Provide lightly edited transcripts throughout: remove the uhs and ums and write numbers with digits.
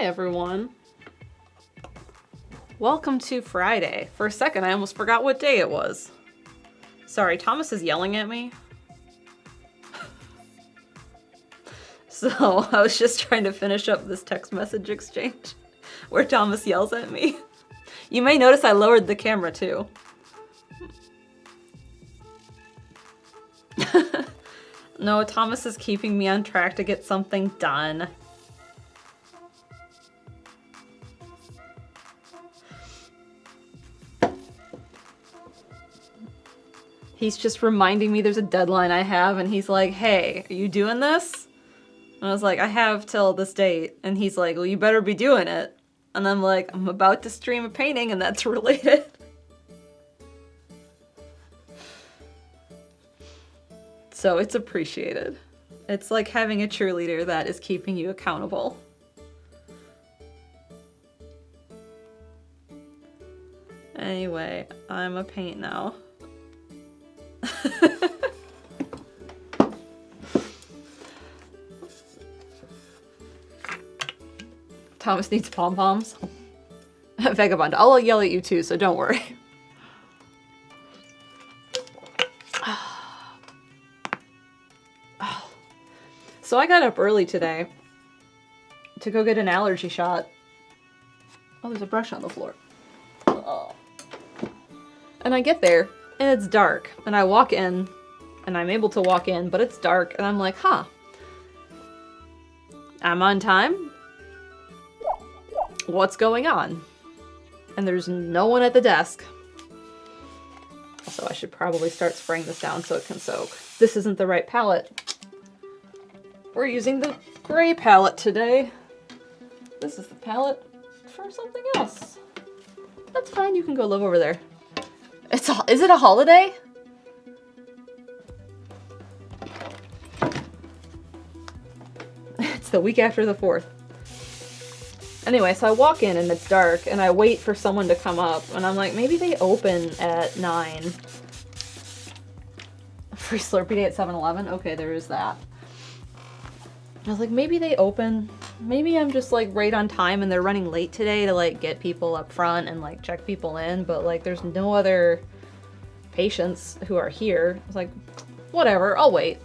Hi everyone. Welcome to Friday. For a second I almost forgot what day it was. Sorry, Thomas is yelling at me. So I was just trying to finish up this text message exchange where Thomas yells at me. You may notice I lowered the camera too. No, Thomas is keeping me on track to get something done. He's just reminding me there's a deadline I have, and he's like, hey, are you doing this? And I was like, I have till this date. And he's like, well, you better be doing it. And I'm like, I'm about to stream a painting and that's related. So it's appreciated. It's like having a cheerleader that is keeping you accountable. Anyway, I'm a paint now. Thomas needs pom-poms. Vagabond, I'll yell at you too, so don't worry. So I got up early today to go get an allergy shot. Oh, there's a brush on the floor. Oh. And I get there, and it's dark. And I walk in, and I'm able to walk in, but it's dark, and I'm like, huh. I'm on time? What's going on? And there's no one at the desk. So I should probably start spraying this down so it can soak. This isn't the right palette. We're using the gray palette today. This is the palette for something else. That's fine, you can go live over there. Is it a holiday? It's the week after the 4th. Anyway, so I walk in and it's dark and I wait for someone to come up and I'm like, maybe they open at 9. Free Slurpee Day at 7-Eleven? Okay, there is that. I was like, maybe they open. Maybe I'm just like right on time and they're running late today to like get people up front and like check people in, but like there's no other patients who are here. I was like, whatever, I'll wait.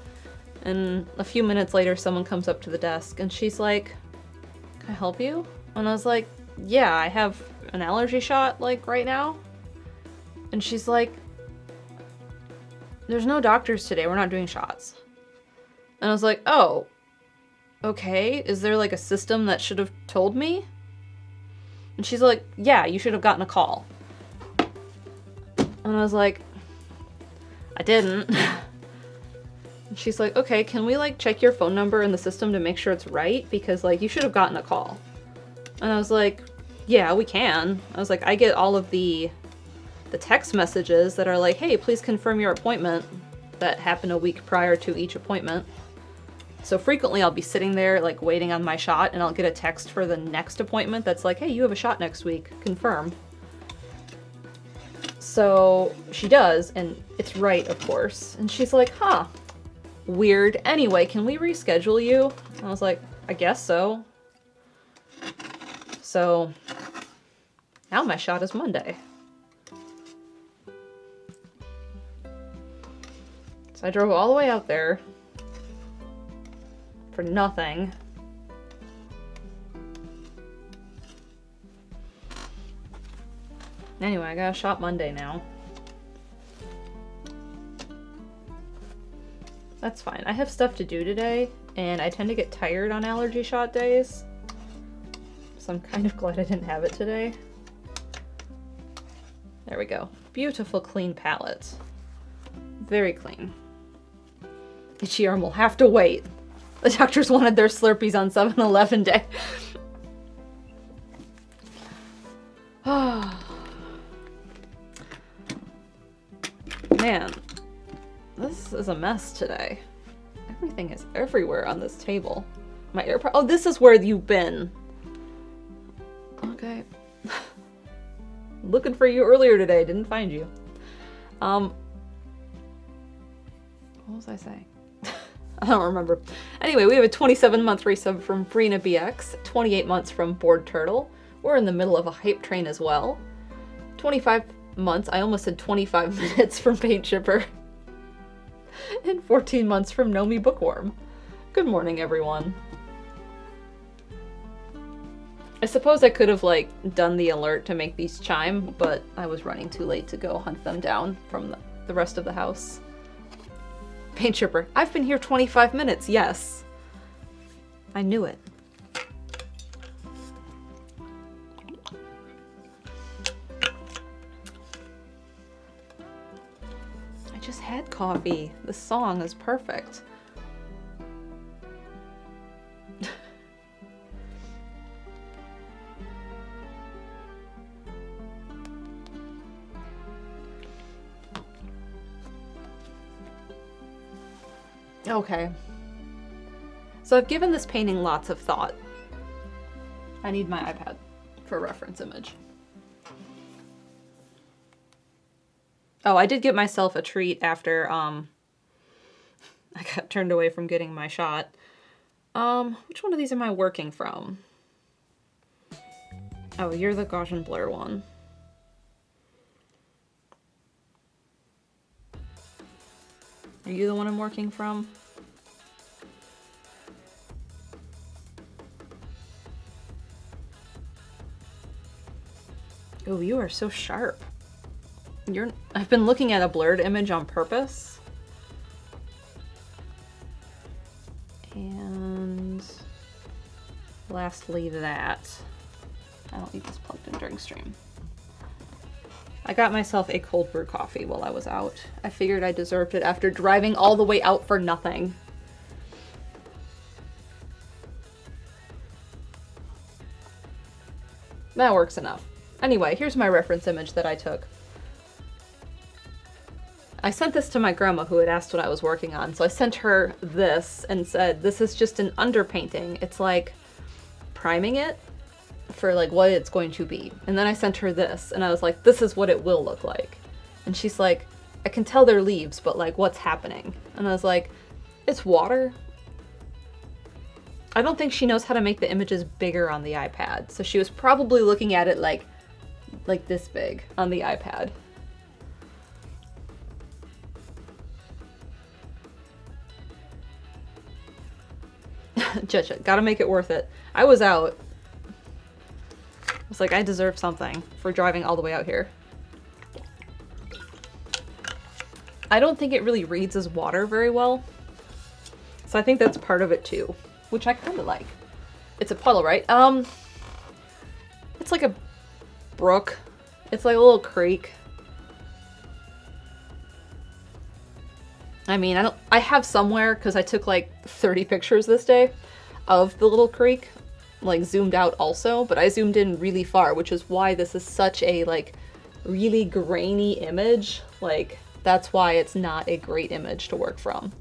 And a few minutes later, someone comes up to the desk and she's like, can I help you? And I was like, yeah, I have an allergy shot like right now. And she's like, there's no doctors today, we're not doing shots. And I was like, oh, okay, is there like a system that should have told me? And she's like, yeah, you should have gotten a call. And I was like, I didn't. And she's like, okay, can we like check your phone number in the system to make sure it's right? Because like you should have gotten a call. And I was like, yeah, we can. I was like, I get all of the text messages that are like, hey, please confirm your appointment, that happen a week prior to each appointment. So frequently I'll be sitting there like waiting on my shot and I'll get a text for the next appointment that's like, hey, you have a shot next week, confirm. So she does, and it's right, of course. And she's like, huh, weird. Anyway, can we reschedule you? And I was like, I guess so. So now my shot is Monday. So I drove all the way out there for nothing. Anyway, I got a shot Monday now. That's fine. I have stuff to do today, and I tend to get tired on allergy shot days. So I'm kind of glad I didn't have it today. There we go. Beautiful, clean palette. Very clean. Itchy arm will have to wait. The doctors wanted their Slurpees on 7-Eleven day. Man, this is a mess today. Everything is everywhere on this table. My AirPod. Oh, this is where you've been. Okay. Looking for you earlier today, didn't find you. What was I saying? I don't remember. Anyway, we have a 27-month resub from Brina BX, 28 months from Bored Turtle. We're in the middle of a hype train as well. 25 months, I almost said 25 minutes from Paint Shipper. And 14 months from Nomi Bookworm. Good morning, everyone. I suppose I could have, like, done the alert to make these chime, but I was running too late to go hunt them down from the rest of the house. Paint Shipper, I've been here 25 minutes, yes. I knew it. I just had coffee. This song is perfect. Okay. So I've given this painting lots of thought. I need my iPad for a reference image. Oh, I did get myself a treat after I got turned away from getting my shot. Which one of these am I working from? Oh, you're the Gaussian Blur one. Are you the one I'm working from? Oh, you are so sharp. I've been looking at a blurred image on purpose. And lastly that. I don't need this plugged in during stream. I got myself a cold brew coffee while I was out. I figured I deserved it after driving all the way out for nothing. That works enough. Anyway, here's my reference image that I took. I sent this to my grandma who had asked what I was working on. So I sent her this and said, this is just an underpainting. It's like priming it for like what it's going to be. And then I sent her this and I was like, this is what it will look like. And she's like, I can tell they're leaves, but like what's happening? And I was like, it's water. I don't think she knows how to make the images bigger on the iPad. So she was probably looking at it like this big on the iPad. Judge it. Gotta make it worth it. I was out. I was like, I deserve something for driving all the way out here. I don't think it really reads as water very well. So I think that's part of it too, which I kind of like. It's a puddle, right? It's like a brook. It's like a little creek. I mean, I have somewhere, because I took like 30 pictures this day of the little creek, like zoomed out also, but I zoomed in really far, which is why this is such a like really grainy image. Like that's why it's not a great image to work from.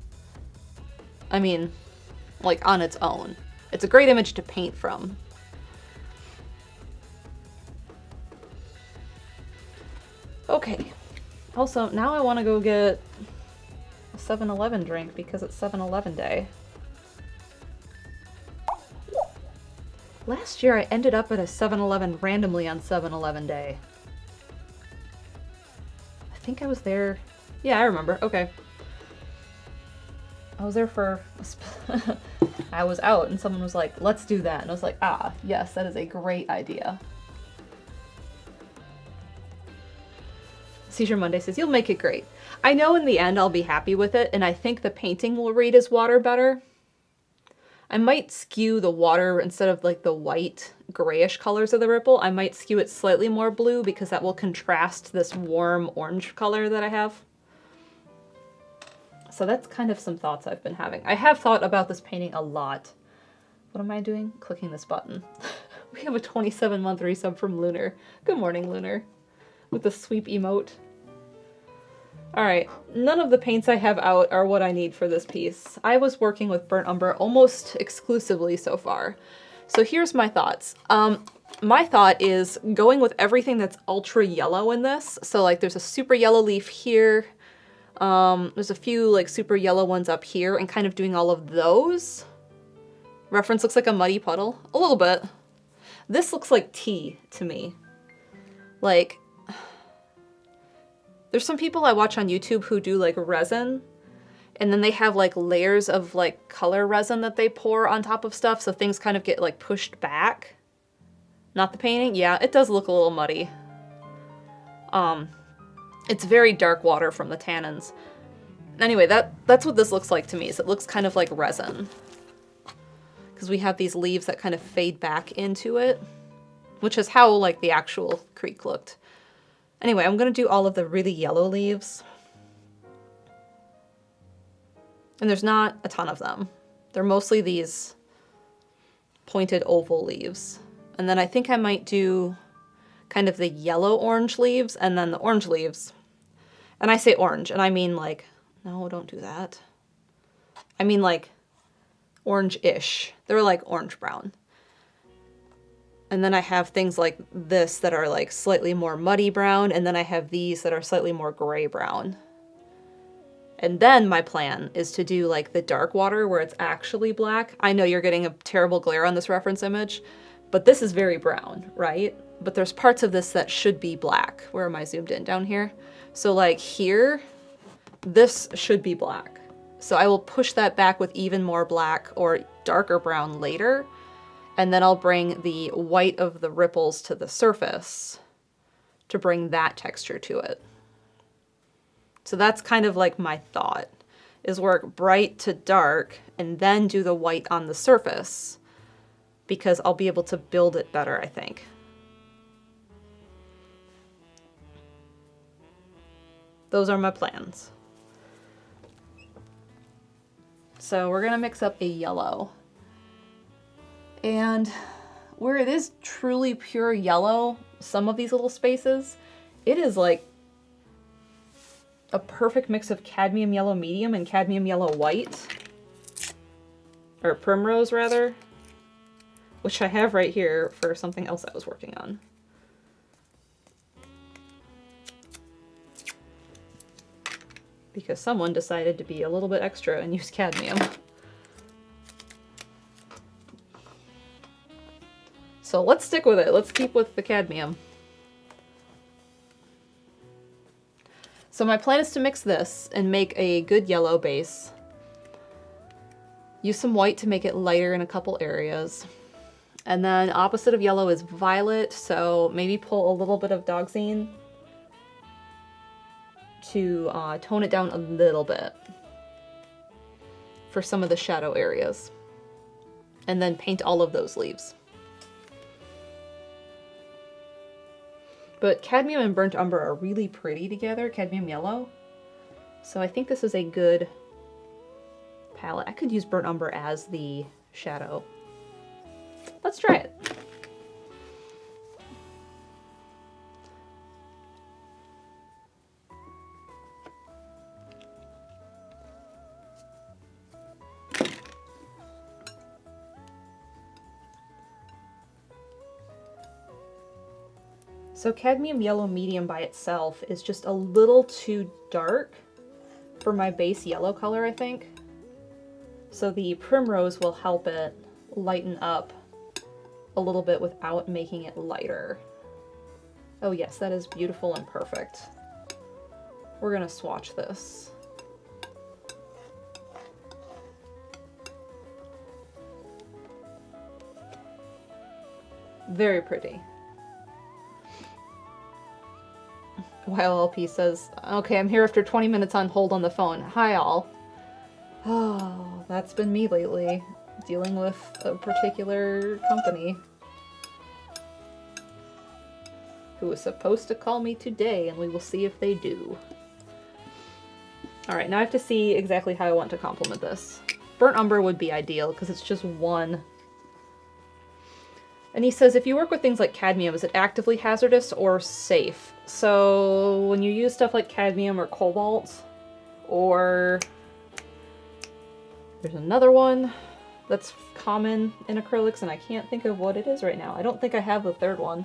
I mean, like on its own. It's a great image to paint from. Okay. Also, now I want to go get a 7-Eleven drink because it's 7-Eleven day. Last year I ended up at a 7-Eleven randomly on 7-Eleven day. I think I was there. Yeah, I remember. Okay. I was there for I was out and someone was like, let's do that. And I was like, ah, yes, that is a great idea. Seizure Monday says, you'll make it great. I know in the end I'll be happy with it, and I think the painting will read as water better. I might skew the water instead of like the white grayish colors of the ripple. I might skew it slightly more blue because that will contrast this warm orange color that I have. So that's kind of some thoughts I've been having. I have thought about this painting a lot. What am I doing? Clicking this button. We have a 27-month resub from Lunar. Good morning, Lunar. With the sweep emote. Alright, none of the paints I have out are what I need for this piece. I was working with burnt umber almost exclusively so far. So here's my thoughts. My thought is going with everything that's ultra yellow in this. So like there's a super yellow leaf here. There's a few like super yellow ones up here and kind of doing all of those. Reference looks like a muddy puddle. A little bit. This looks like tea to me. Like, there's some people I watch on YouTube who do like resin, and then they have like layers of like color resin that they pour on top of stuff so things kind of get like pushed back. Not the painting. Yeah, it does look a little muddy. It's very dark water from the tannins. Anyway, that's what this looks like to me. Is it looks kind of like resin. Because we have these leaves that kind of fade back into it, which is how like the actual creek looked. Anyway, I'm going to do all of the really yellow leaves. And there's not a ton of them. They're mostly these pointed oval leaves. And then I think I might do kind of the yellow-orange leaves and then the orange leaves. And I say orange, and I mean like, no, don't do that. I mean like orange-ish. They're like orange-brown. And then I have things like this that are like slightly more muddy brown, and then I have these that are slightly more gray-brown. And then my plan is to do like the dark water where it's actually black. I know you're getting a terrible glare on this reference image, but this is very brown, right? But there's parts of this that should be black. Where am I zoomed in? Down here? So like here, this should be black. So I will push that back with even more black or darker brown later. And then I'll bring the white of the ripples to the surface to bring that texture to it. So that's kind of like my thought, is work bright to dark and then do the white on the surface, because I'll be able to build it better, I think. Those are my plans. So we're gonna mix up a yellow. And where it is truly pure yellow, some of these little spaces, it is like a perfect mix of cadmium yellow medium and cadmium yellow white. Or primrose, rather. Which I have right here for something else I was working on. Because someone decided to be a little bit extra and use cadmium. So let's stick with it. Let's keep with the cadmium. So my plan is to mix this and make a good yellow base. Use some white to make it lighter in a couple areas. And then opposite of yellow is violet, so maybe pull a little bit of Dogzine to tone it down a little bit for some of the shadow areas. And then paint all of those leaves. But cadmium and burnt umber are really pretty together, cadmium yellow. So I think this is a good palette. I could use burnt umber as the shadow. Let's try it. So cadmium yellow medium by itself is just a little too dark for my base yellow color, I think. So the primrose will help it lighten up a little bit without making it lighter. Oh yes, that is beautiful and perfect. We're gonna swatch this. Very pretty. YLLP says, okay, I'm here after 20 minutes on hold on the phone. Hi all. Oh, that's been me lately, dealing with a particular company who was supposed to call me today, and we will see if they do. Alright, now I have to see exactly how I want to complement this. Burnt umber would be ideal, because it's just one. And he says, if you work with things like cadmium, is it actively hazardous or safe? So when you use stuff like cadmium or cobalt, or there's another one that's common in acrylics, and I can't think of what it is right now. I don't think I have the third one.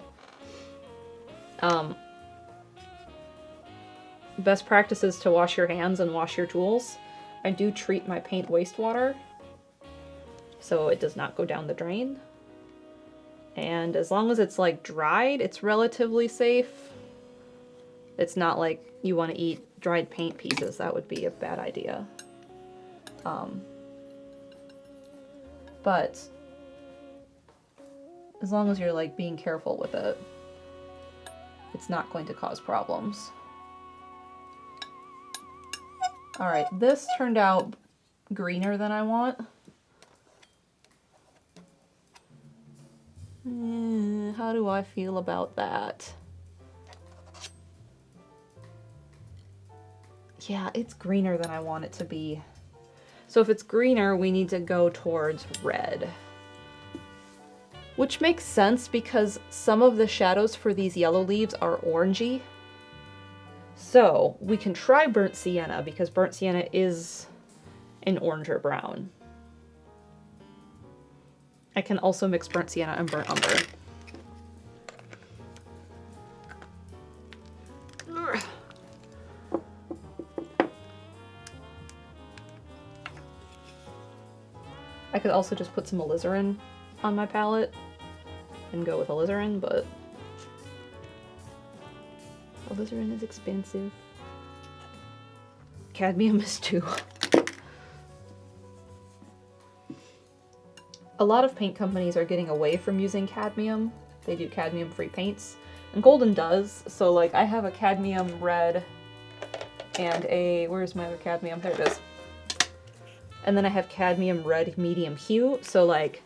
best practice is to wash your hands and wash your tools. I do treat my paint wastewater so it does not go down the drain. And as long as it's like dried, it's relatively safe. It's not like you want to eat dried paint pieces. That would be a bad idea. But as long as you're like being careful with it, it's not going to cause problems. All right, this turned out greener than I want. How do I feel about that? Yeah, it's greener than I want it to be. So if it's greener, we need to go towards red. Which makes sense because some of the shadows for these yellow leaves are orangey. So we can try burnt sienna because burnt sienna is an orange or brown. I can also mix burnt sienna and burnt umber. I could also just put some alizarin on my palette and go with alizarin, but alizarin is expensive. Cadmium is too. A lot of paint companies are getting away from using cadmium. They do cadmium-free paints, and Golden does. So like I have a cadmium red and a, where's my other cadmium? There it is. And then I have cadmium red medium hue. So like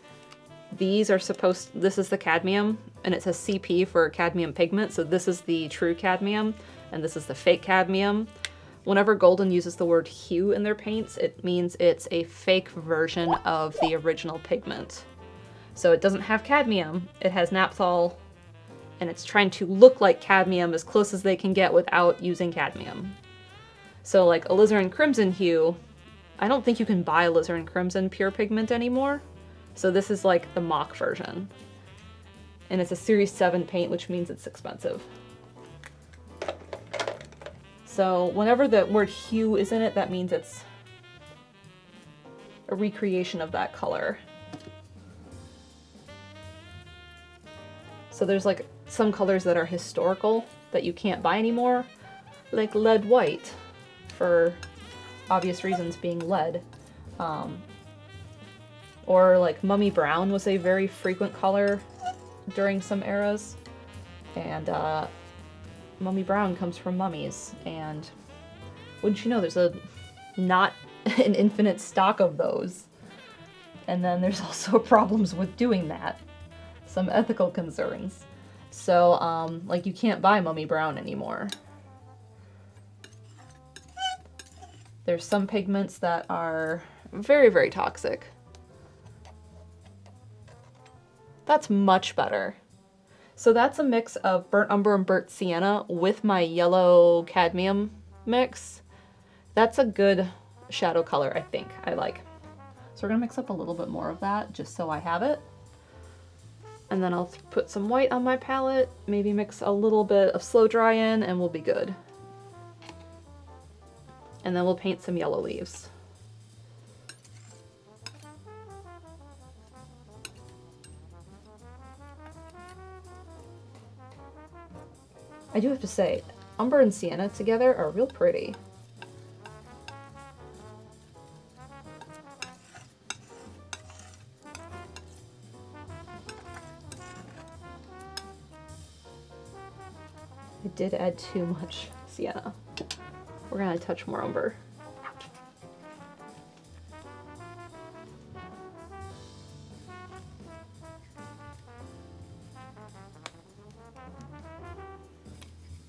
these are supposed, this is the cadmium and it says CP for cadmium pigment. So this is the true cadmium and this is the fake cadmium. Whenever Golden uses the word hue in their paints, it means it's a fake version of the original pigment. So it doesn't have cadmium, it has naphthol, and it's trying to look like cadmium as close as they can get without using cadmium. So like alizarin crimson hue, I don't think you can buy alizarin crimson pure pigment anymore. So this is like the mock version. And it's a Series 7 paint, which means it's expensive. So whenever the word hue is in it, that means it's a recreation of that color. So there's like some colors that are historical that you can't buy anymore, like lead white, for obvious reasons being lead. Or like mummy brown was a very frequent color during some eras. And mummy brown comes from mummies, and wouldn't you know, there's not an infinite stock of those. And then there's also problems with doing that, some ethical concerns. So like you can't buy mummy brown anymore. There's some pigments that are very, very toxic. That's much better. So that's a mix of burnt umber and burnt sienna with my yellow cadmium mix. That's a good shadow color, I think. I like. So we're gonna mix up a little bit more of that just so I have it. And then I'll put some white on my palette, maybe mix a little bit of slow dry in, and we'll be good. And then we'll paint some yellow leaves. I do have to say, umber and sienna together are real pretty. I did add too much sienna. We're gonna touch more umber.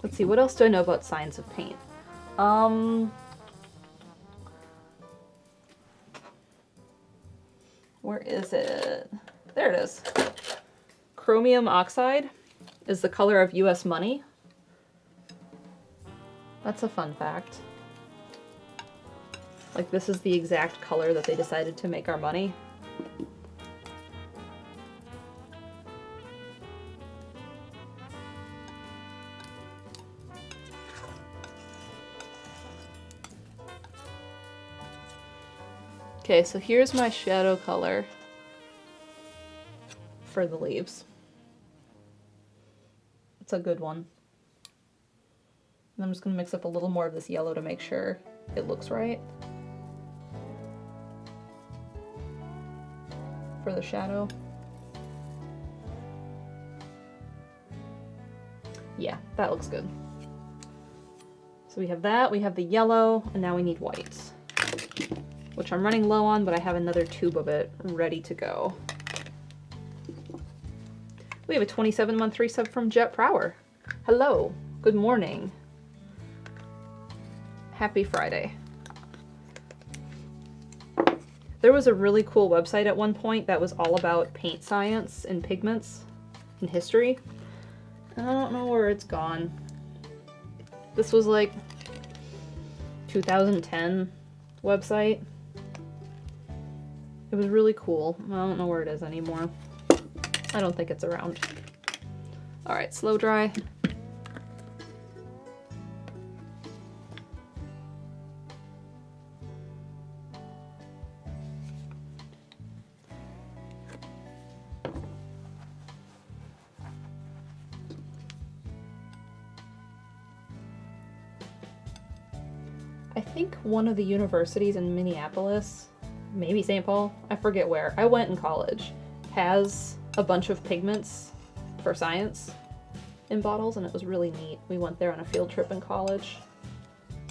Let's see, what else do I know about signs of paint? Where is it? There it is. Chromium oxide is the color of US money. That's a fun fact. Like, this is the exact color that they decided to make our money. Okay, so here's my shadow color for the leaves. It's a good one. And I'm just gonna mix up a little more of this yellow to make sure it looks right for the shadow. Yeah, that looks good. So we have that, we have the yellow, and now we need white, which I'm running low on, but I have another tube of it ready to go. We have a 27-month resub from Jet Prower. Hello, good morning. Happy Friday. There was a really cool website at one point that was all about paint science and pigments and history. I don't know where it's gone. This was like 2010 website. It was really cool. I don't know where it is anymore. I don't think it's around. All right, slow dry. I think one of the universities in Minneapolis, maybe St. Paul, I forget where, I went in college, has a bunch of pigments for science in bottles, and it was really neat. We went there on a field trip in college.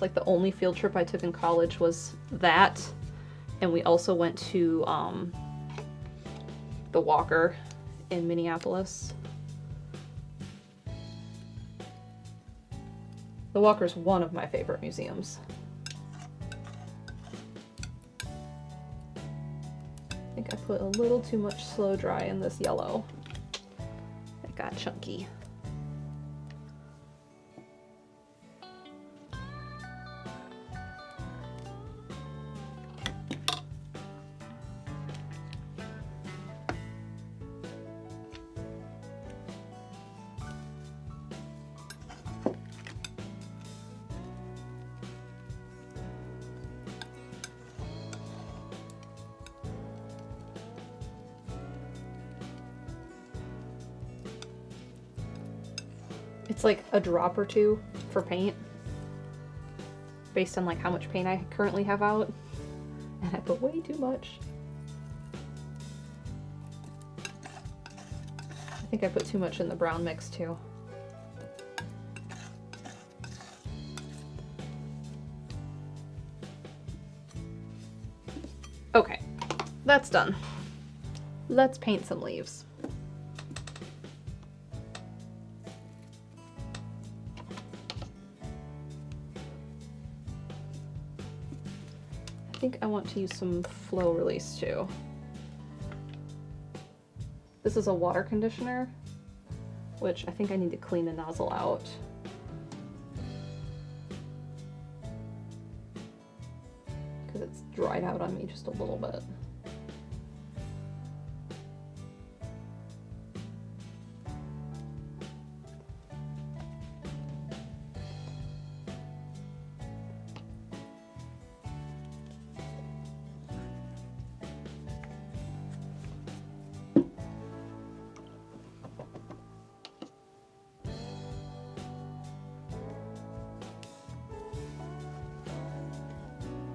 Like the only field trip I took in college was that, and we also went to the Walker in Minneapolis. The Walker's one of my favorite museums. I think I put a little too much slow dry in this yellow. It got chunky. It's like a drop or two for paint, based on like how much paint I currently have out, and I put way too much. I think I put too much in the brown mix too. Okay, that's done. Let's paint some leaves. I think I want to use some flow release too. This is a water conditioner, which I think I need to clean the nozzle out. Because it's dried out on me just a little bit.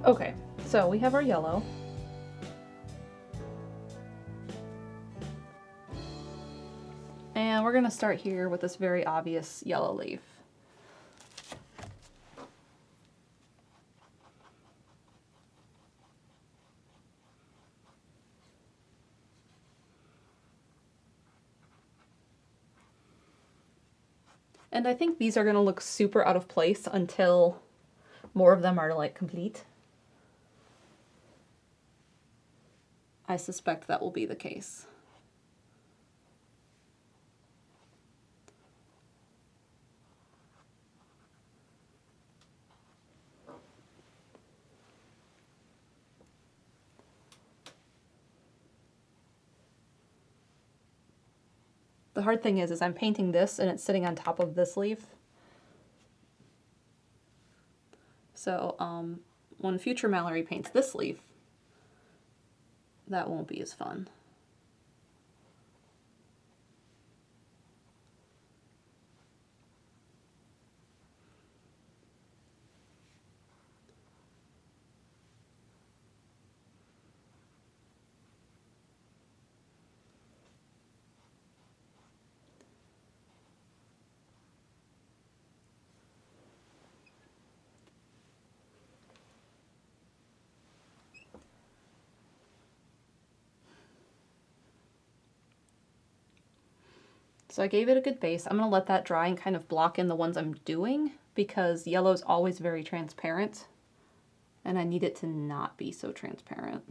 Okay, so we have our yellow. And we're gonna start here with this very obvious yellow leaf. And I think these are gonna look super out of place until more of them are like complete. I suspect that will be the case. The hard thing is I'm painting this and it's sitting on top of this leaf. So when future Mallory paints this leaf, that won't be as fun. So I gave it a good base. I'm going to let that dry and kind of block in the ones I'm doing because yellow is always very transparent and I need it to not be so transparent.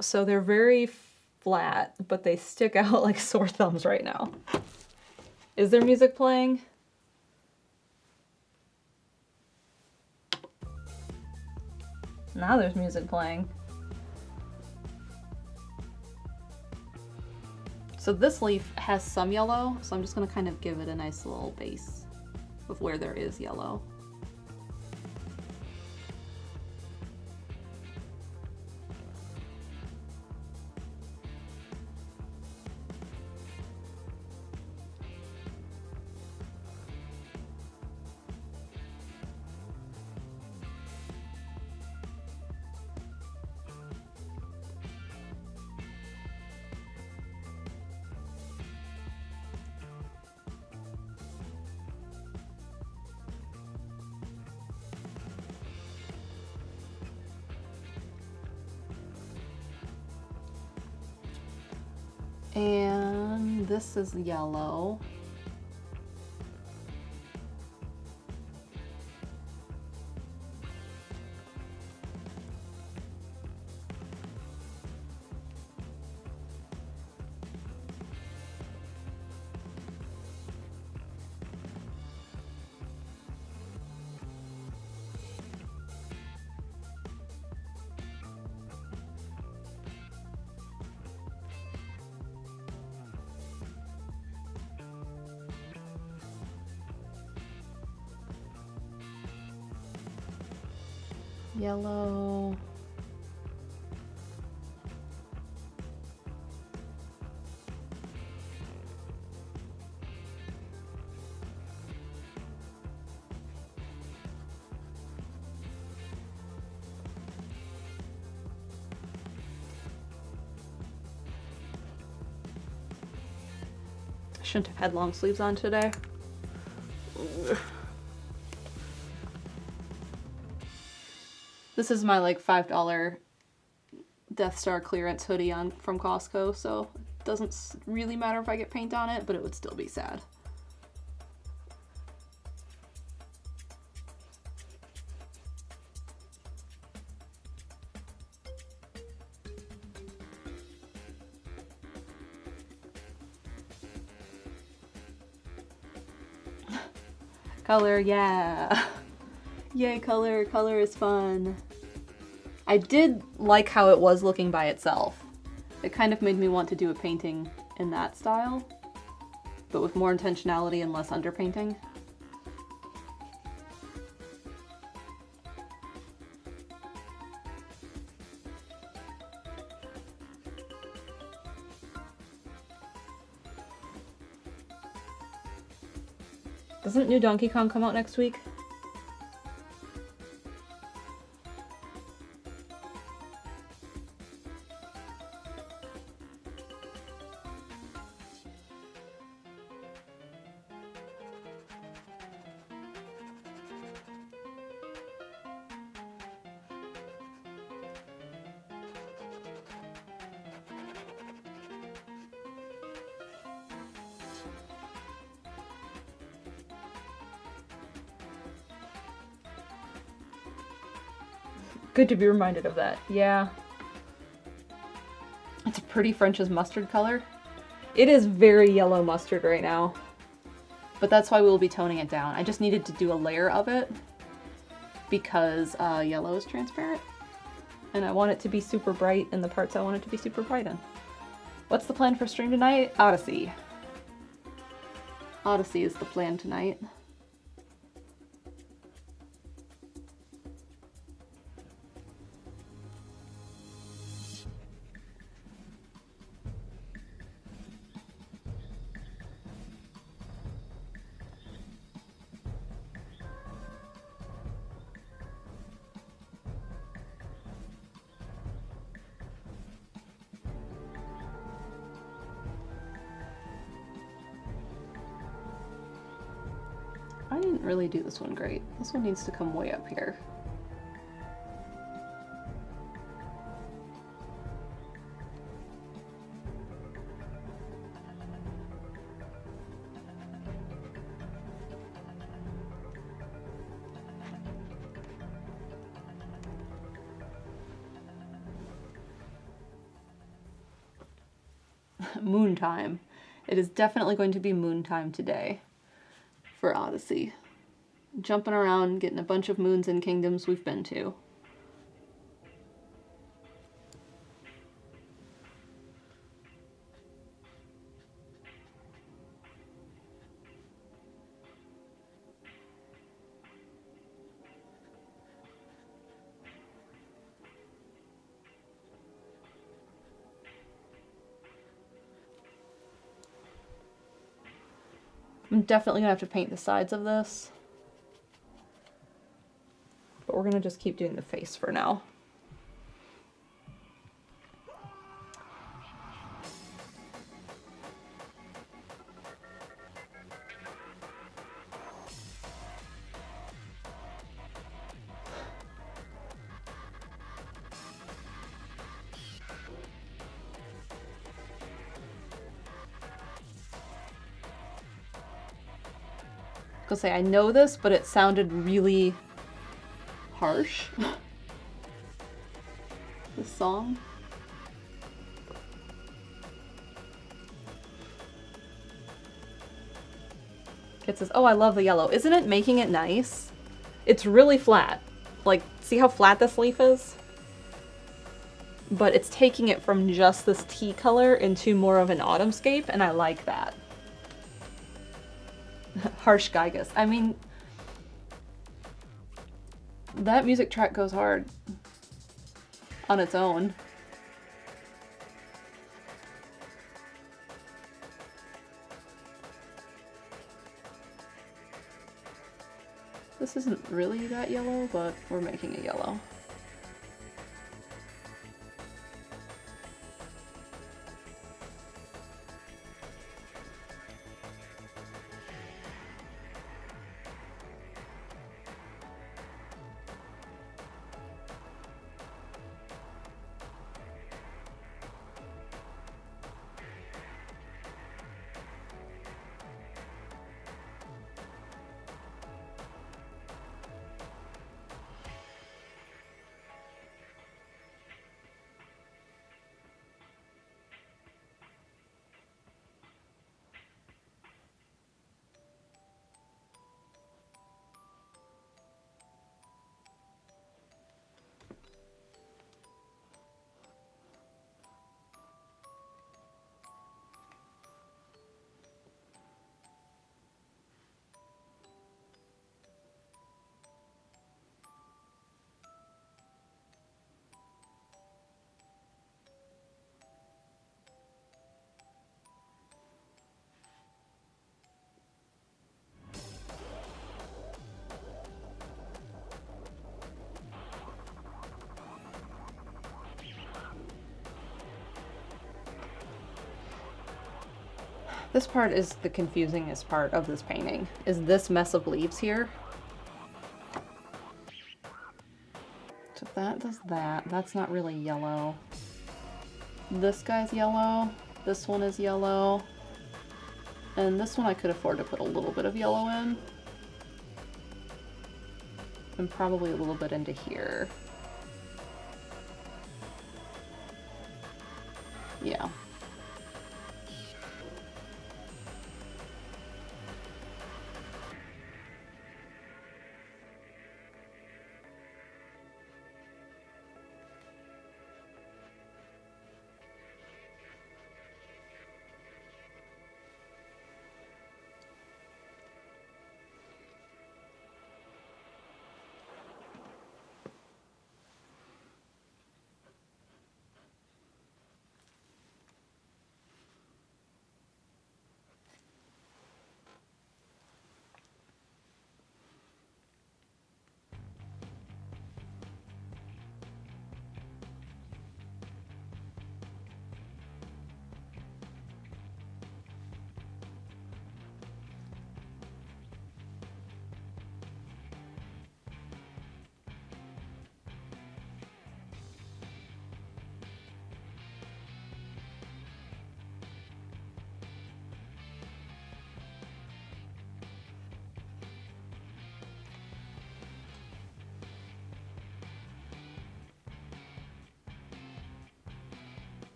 So they're very flat, but they stick out like sore thumbs right now. Is there music playing? Now there's music playing. So this leaf has some yellow, so I'm just gonna kind of give it a nice little base of where there is yellow. And this is yellow. Yellow. I shouldn't have had long sleeves on today. This is my like $5 Death Star clearance hoodie on from Costco, so it doesn't really matter if I get paint on it, but it would still be sad. Color, yeah. Yay, color. Color is fun. I did like how it was looking by itself. It kind of made me want to do a painting in that style, but with more intentionality and less underpainting. Doesn't new Donkey Kong come out next week? Good to be reminded of that. Yeah. It's a pretty French's mustard color. It is very yellow mustard right now. But that's why we will be toning it down. I just needed to do a layer of it because yellow is transparent. And I want it to be super bright in the parts I want it to be super bright in. What's the plan for stream tonight? Odyssey. Odyssey is the plan tonight. I didn't really do this one great. This one needs to come way up here. Moon time. It is definitely going to be moon time today for Odyssey. Jumping around, getting a bunch of moons and kingdoms we've been to. I'm definitely gonna have to paint the sides of this. But we're gonna just keep doing the face for now. I'll say I know this, but it sounded really harsh. This song. It says, oh, I love the yellow. Isn't it making it nice? It's really flat. Like, see how flat this leaf is? But it's taking it from just this tea color into more of an autumnscape, and I like that. Harsh Geigus. I mean, that music track goes hard on its own. This isn't really that yellow, but we're making it yellow. This part is the confusingest part of this painting, is this mess of leaves here. So that does that. That's not really yellow. This guy's yellow. This one is yellow. And this one I could afford to put a little bit of yellow in. And probably a little bit into here. Yeah.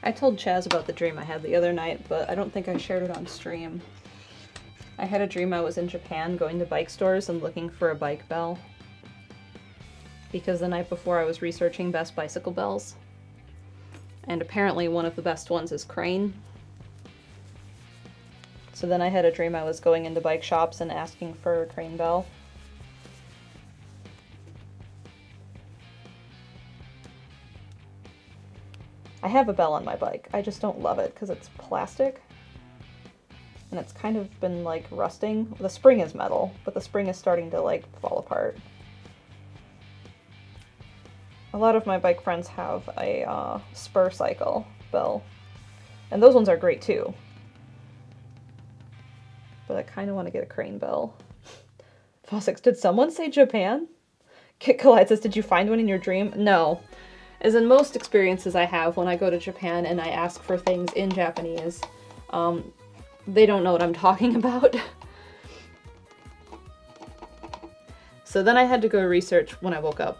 I told Chaz about the dream I had the other night, but I don't think I shared it on stream. I had a dream I was in Japan going to bike stores and looking for a bike bell. Because the night before I was researching best bicycle bells. And apparently one of the best ones is Crane. So then I had a dream I was going into bike shops and asking for a Crane bell. I have a bell on my bike. I just don't love it because it's plastic. And it's kind of been like rusting. The spring is metal, but the spring is starting to like fall apart. A lot of my bike friends have a spur cycle bell. And those ones are great too. But I kind of want to get a Crane bell. Fossix, did someone say Japan? Kit Collide says, did you find one in your dream? No. As in most experiences I have when I go to Japan and I ask for things in Japanese, they don't know what I'm talking about. So then I had to go research when I woke up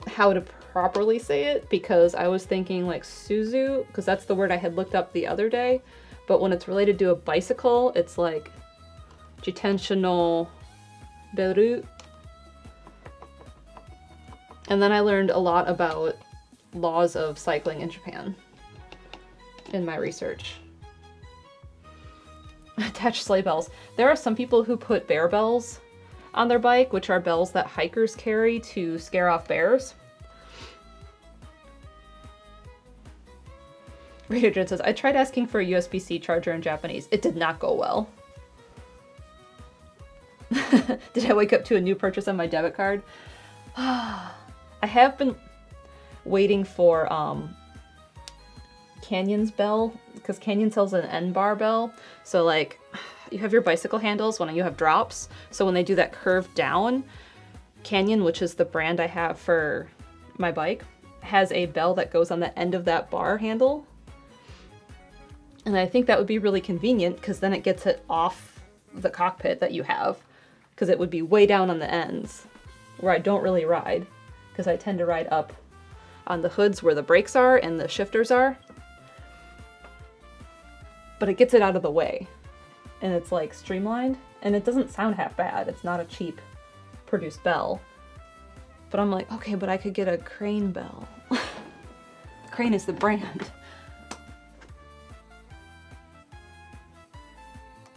how to properly say it, because I was thinking like Suzu, because that's the word I had looked up the other day, but when it's related to a bicycle, it's like Jitensha no beru. And then I learned a lot about laws of cycling in Japan in my research. Attached sleigh bells. There are some people who put bear bells on their bike, which are bells that hikers carry to scare off bears. Radio Jen says, I tried asking for a USB-C charger in Japanese. It did not go well. Did I wake up to a new purchase on my debit card? I have been waiting for Canyon's bell, because Canyon sells an N-bar bell. So like, you have your bicycle handles when you have drops. So when they do that curve down, Canyon, which is the brand I have for my bike, has a bell that goes on the end of that bar handle. And I think that would be really convenient, because then it gets it off the cockpit that you have, because it would be way down on the ends where I don't really ride, because I tend to ride up on the hoods where the brakes are and the shifters are. But it gets it out of the way, and it's like streamlined, and it doesn't sound half bad. It's not a cheap produced bell. But I'm like, okay, but I could get a Crane bell. Crane is the brand.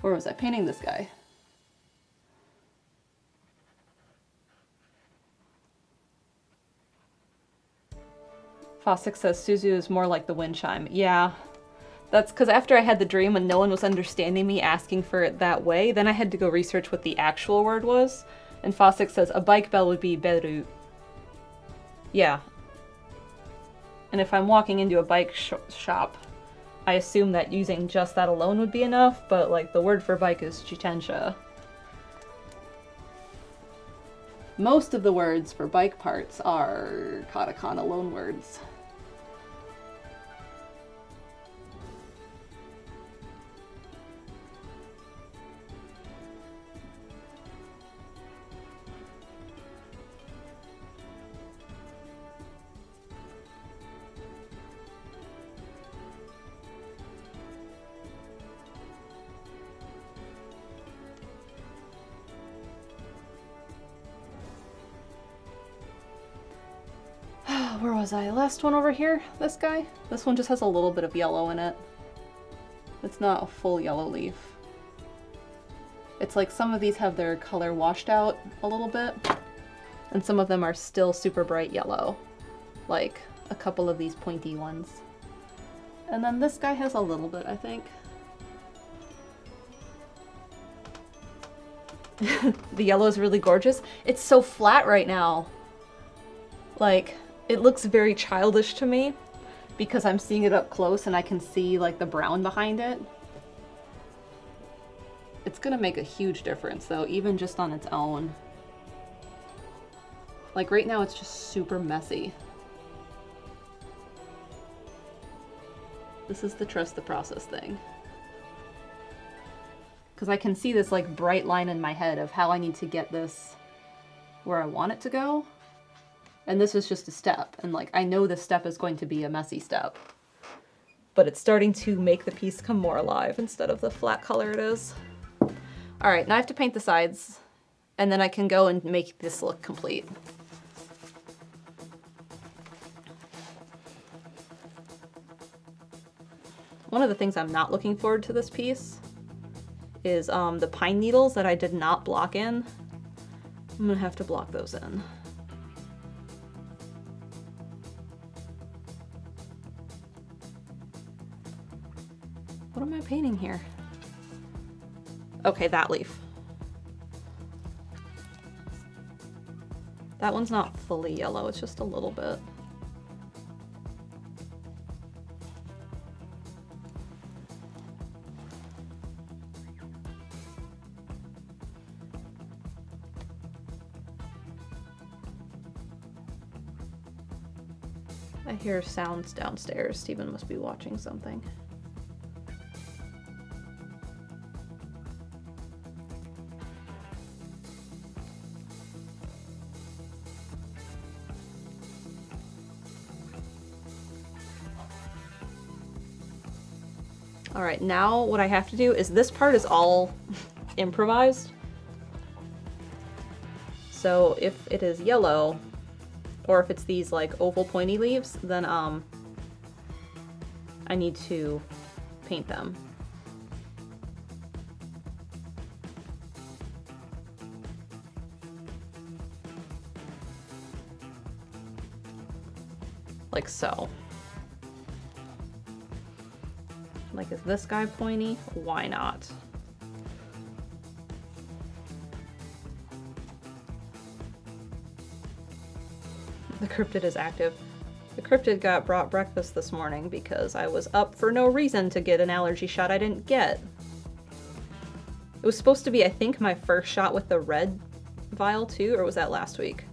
Where was I painting this guy? Fossick says Suzu is more like the wind chime. Yeah, that's because after I had the dream and no one was understanding me asking for it that way, then I had to go research what the actual word was. And Fossick says a bike bell would be beru. Yeah. And if I'm walking into a bike shop, I assume that using just that alone would be enough, but like the word for bike is jitensha. most of the words for bike parts are katakana loanwords. Where was I? Last one over here? This guy? This one just has a little bit of yellow in it. It's not a full yellow leaf. It's like some of these have their color washed out a little bit, and some of them are still super bright yellow, like a couple of these pointy ones. And then this guy has a little bit, I think. The yellow is really gorgeous. It's so flat right now. Like, it looks very childish to me because I'm seeing it up close and I can see like the brown behind it. It's gonna make a huge difference though, even just on its own. Like right now it's just super messy. This is the trust the process thing. Because I can see this like bright line in my head of how I need to get this where I want it to go. And this is just a step, and like I know this step is going to be a messy step, but it's starting to make the piece come more alive instead of the flat color it is. All right, now I have to paint the sides, and then I can go and make this look complete. One of the things I'm not looking forward to this piece is the pine needles that I did not block in. I'm gonna have to block those in. What am I painting here? Okay, that leaf. That one's not fully yellow, it's just a little bit. I hear sounds downstairs. Steven must be watching something. All right, now what I have to do is this part is all improvised. So if it is yellow, or if it's these like oval pointy leaves, then I need to paint them. Like so. Like, is this guy pointy? Why not? The cryptid is active. The cryptid got brought breakfast this morning because I was up for no reason to get an allergy shot I didn't get. It was supposed to be, I think, my first shot with the red vial too, or was that last week?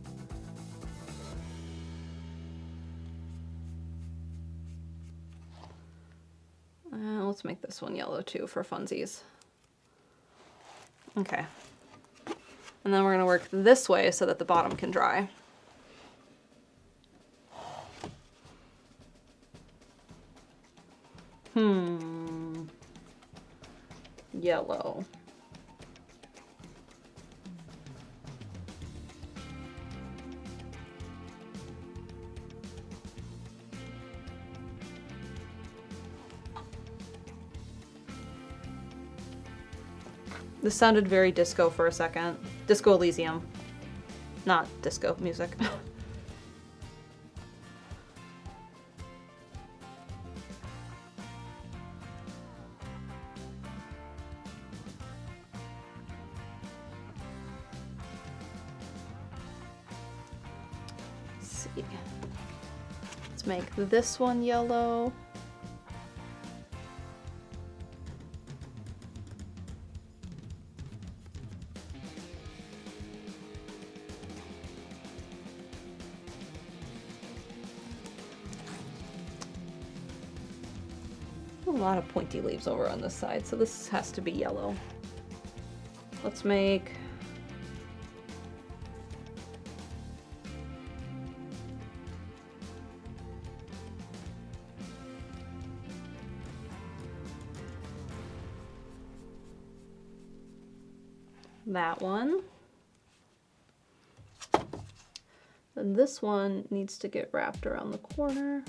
Let's make this one yellow too for funsies. Okay. And then we're gonna work this way so that the bottom can dry. Yellow. This sounded very disco for a second. Disco Elysium. Not disco music. Let's see. Let's make this one yellow. lot of pointy leaves over on this side, so this has to be yellow. Let's make that one. And this one needs to get wrapped around the corner.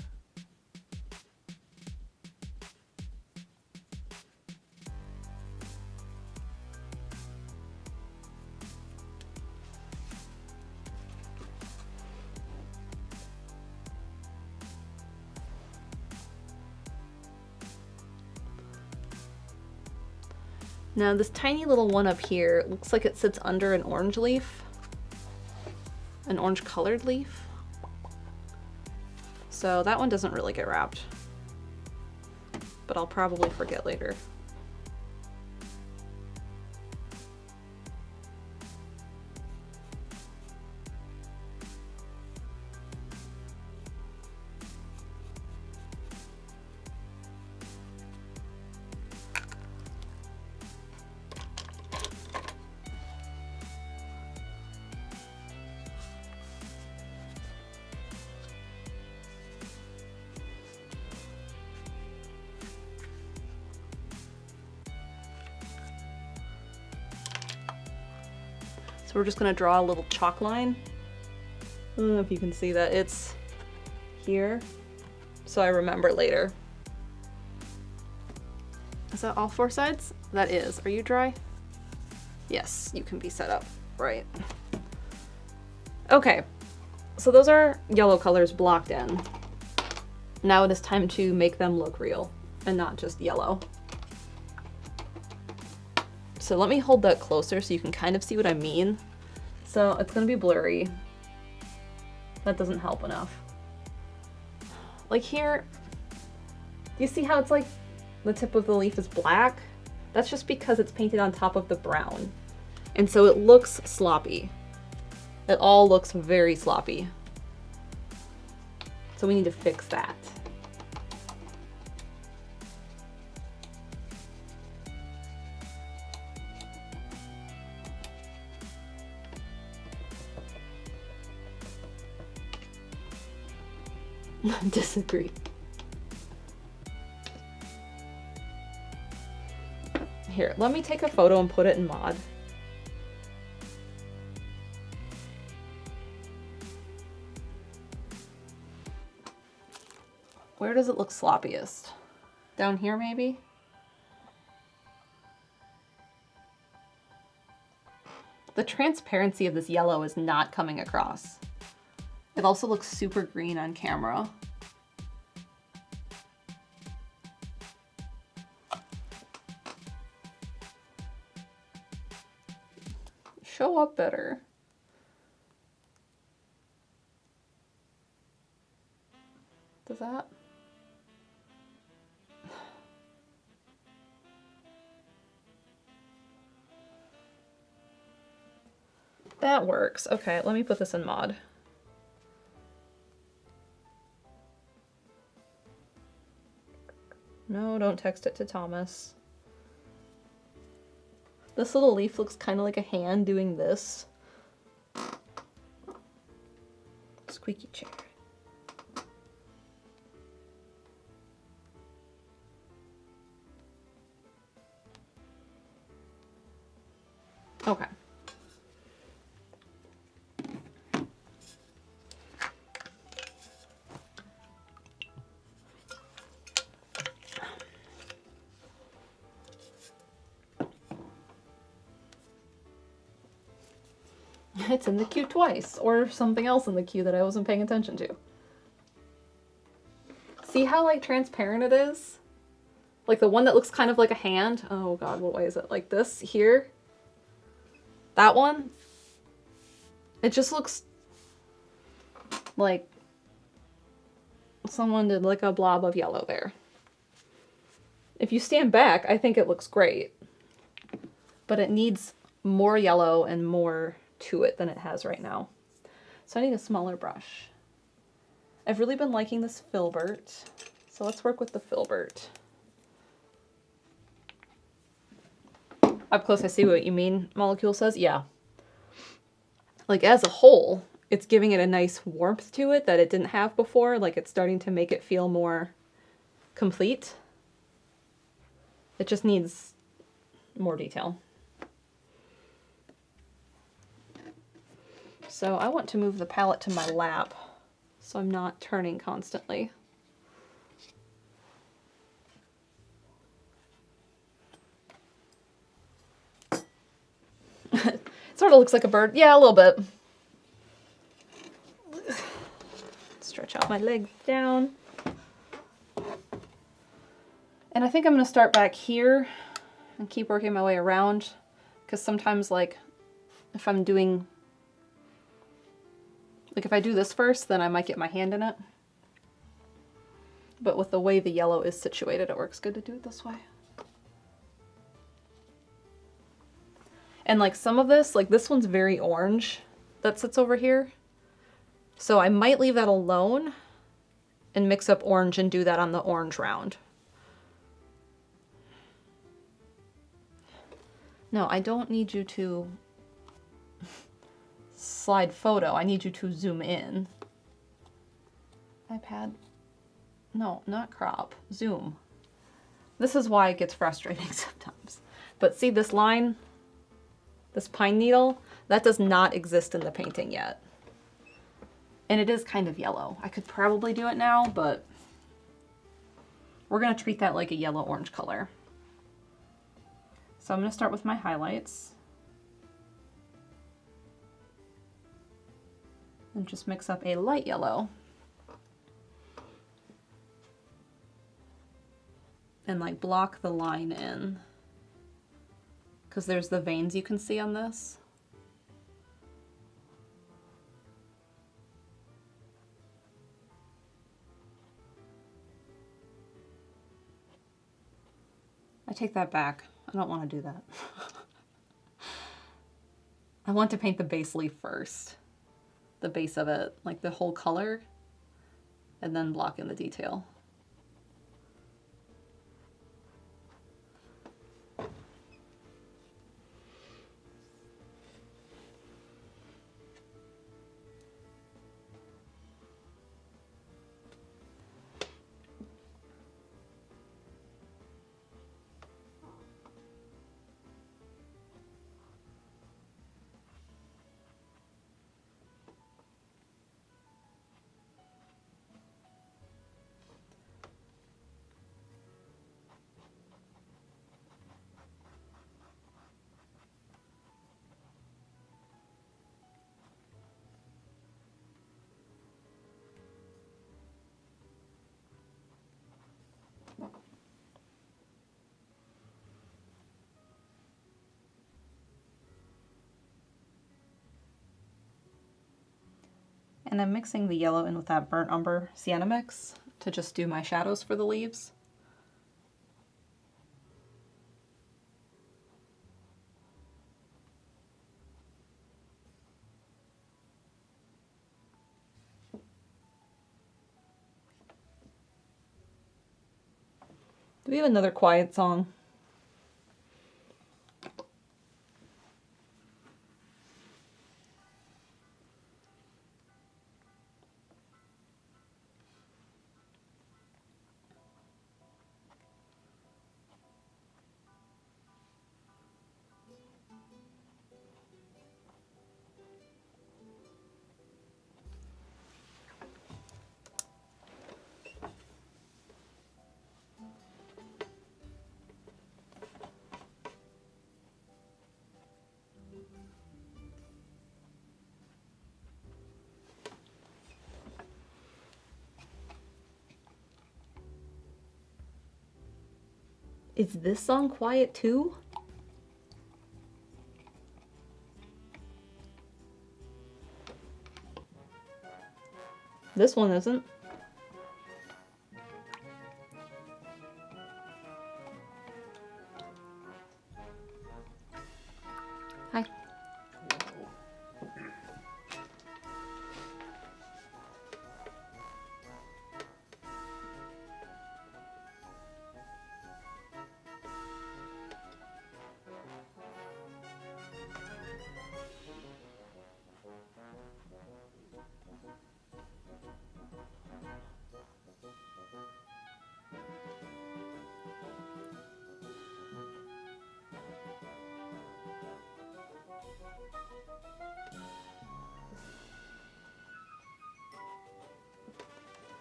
Now this tiny little one up here looks like it sits under an orange leaf, an orange colored leaf. So that one doesn't really get wrapped, but I'll probably forget later. So we're just gonna draw a little chalk line. I don't know if you can see that. It's here, so I remember later. Is that all 4 sides? That is. Are you dry? Yes, you can be set up. Right. Okay, so those are yellow colors blocked in. Now it is time to make them look real and not just yellow. So let me hold that closer so you can kind of see what I mean. So it's gonna be blurry. That doesn't help enough. Like here, you see how it's like the tip of the leaf is black? That's just because it's painted on top of the brown. And so it looks sloppy. It all looks very sloppy. So we need to fix that. Disagree. Here, let me take a photo and put it in mod. Where does it look sloppiest? Down here, maybe? The transparency of this yellow is not coming across. It also looks super green on camera. Show up better. Does that? That works. Okay, let me put this in mod. No, don't text it to Thomas. This little leaf looks kind of like a hand doing this. Squeaky chair. Okay. It's in the queue twice, or something else in the queue that I wasn't paying attention to. See how like transparent it is? Like the one that looks kind of like a hand. Oh god, what way is it? Like this here. That one. It just looks like someone did like a blob of yellow there. If you stand back, I think it looks great. But it needs more yellow and more to it than it has right now. So I need a smaller brush. I've really been liking this filbert, so let's work with the filbert. Up close, I see what you mean, Molecule says. Yeah. Like, as a whole, it's giving it a nice warmth to it that it didn't have before. Like, it's starting to make it feel more complete. It just needs more detail. So I want to move the palette to my lap so I'm not turning constantly. It sort of looks like a bird. Yeah, a little bit. Stretch out my legs down. And I think I'm going to start back here and keep working my way around, because sometimes, like, if I'm doing, like, if I do this first, then I might get my hand in it. But with the way the yellow is situated, it works good to do it this way. And like some of this, like this one's very orange that sits over here. So I might leave that alone and mix up orange and do that on the orange round. No, I don't need you to slide photo. I need you to zoom in. iPad. No, not crop. Zoom. This is why it gets frustrating sometimes. But see this line? This pine needle? That does not exist in the painting yet. And it is kind of yellow. I could probably do it now, but we're going to treat that like a yellow-orange color. So I'm going to start with my highlights. And just mix up a light yellow. And like block the line in. Because there's the veins you can see on this. I take that back. I don't want to do that. I want to paint the base leaf first. The base of it, like the whole color, and then block in the detail. And I'm mixing the yellow in with that burnt umber sienna mix to just do my shadows for the leaves. Do we have another quiet song? Is this song quiet too? This one isn't. Hi.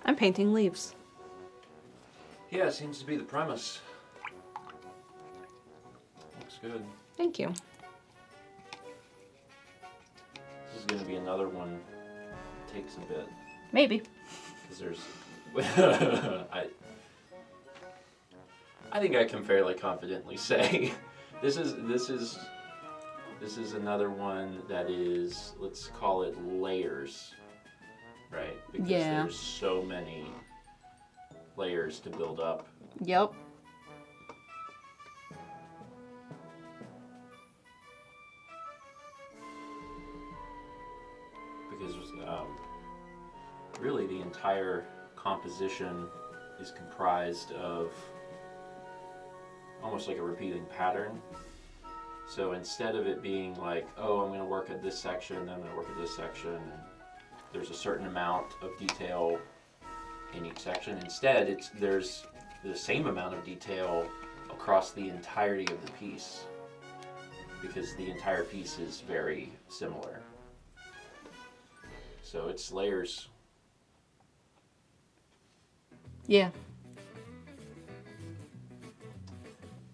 I'm painting leaves. Yeah, it seems to be the premise. Looks good. Thank you. This is going to be another one that takes a bit. Maybe. Because there's... I think I can fairly confidently say this is another one that is, let's call it layers, right? Because there's so many layers to build up. Yep. Because really the entire composition is comprised of almost like a repeating pattern. So instead of it being like, oh, I'm going to work at this section, then I'm going to work at this section, and there's a certain amount of detail in each section. Instead, there's the same amount of detail across the entirety of the piece, because the entire piece is very similar. So it's layers. Yeah.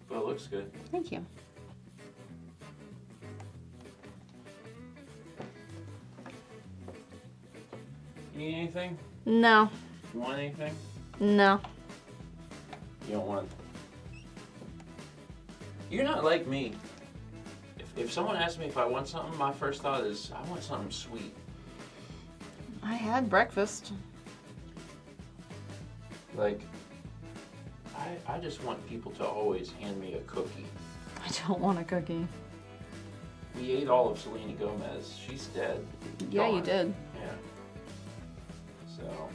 But it looks good. Thank you. You need anything? No. You want anything? No. You don't want... You're not like me. If someone asks me if I want something, my first thought is, I want something sweet. I had breakfast. Like, I just want people to always hand me a cookie. I don't want a cookie. We ate all of Selena Gomez. She's dead. Yeah, Gone. you did. Yeah. So,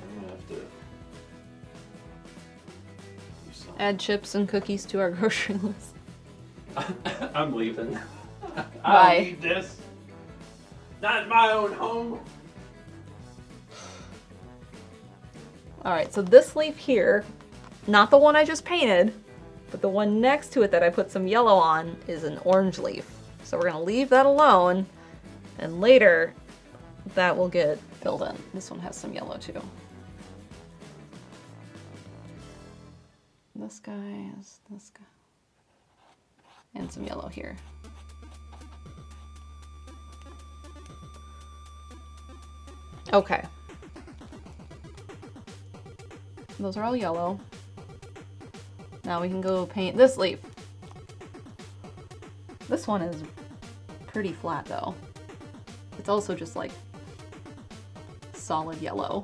I'm gonna have to do something. Add chips and cookies to our grocery list. I'm leaving. Bye. I don't need this. Not in my own home. Alright, so this leaf here, not the one I just painted, but the one next to it that I put some yellow on is an orange leaf. So we're going to leave that alone, and later that will get filled in. This one has some yellow too. This guy is this guy. And some yellow here. Okay. Those are all yellow. Now we can go paint this leaf. This one is pretty flat though. It's also just like solid yellow.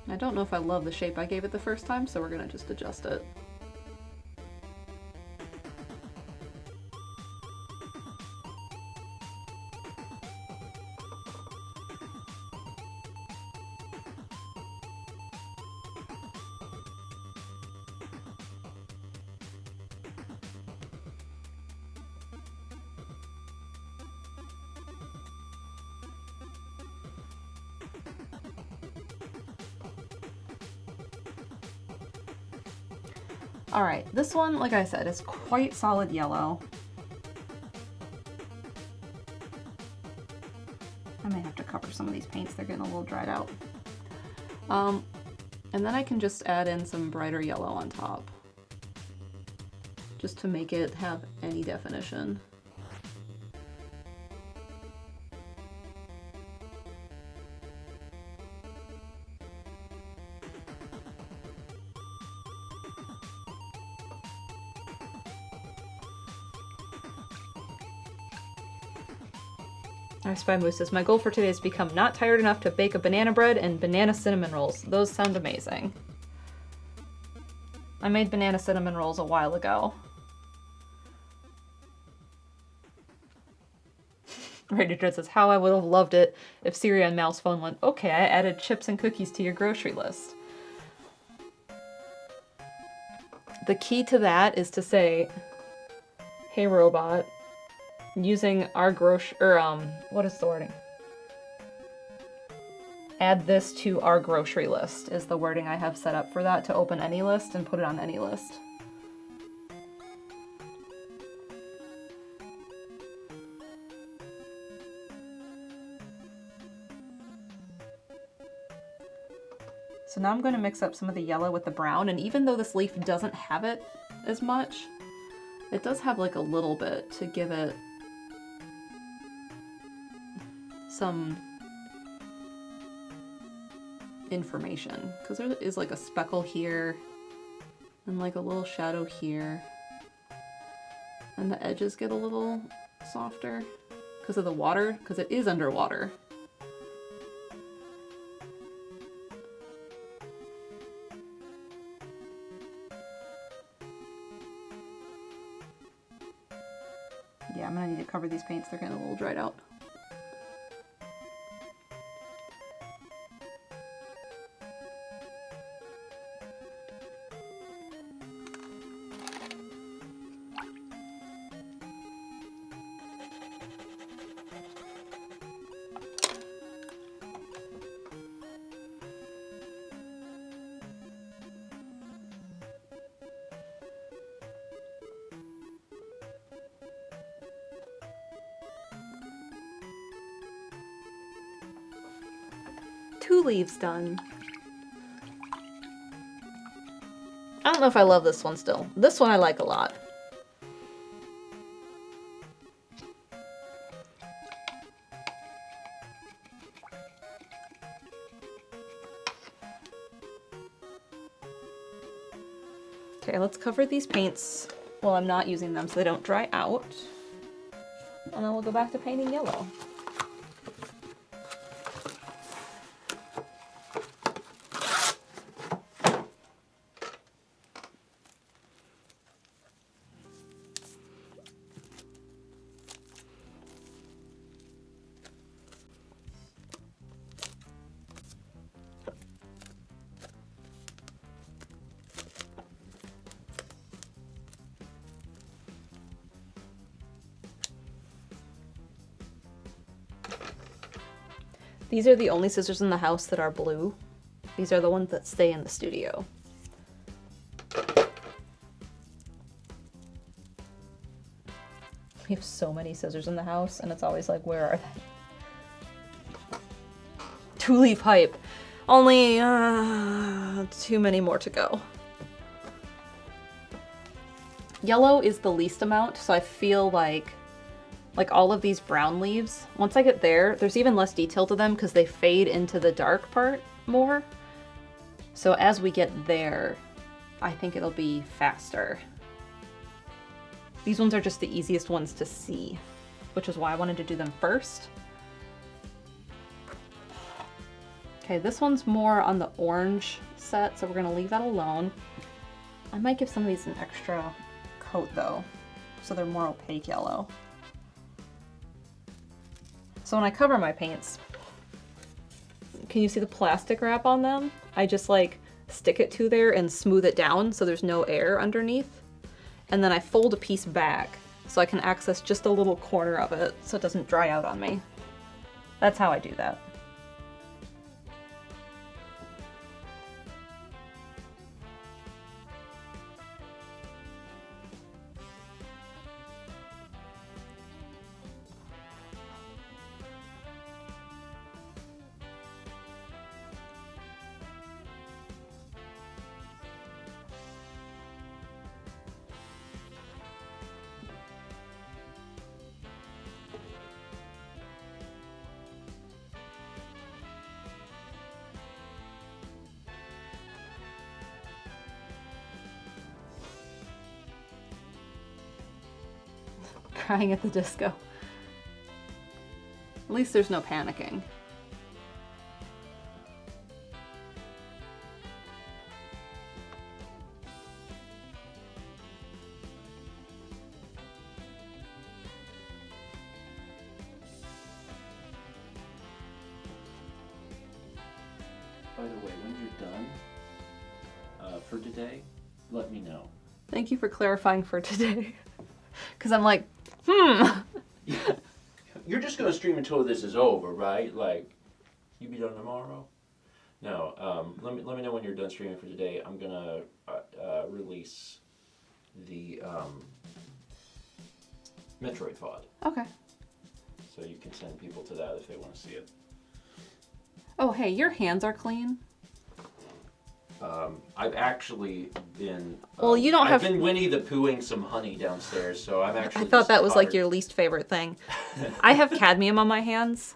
I don't know if I love the shape I gave it the first time, so we're gonna just adjust it. Alright, this one, like I said, is quite solid yellow. I may have to cover some of these paints, they're getting a little dried out. And then I can just add in some brighter yellow on top, just to make it have any definition. Our Spy Moose says, my goal for today is to become not tired enough to bake a banana bread and banana cinnamon rolls. Those sound amazing. I made banana cinnamon rolls a while ago. Radiator says, how I would have loved it if Siri on Mal's phone went, okay, I added chips and cookies to your grocery list. The key to that is to say, hey robot, using our what is the wording? add this to our grocery list is the wording I have set up for that, to open any list and put it on any list. So now I'm going to mix up some of the yellow with the brown, and even though this leaf doesn't have it as much, it does have like a little bit to give it some information, because there is like a speckle here and like a little shadow here, and the edges get a little softer because of the water, because it is underwater. Yeah, I'm gonna need to cover these paints, they're getting a little dried out. Two leaves done. I don't know if I love this one still. This one I like a lot. Okay, let's cover these paints while I'm not using them so they don't dry out. And then we'll go back to painting yellow. These are the only scissors in the house that are blue. These are the ones that stay in the studio. We have so many scissors in the house, and it's always like, where are they? Two-leaf hype. Only too many more to go. Yellow is the least amount, so I feel like all of these brown leaves, once I get there, there's even less detail to them because they fade into the dark part more. So as we get there, I think it'll be faster. These ones are just the easiest ones to see, which is why I wanted to do them first. Okay, this one's more on the orange set, so we're gonna leave that alone. I might give some of these an extra coat though, so they're more opaque yellow. So when I cover my paints, can you see the plastic wrap on them? I just like stick it to there and smooth it down so there's no air underneath. And then I fold a piece back so I can access just a little corner of it so it doesn't dry out on me. That's how I do that. Crying at the disco. At least there's no panicking. By the way, when you're done for today, let me know. Thank you for clarifying for today. Because I'm like, You're just gonna stream until this is over, right? Like, You be done tomorrow? No. Let me know when you're done streaming for today. I'm gonna release the Metroid VOD, Okay. so you can send people to that if they want to see it. Oh, hey, your hands are clean. I've actually been. Well, you don't have. I've been Winnie the Poohing some honey downstairs, so I've actually. I thought that was like her... your least favorite thing. I have cadmium on my hands,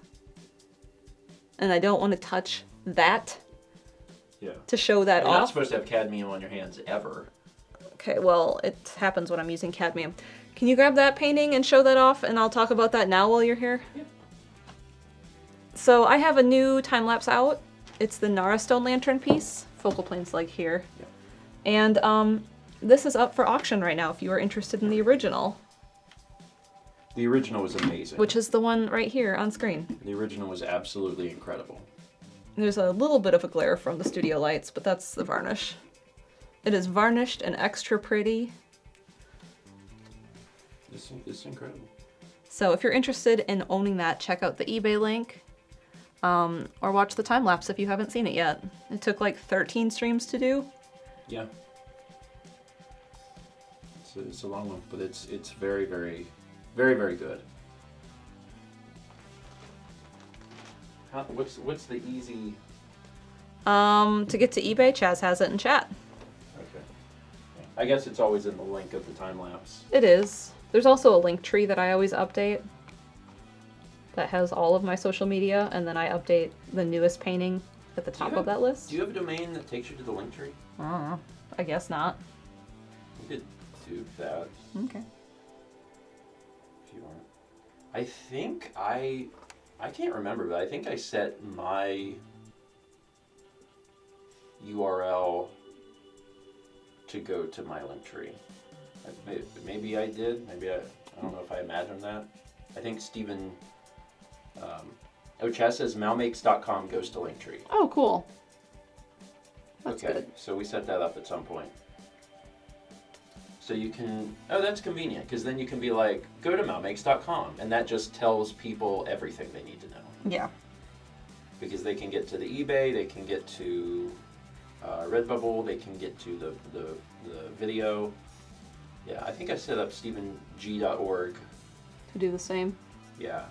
and I don't want to touch that. Yeah. To show that You're not off. supposed to have cadmium on your hands ever. Okay, well, it happens when I'm using cadmium. Can you grab that painting and show that off, and I'll talk about that now while you're here? Yeah. So I have a new time lapse out. It's the Nara Stone Lantern piece. Focal plane's like here. Yeah. And this is up for auction right now if you are interested in the original. The original was amazing. Which is the one right here on screen. The original was absolutely incredible. There's a little bit of a glare from the studio lights, but that's the varnish. It is varnished and extra pretty. It's incredible. So if you're interested in owning that, check out the eBay link. Or watch the time lapse if you haven't seen it yet. It took like 13 streams to do. Yeah. It's a long one, but it's very, very, very, very good. What's the easy? To get to eBay, Chaz has it in chat. Okay. I guess it's always in the link of the time lapse. It is. There's also a link tree that I always update that has all of my social media, and then I update the newest painting at the top of that list. Do you have a domain that takes you to the link tree? I don't know. I guess not. You could do that Okay. if you want. I think I can't remember, but I think I set my URL to go to my link tree. Maybe I did. Maybe I don't know if I imagined that. I think Stephen. Chaz says MalMakes.com goes to Linktree. Oh, cool. That's okay, good. so we set that up at some point. So you can. Oh, that's convenient because then you can be like, go to MalMakes.com, and that just tells people everything they need to know. Yeah. Because they can get to the eBay, they can get to Redbubble, they can get to the video. Yeah, I think I set up StephenG.org. To do the same. Yeah.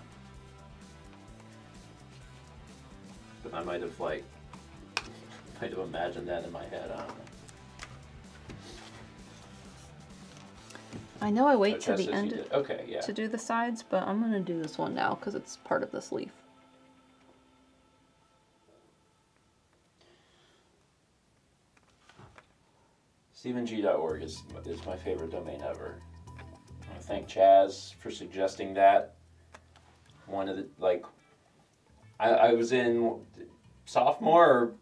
But I might have imagined that in my head. I don't know. I know I wait Oh, to Chaz the says end you did. Okay, yeah. to do the sides, but I'm gonna do this one now because it's part of this leaf. StephenG.org is my favorite domain ever. I want to thank Chaz for suggesting that. One of the, I was in sophomore or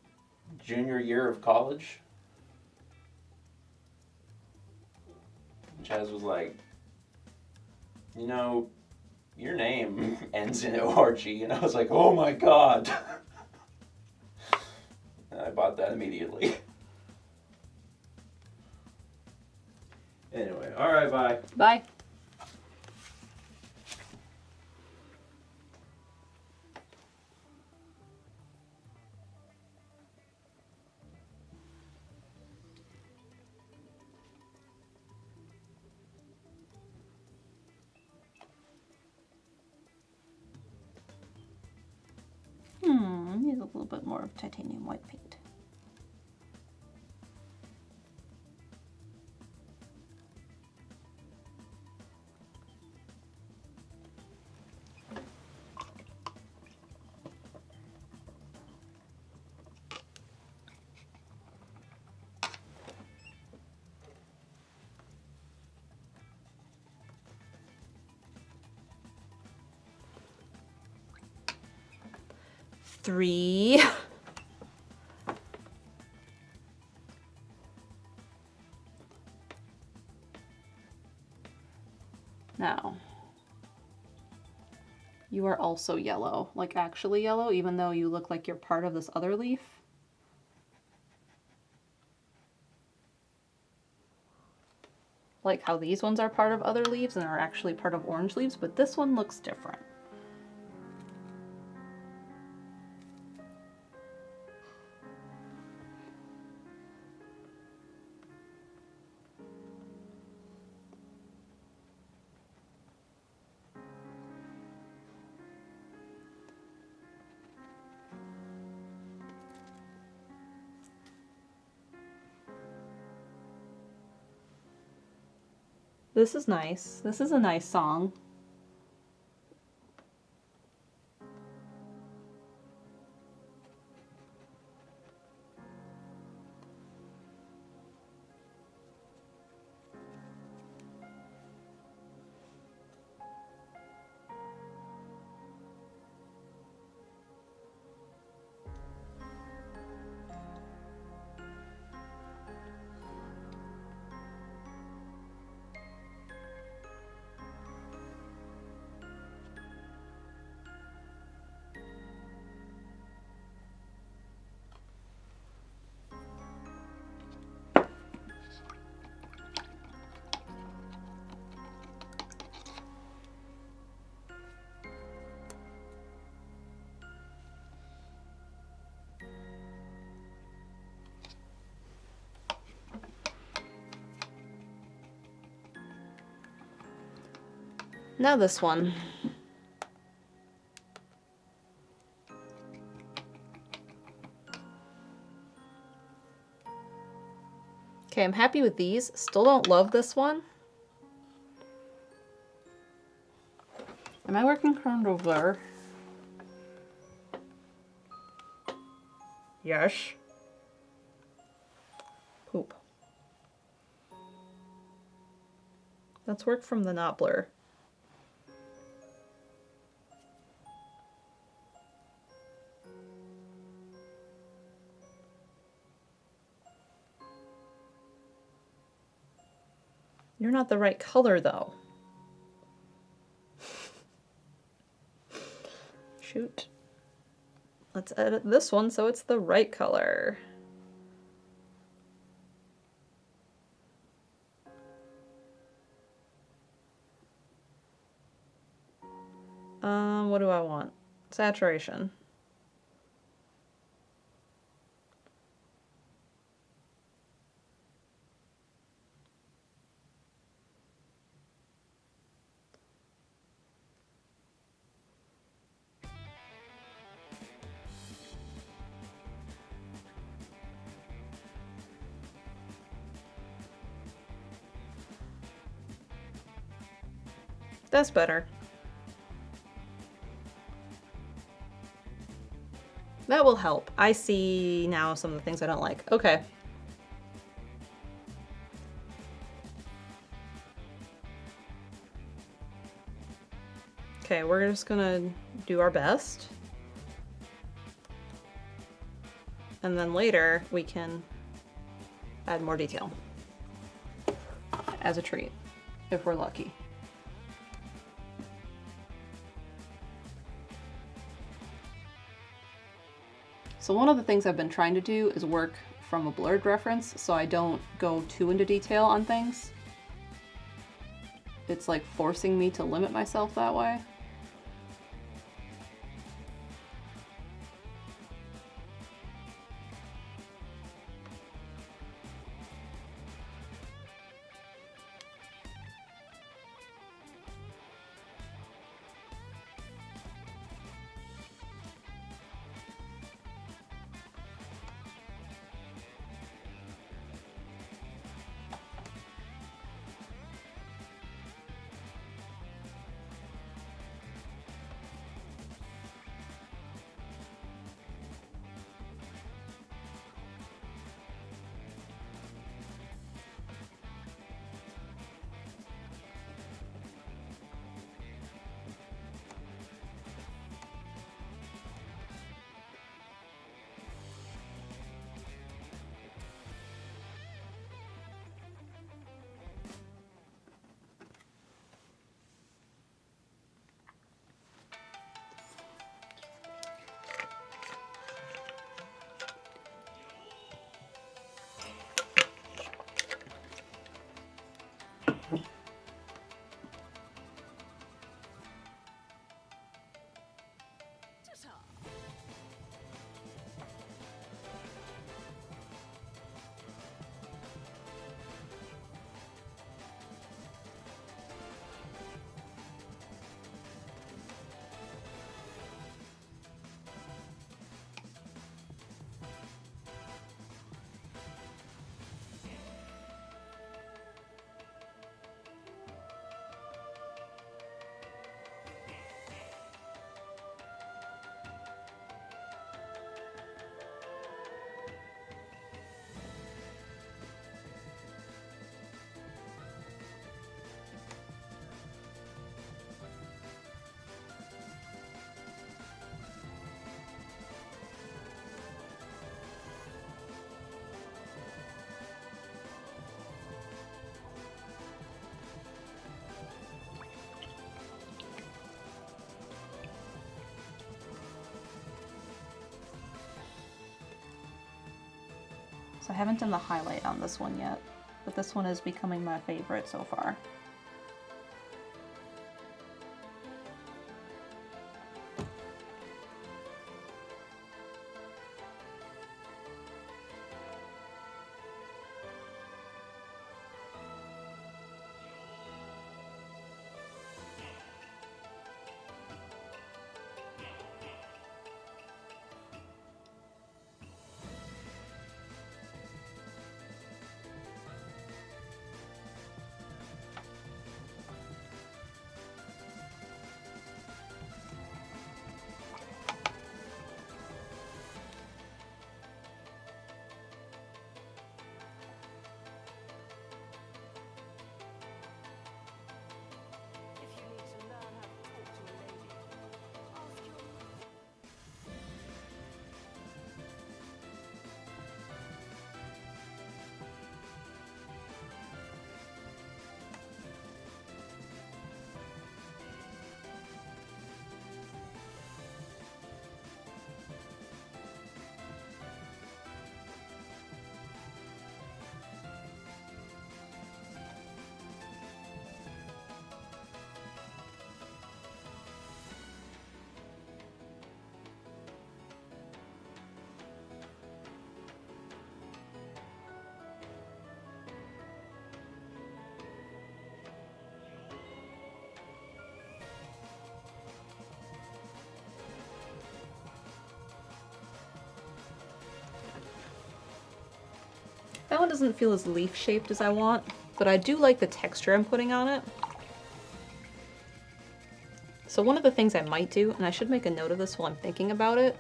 junior year of college. And Chaz was like, your name ends in ORG. And I was like, oh my God. And I bought that immediately. Anyway, all right, bye. Bye. Need a little bit more of titanium white paint. Three. Now, you are also yellow, like actually yellow, even though you look like you're part of this other leaf. Like how these ones are part of other leaves and are actually part of orange leaves, but this one looks different. This is nice. This is a nice song. Now this one. Okay, I'm happy with these. Still don't love this one. Am I working around over there? Yes. Poop. Let's work from the not blur. You're not the right color, though. Shoot. Let's edit this one so it's the right color. What do I want? Saturation. That's better. That will help. I see now some of the things I don't like. Okay. Okay, we're just gonna do our best. And then later we can add more detail as a treat, if we're lucky. So one of the things I've been trying to do is work from a blurred reference so I don't go too into detail on things. It's like forcing me to limit myself that way. So I haven't done the highlight on this one yet, but this one is becoming my favorite so far. That one doesn't feel as leaf shaped as I want, but I do like the texture I'm putting on it. So one of the things I might do, and I should make a note of this while I'm thinking about it,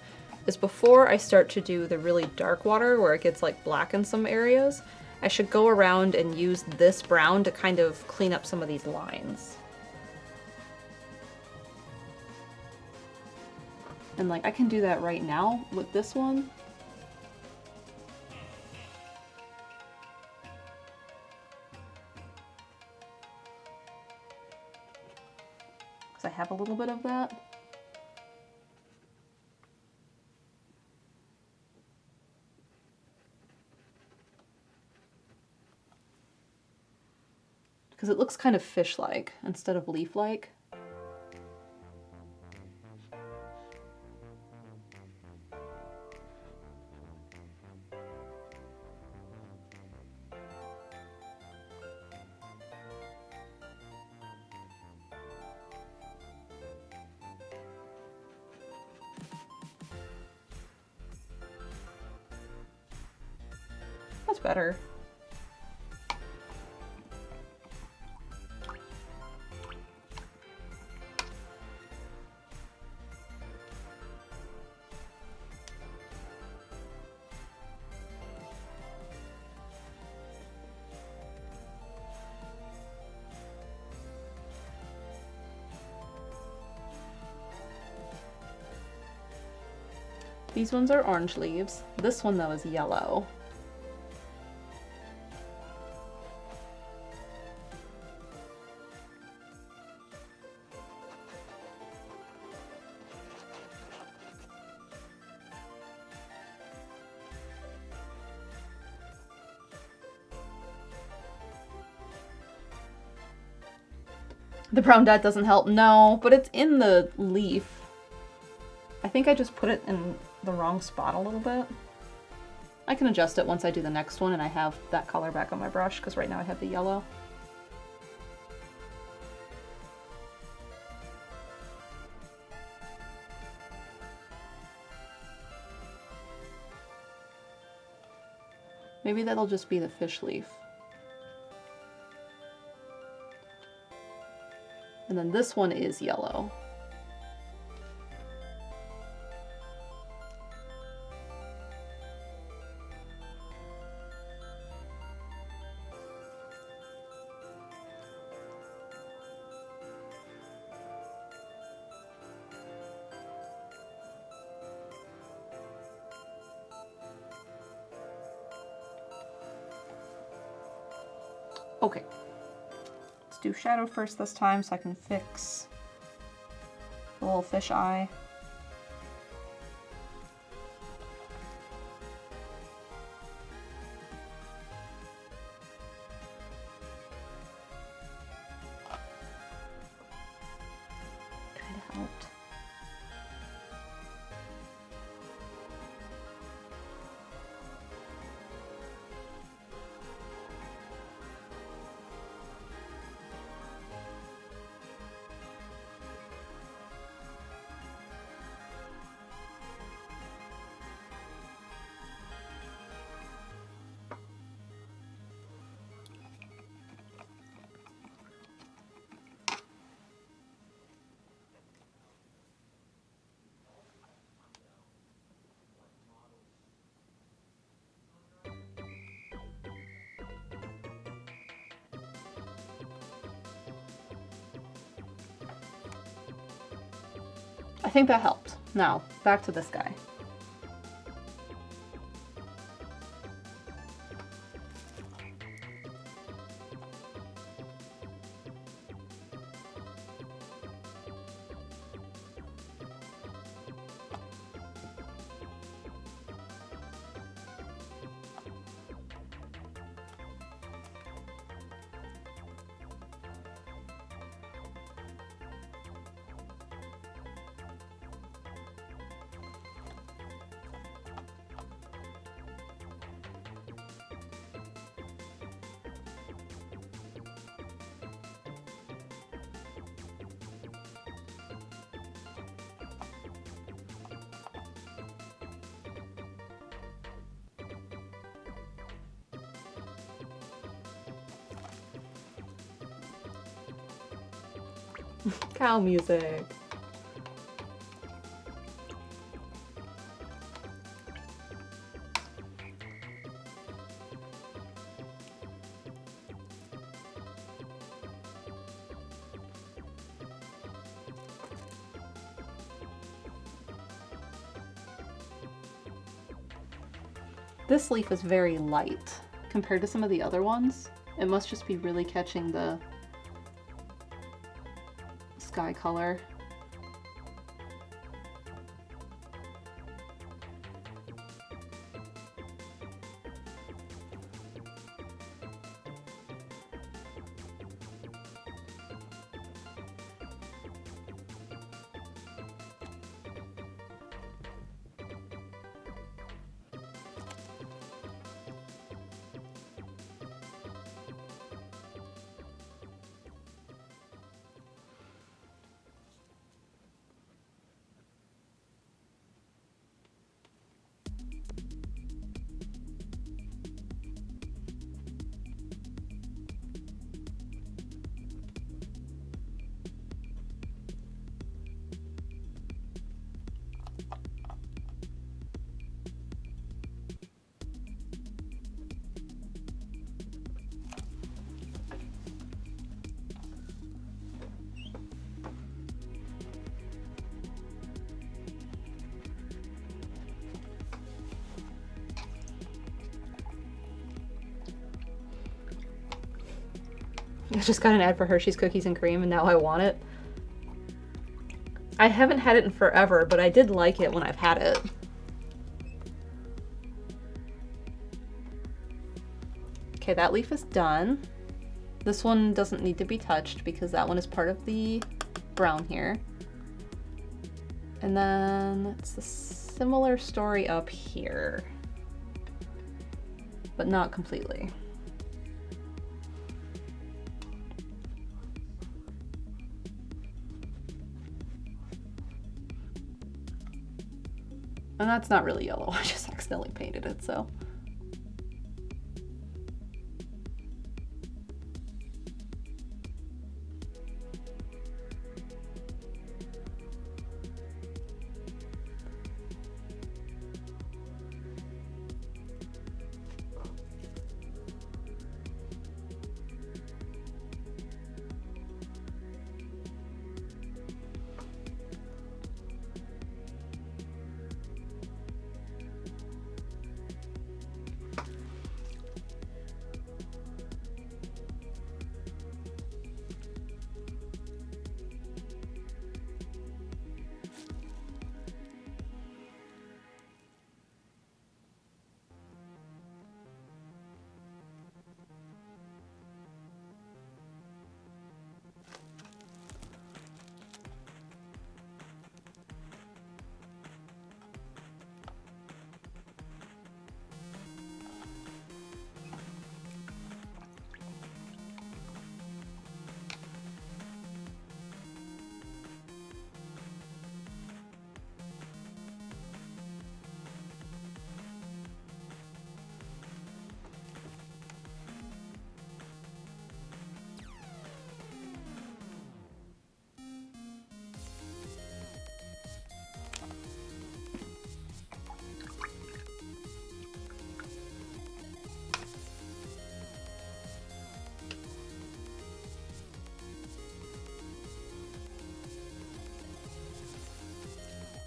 is before I start to do the really dark water where it gets like black in some areas, I should go around and use this brown to kind of clean up some of these lines. And like I can do that right now with this one. I have a little bit of that. Because it looks kind of fish-like instead of leaf-like. That's better. These ones are orange leaves. This one though is yellow. The brown dot doesn't help, no, but it's in the leaf. I think I just put it in the wrong spot a little bit. I can adjust it once I do the next one and I have that color back on my brush, because right now I have the yellow. Maybe that'll just be the fish leaf. And then this one is yellow. Okay. Let's do shadow first this time so I can fix the little fish eye. I think that helped. Now, back to this guy. Cow music. This leaf is very light compared to some of the other ones. It must just be really catching the sky color. I just got an ad for Hershey's Cookies and Cream and now I want it. I haven't had it in forever, but I did like it when I've had it. Okay, that leaf is done. This one doesn't need to be touched because that one is part of the brown here. And then it's a similar story up here, but not completely. And that's not really yellow, I just accidentally painted it, so.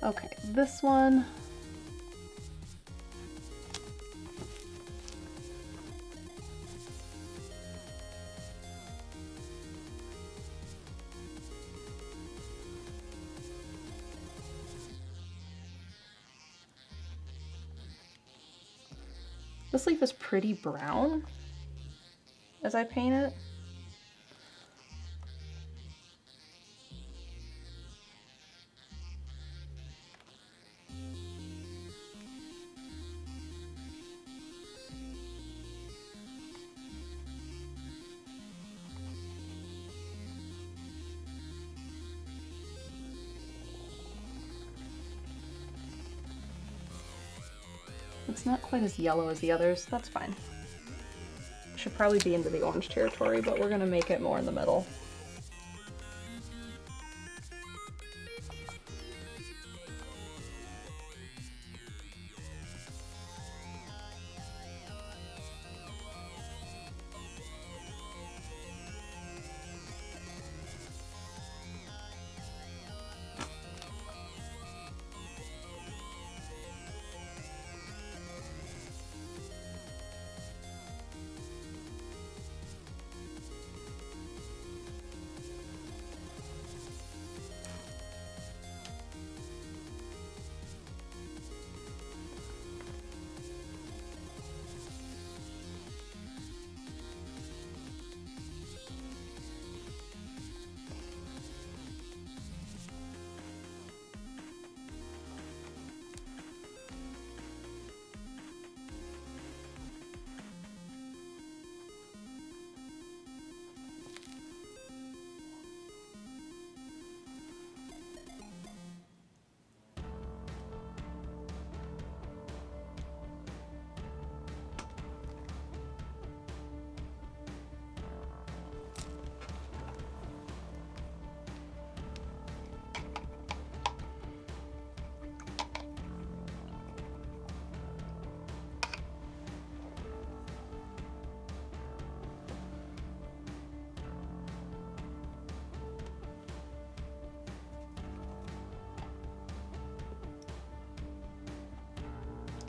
Okay, this one. This leaf is pretty brown as I paint it. It's not quite as yellow as the others, that's fine. Should probably be into the orange territory, but we're gonna make it more in the middle.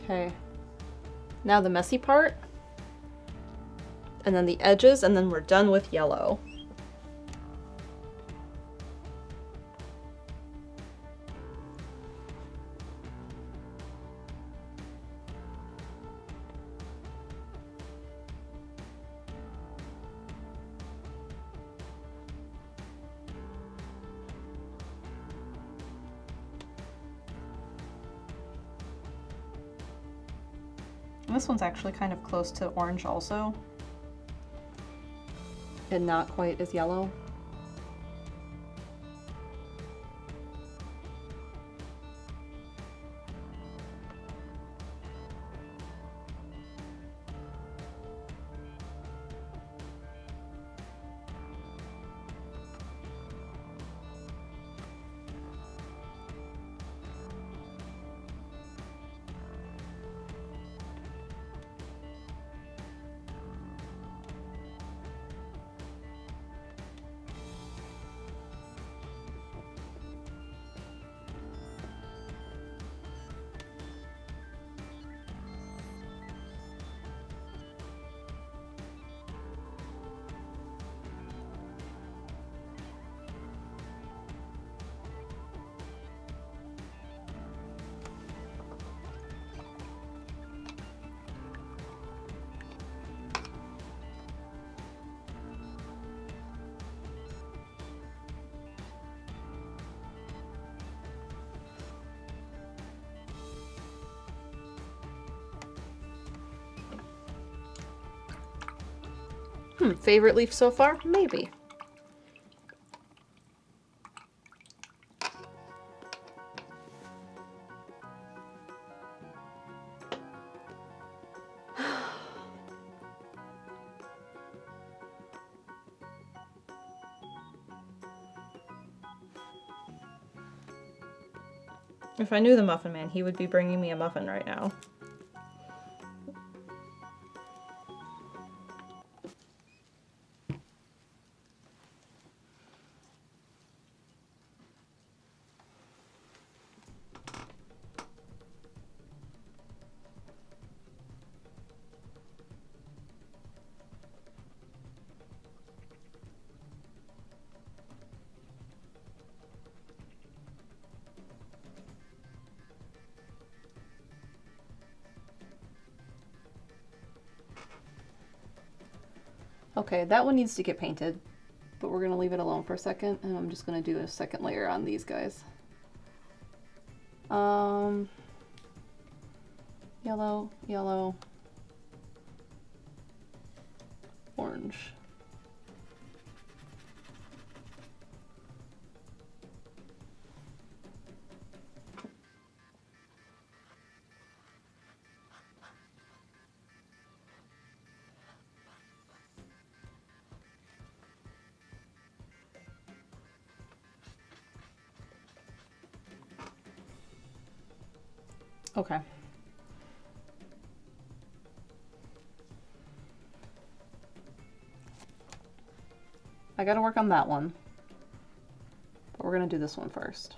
Okay, now the messy part, and then the edges, and then we're done with yellow. And this one's actually kind of close to orange also, and not quite as yellow. Favorite leaf so far? Maybe. If I knew the Muffin Man, he would be bringing me a muffin right now. Okay, that one needs to get painted, but we're gonna leave it alone for a second, and I'm just gonna do a second layer on these guys. Yellow, yellow, orange. Okay. I gotta work on that one, but we're gonna do this one first.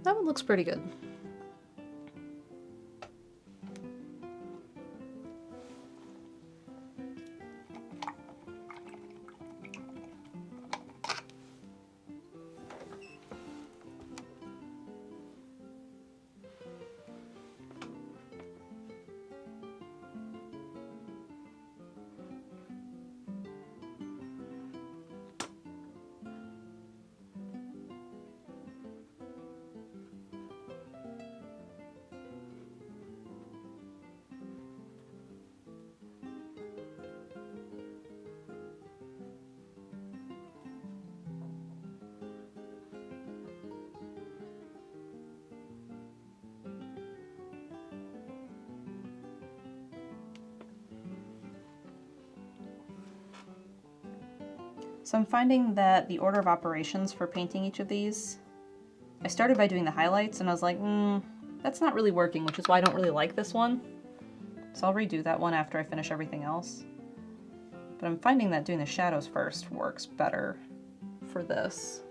That one looks pretty good. So I'm finding that the order of operations for painting each of these, I started by doing the highlights and I was like, that's not really working, which is why I don't really like this one. So I'll redo that one after I finish everything else. But I'm finding that doing the shadows first works better for this.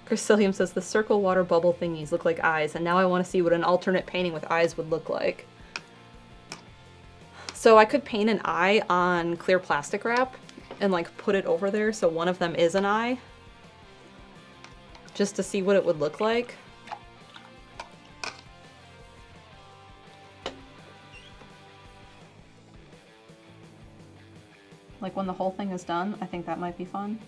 Crescillium says the circle water bubble thingies look like eyes, and now I want to see what an alternate painting with eyes would look like. So I could paint an eye on clear plastic wrap and like put it over there so one of them is an eye, just to see what it would look like. Like when the whole thing is done, I think that might be fun.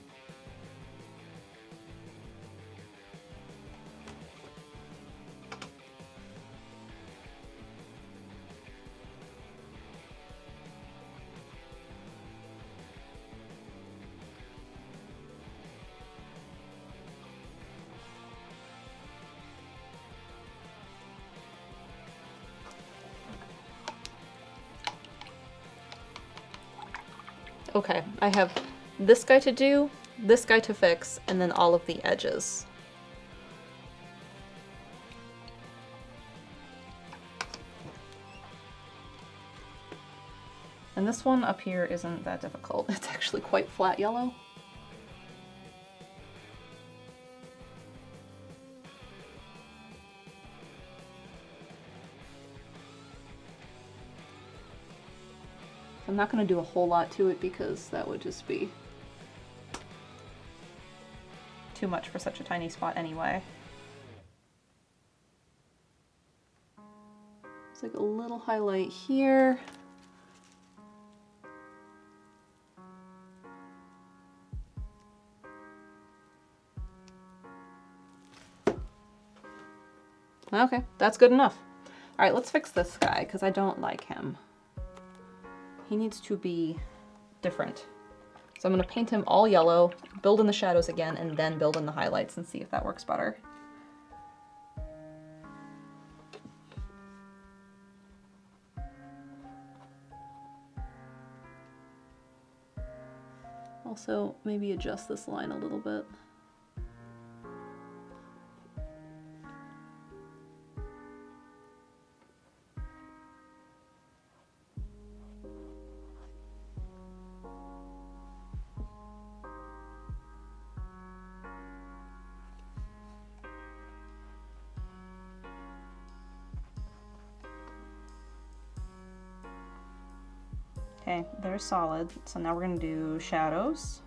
Okay, I have this guy to do, this guy to fix, and then all of the edges. And this one up here isn't that difficult. It's actually quite flat yellow. I'm not going to do a whole lot to it because that would just be too much for such a tiny spot anyway. It's like a little highlight here. Okay, that's good enough. All right, let's fix this guy because I don't like him. He needs to be different. So I'm going to paint him all yellow, build in the shadows again, and then build in the highlights and see if that works better. Also, maybe adjust this line a little bit. Okay, they're solid. So now we're going to do shadows.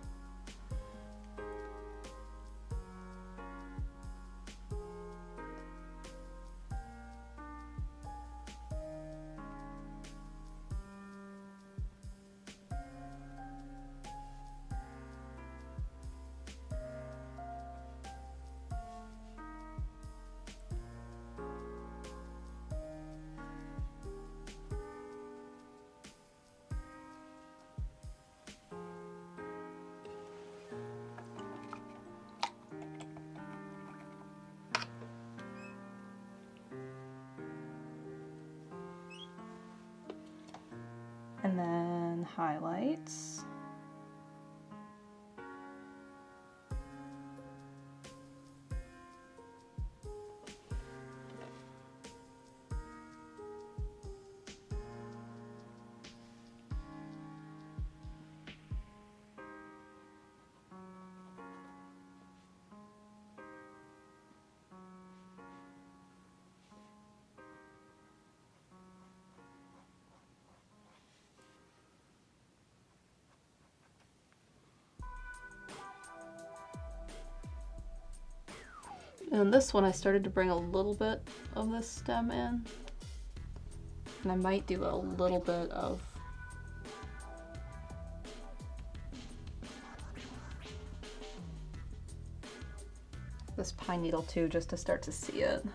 and highlights. And this one I started to bring a little bit of this stem in. And I might do a little bit of this pine needle too, just to start to see it.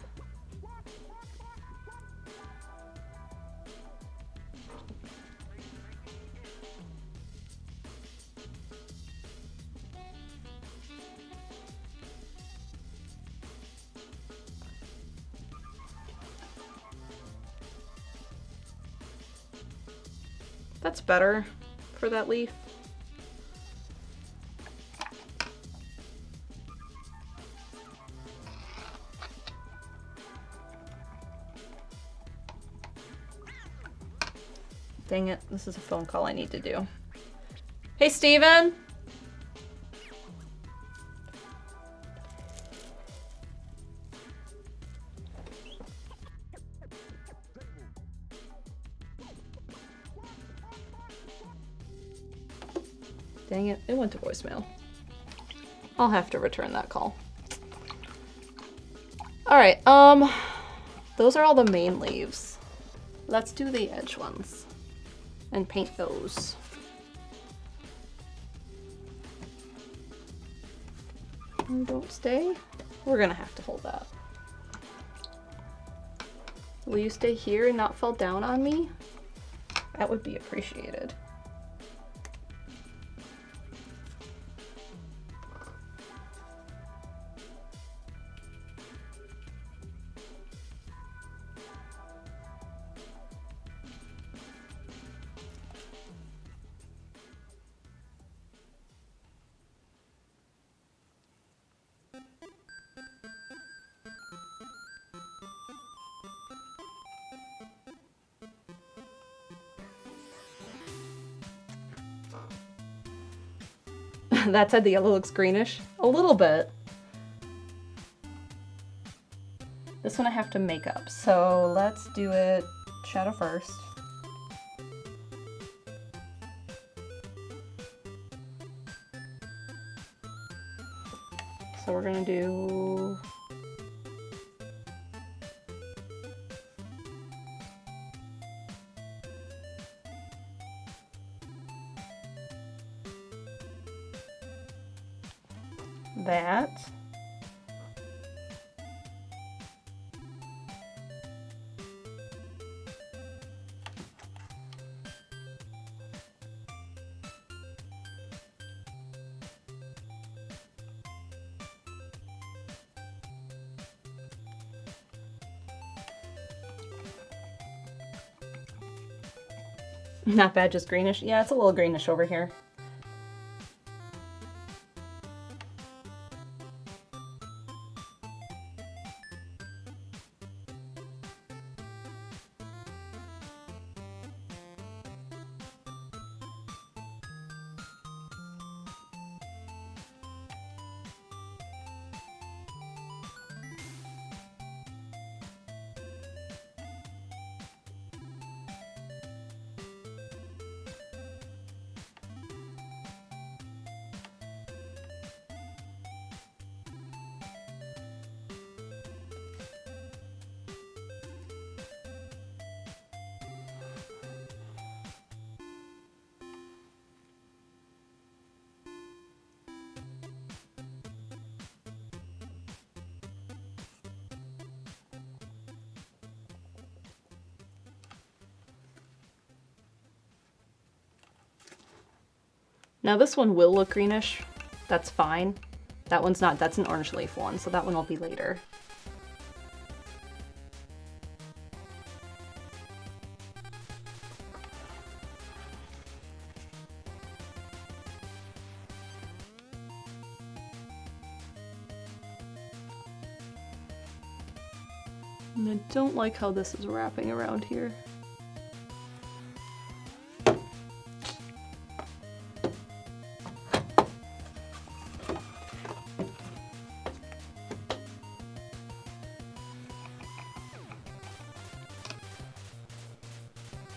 That's better for that leaf. Dang it, this is a phone call I need to do. Hey, Steven! Dang it, it went to voicemail. I'll have to return that call. Alright, those are all the main leaves. Let's do the edge ones and paint those. And don't stay. We're gonna have to hold that. Will you stay here and not fall down on me? That would be appreciated. That said, the yellow looks greenish. A little bit. This one I have to make up, so let's do it shadow first. So we're gonna do that. Not bad, just greenish. Yeah, it's a little greenish over here. Now this one will look greenish. That's fine. That one's not. That's an orange leaf one, so that one will be later. And I don't like how this is wrapping around here.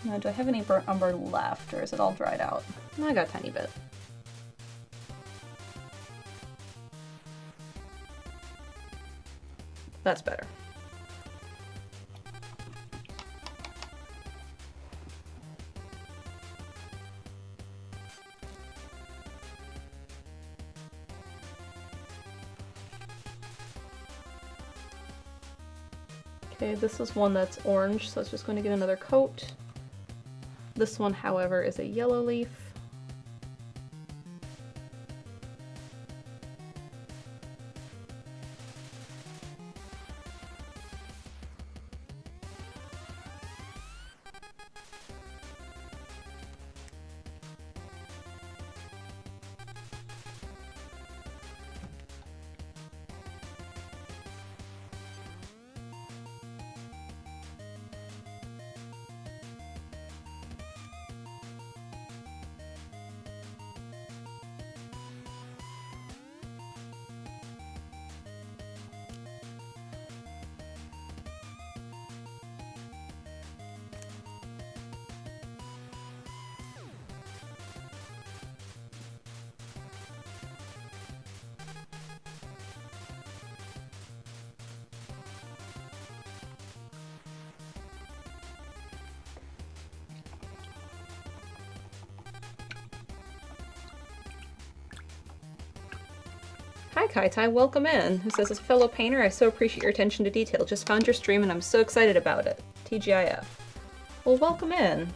Now, do I have any burnt umber left, or is it all dried out? I got a tiny bit. That's better. Okay, this is one that's orange, so it's just going to get another coat. This one, however, is a yellow leaf. Hi Kai Tai, welcome in. Who says, as a fellow painter, I so appreciate your attention to detail. Just found your stream and I'm so excited about it. TGIF. Well, welcome in.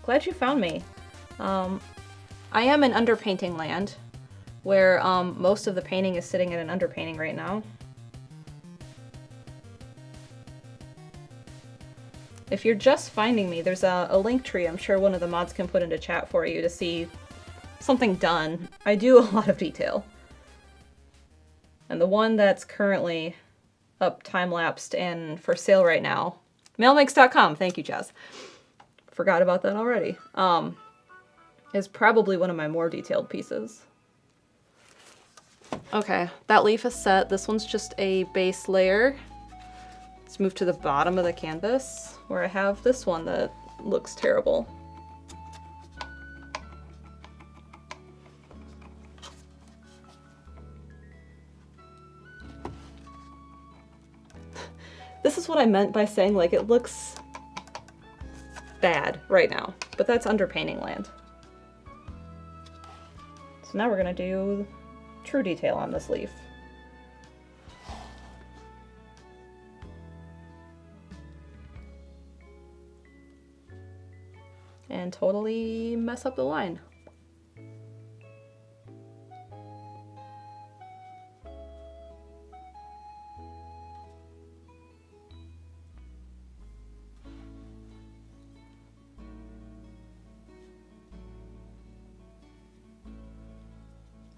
Glad you found me. I am in underpainting land, where most of the painting is sitting at an underpainting right now. If you're just finding me, there's a link tree I'm sure one of the mods can put into chat for you to see something done. I do a lot of detail. And the one that's currently up time-lapsed and for sale right now, MalMakes.com, thank you, Jazz. Forgot about that already. Is probably one of my more detailed pieces. Okay, that leaf is set. This one's just a base layer. Let's move to the bottom of the canvas, where I have this one that looks terrible. This is what I meant by saying, like, it looks bad right now, but that's underpainting land. So now we're gonna do true detail on this leaf. And totally mess up the line.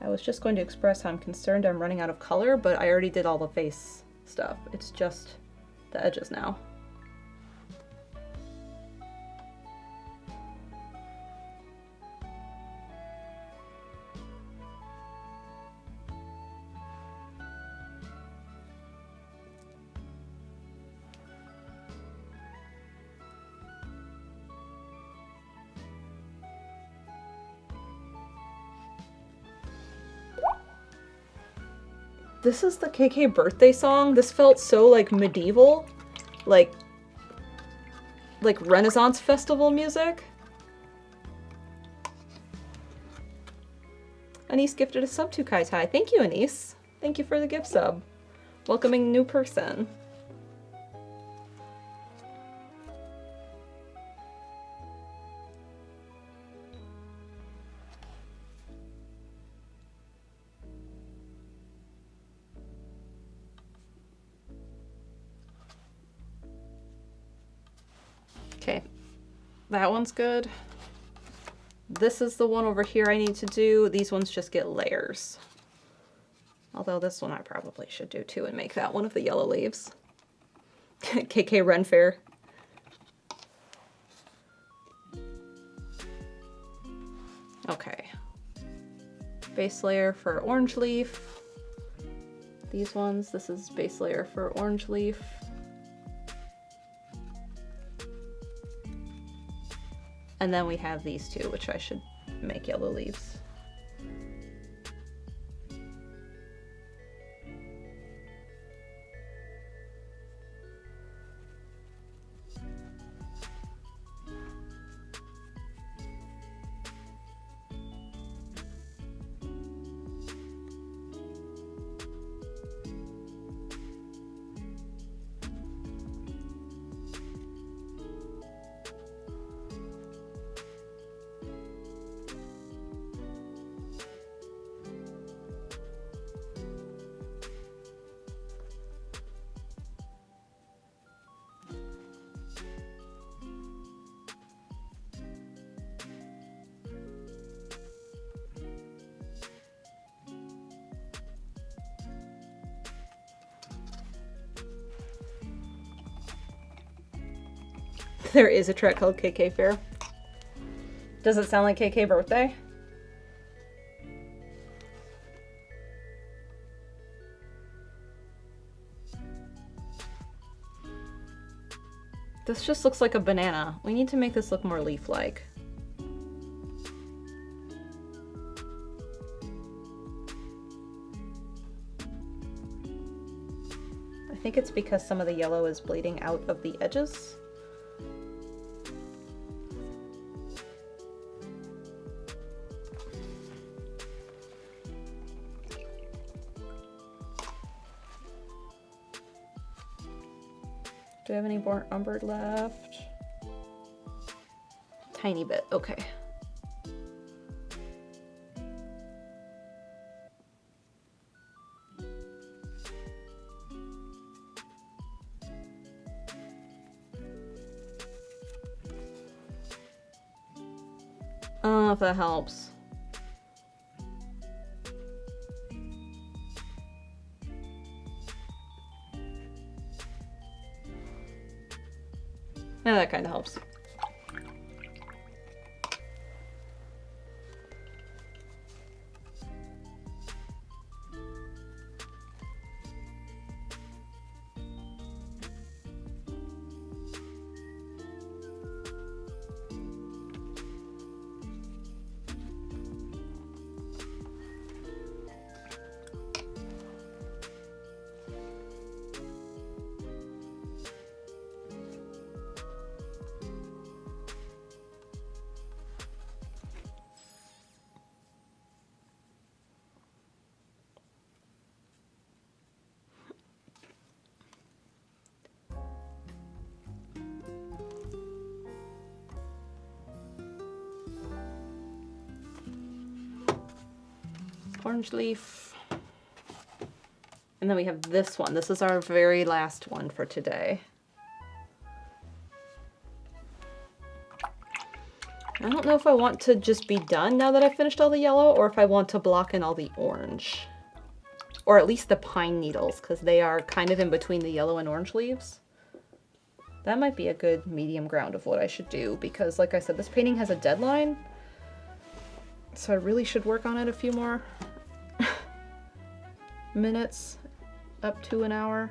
I was just going to express how I'm concerned I'm running out of color, but I already did all the face stuff. It's just the edges now. This is the KK birthday song. This felt so like medieval, like Renaissance festival music. Anise gifted a sub to Kai Tai. Thank you, Anise. Thank you for the gift sub. Welcoming new person. Okay, that one's good. This is the one over here I need to do. These ones just get layers. Although this one I probably should do too and make that one of the yellow leaves. KK Ren Fair. Okay. Base layer for orange leaf. These ones, this is base layer for orange leaf. And then we have these two, which I should make yellow leaves. There is a track called KK Fair. Does it sound like KK Birthday? This just looks like a banana. We need to make this look more leaf-like. I think it's because some of the yellow is bleeding out of the edges. Do I have any burnt umber left? Tiny bit, okay. I don't know if that helps. Yeah, that kind of helps. Orange leaf. And then we have this one. This is our very last one for today. I don't know if I want to just be done now that I finished all the yellow, or if I want to block in all the orange. Or at least the pine needles, because they are kind of in between the yellow and orange leaves. That might be a good medium ground of what I should do, because like I said, this painting has a deadline. So I really should work on it a few more minutes, up to an hour.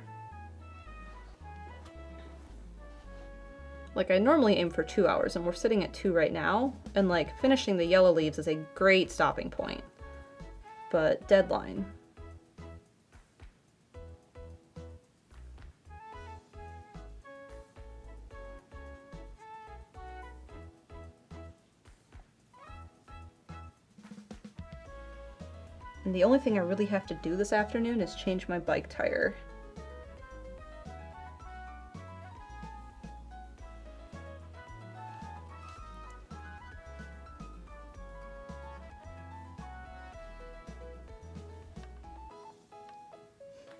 Like I normally aim for 2 hours, and we're sitting at 2 right now, and like finishing the yellow leaves is a great stopping point. But deadline. And the only thing I really have to do this afternoon is change my bike tire.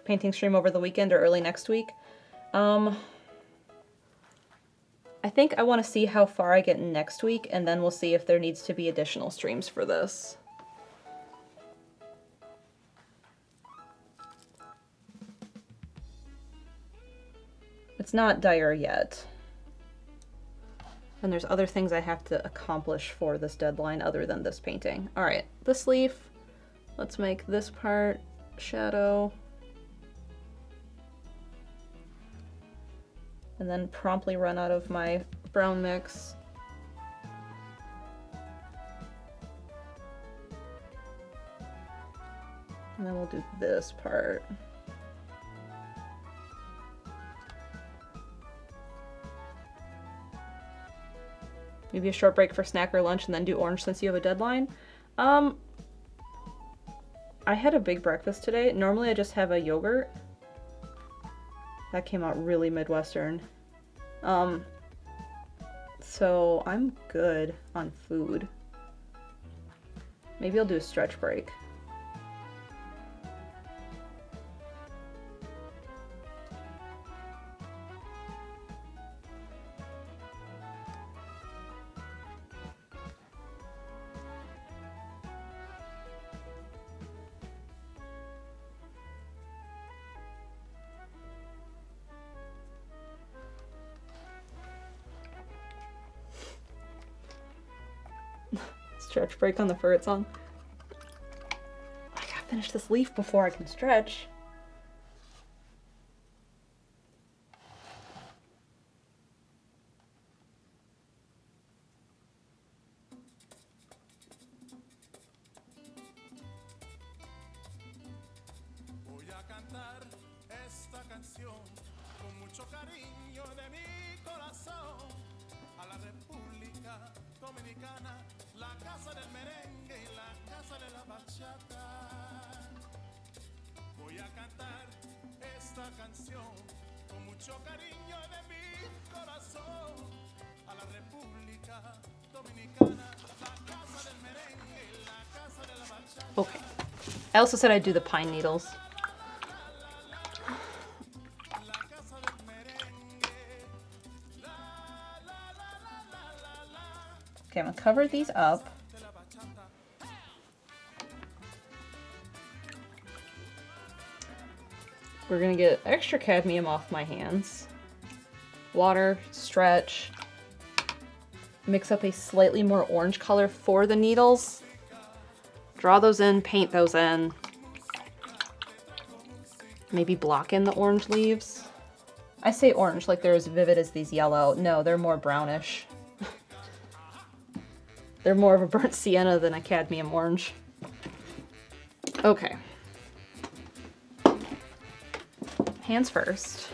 Painting stream over the weekend or early next week. I think I want to see how far I get next week, and then we'll see if there needs to be additional streams for this. It's not dire yet. And there's other things I have to accomplish for this deadline other than this painting. All right, this leaf, let's make this part shadow. And then promptly run out of my brown mix. And then we'll do this part. Maybe a short break for snack or lunch and then do orange since you have a deadline. I had a big breakfast today. Normally I just have a yogurt. That came out really Midwestern. So I'm good on food. Maybe I'll do a stretch break. Stretch break on the Furret song. I gotta finish this leaf before I can stretch. Voy a cantar esta canción con mucho cariño de mi corazón a la República Dominicana, la casa del merengue y la casa de la bachata. Voy a cantar esta canción con mucho cariño de mi corazón a la República Dominicana, la casa del merengue y la casa de la bachata. Okay. I also said I'd do the pine needles. Okay, I'm gonna cover these up. We're gonna get extra cadmium off my hands. Water, stretch. Mix up a slightly more orange color for the needles. Draw those in, paint those in. Maybe block in the orange leaves. I say orange like they're as vivid as these yellow. No, they're more brownish. They're more of a burnt sienna than a cadmium orange. Okay. Hands first.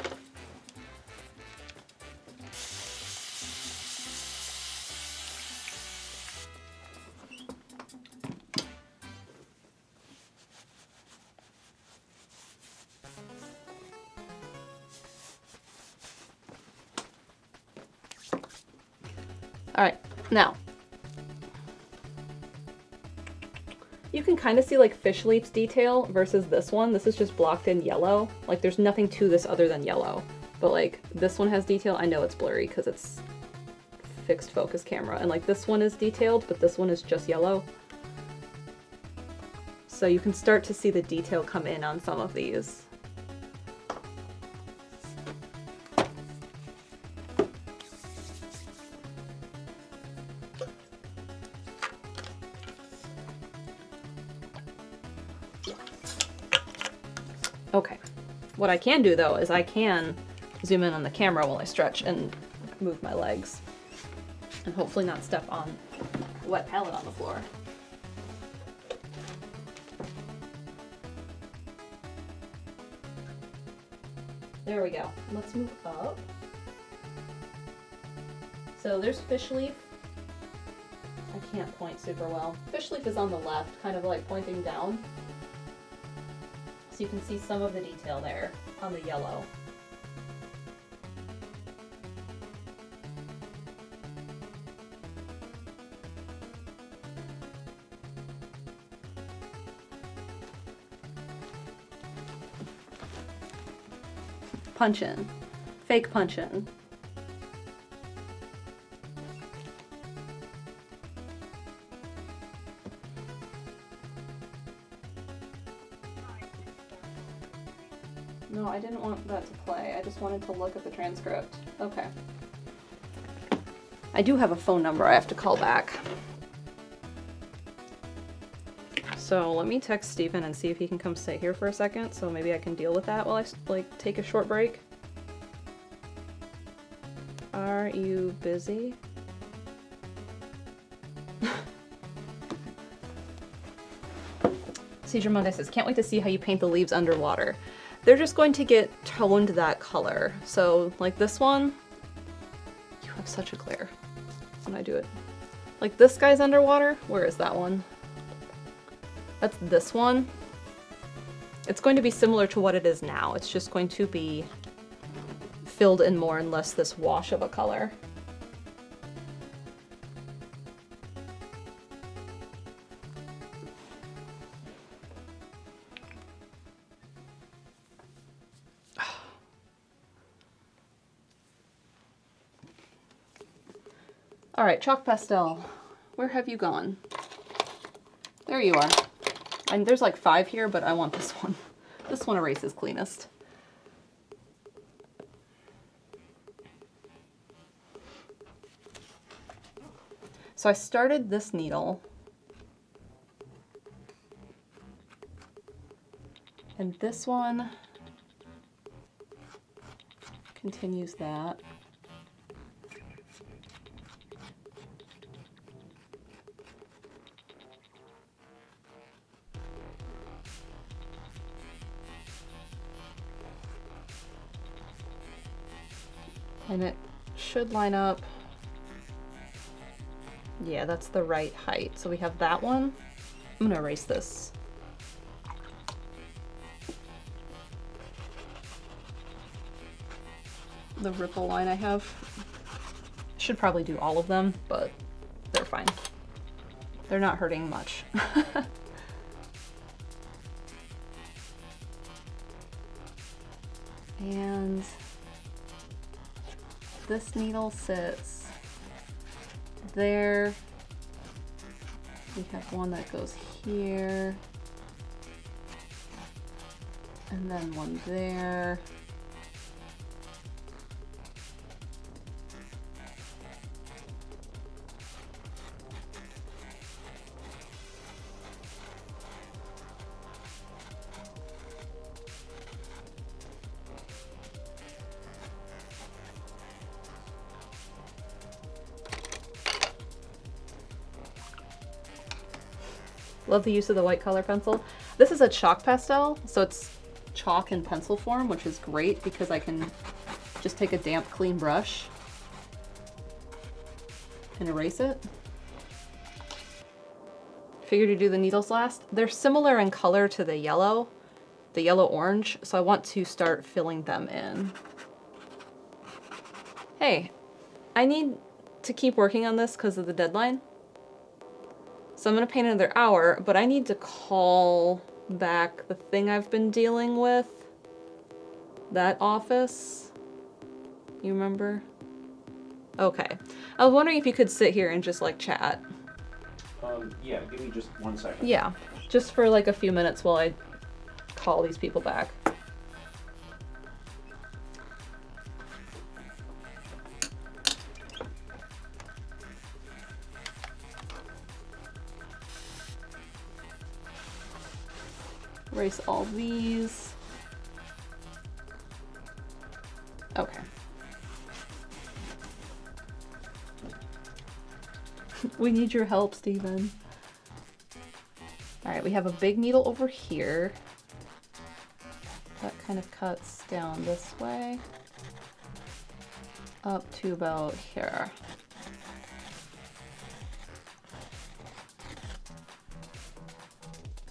All right, now. You can kind of see like fish leaps detail versus this one. This is just blocked in yellow. Like there's nothing to this other than yellow. But like this one has detail. I know it's blurry because it's fixed focus camera. And like this one is detailed, but this one is just yellow. So you can start to see the detail come in on some of these. Okay, what I can do though is I can zoom in on the camera while I stretch and move my legs and hopefully not step on the wet palette on the floor. There we go. Let's move up. So there's fish leaf. I can't point super well. Fish leaf is on the left, kind of like pointing down. So you can see some of the detail there on the yellow. Punch in. Fake punch in. No, I didn't want that to play. I just wanted to look at the transcript. Okay. I do have a phone number I have to call back. So let me text Stephen and see if he can come sit here for a second, so maybe I can deal with that while I like take a short break. Are you busy? Cedar Monday says, can't wait to see how you paint the leaves underwater. They're just going to get toned that color. So like this one, you have such a glare when I do it. Like this guy's underwater. Where is that one? That's this one. It's going to be similar to what it is now. It's just going to be filled in more and less this wash of a color. All right, chalk pastel, where have you gone? There you are. And there's like 5 here, but I want this one. This one erases cleanest. So I started this needle. And this one continues that. And it should line up. Yeah, that's the right height. So we have that one. I'm gonna erase this. The ripple line I have. Should probably do all of them, but they're fine. They're not hurting much. And this needle sits there. We have one that goes here, and then one there. Love the use of the white color pencil. This is a chalk pastel, so it's chalk in pencil form, which is great because I can just take a damp, clean brush and erase it. Figured to do the needles last. They're similar in color to the yellow orange, so I want to start filling them in. Hey, I need to keep working on this because of the deadline. So I'm gonna paint another hour, but I need to call back the thing I've been dealing with. That office. You remember? Okay. I was wondering if you could sit here and just like chat. Yeah, give me just 1 second. Yeah, just for like a few minutes while I call these people back. Erase all these. Okay. We need your help, Stephen. All right, we have a big needle over here. That kind of cuts down this way. Up to about here.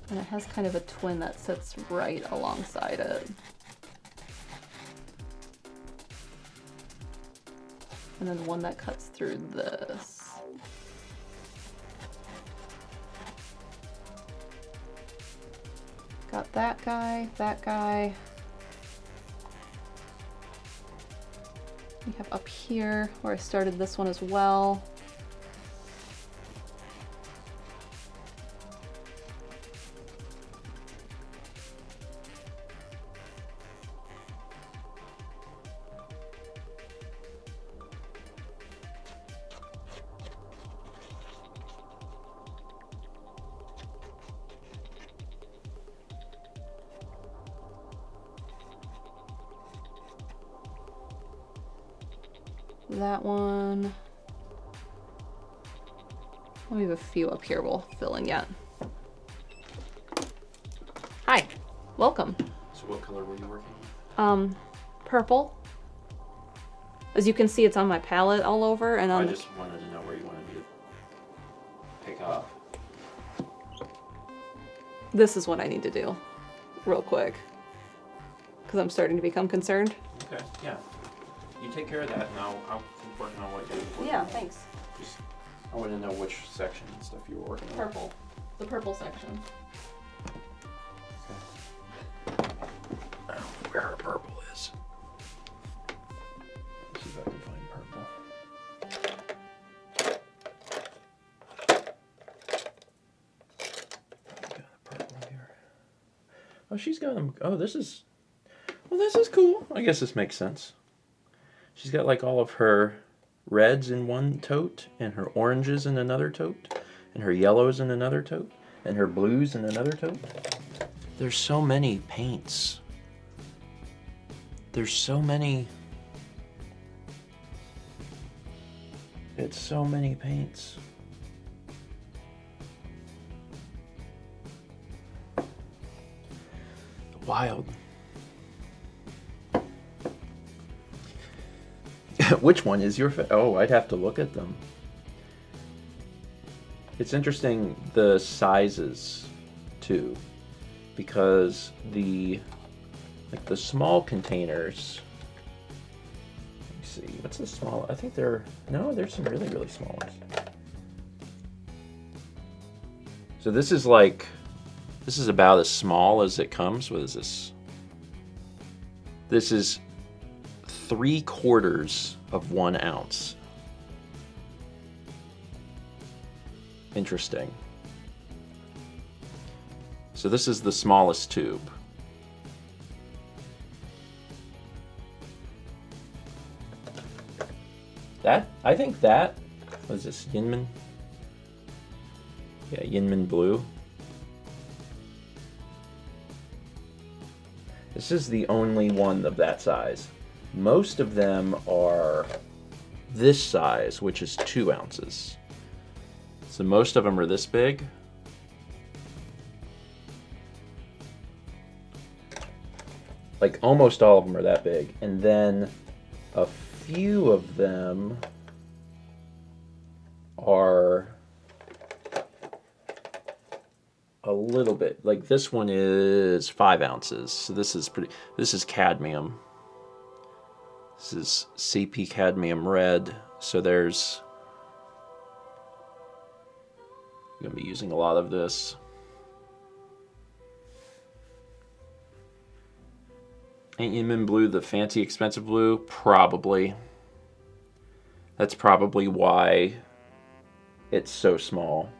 And it has kind of a twin that sits right alongside it. And then one that cuts through this. Got that guy, that guy. We have up here where I started this one as well. That one. We have a few up here we'll fill in yet. Hi, welcome. So what color were you working with? Purple. As you can see, it's on my palette all over, and I on just wanted to know where you wanted me to pick up. this is what I need to do, real quick, because I'm starting to become concerned. Okay, yeah. You take care of that, and I'll keep working on what you're working Yeah, on. thanks. Just, I want to know which section and stuff you were working on. Purple, the purple section. Where her purple is. Let's see if I can find purple. Got a purple here. Oh, she's got them. Oh, this is. Well, this is cool. I guess this makes sense. She's got like all of her reds in one tote, and her oranges in another tote, and her yellows in another tote, and her blues in another tote. There's so many paints. There's so many. It's so many paints. Wild. Which one is your oh, I'd have to look at them. It's interesting the sizes too, because the small containers. Let me see, what's the small? I think there's some really, really small ones. So this is about as small as it comes. What is this? This is 3/4 of 1 ounce. Interesting. So this is the smallest tube. I think that, what is this, Yinmen? Yeah, Yinmen Blue. This is the only one of that size. Most of them are this size, which is 2 ounces. So most of them are this big. Like almost all of them are that big. And then a few of them are a little bit, like this one is 5 ounces. So this is cadmium. This is CP cadmium red. So I'm gonna be using a lot of this. Ain't Yinmen Blue the fancy expensive blue? Probably. That's probably why it's so small.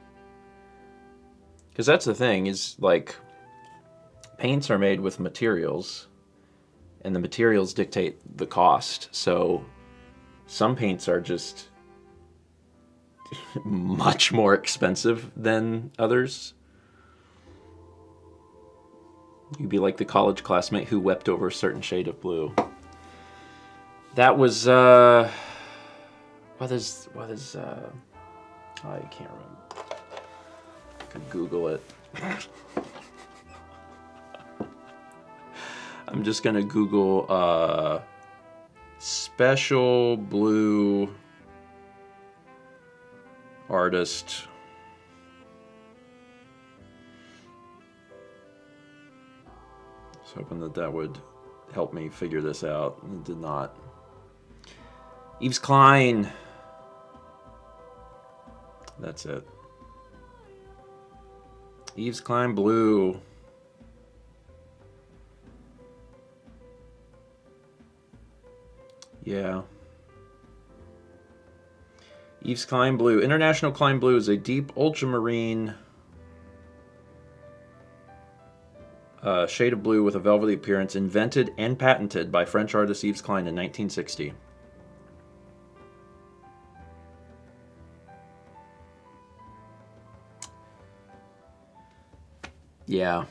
Because that's the thing, is like paints are made with materials, and the materials dictate the cost. So some paints are just much more expensive than others. You'd be like the college classmate who wept over a certain shade of blue. That was what is I can't remember. I could Google it. I'm just gonna Google special blue artist. I was hoping that would help me figure this out. It did not. Yves Klein. That's it. Yves Klein Blue. Yeah. Yves Klein Blue. International Klein Blue is a deep ultramarine shade of blue with a velvety appearance, invented and patented by French artist Yves Klein in 1960. Yeah.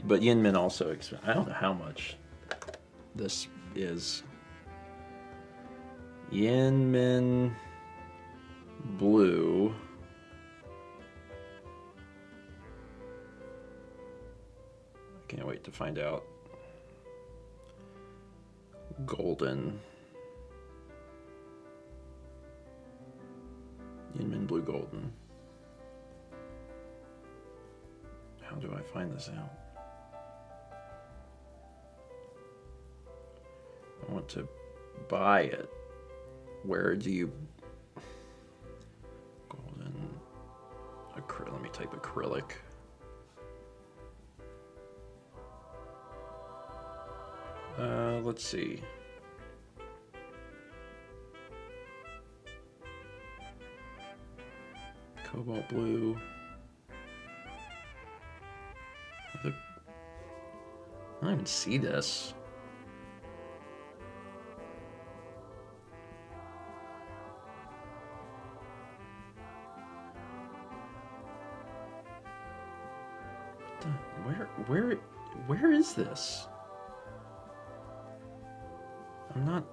but Yinmin also, I don't know how much this is. Yinmin Blue. I can't wait to find out. Golden. Yinmin Blue Golden. How do I find this out? I want to buy it. Where do you... Golden... Let me type acrylic. Let's see. Cobalt blue. I don't even see this. Where is this? I'm not...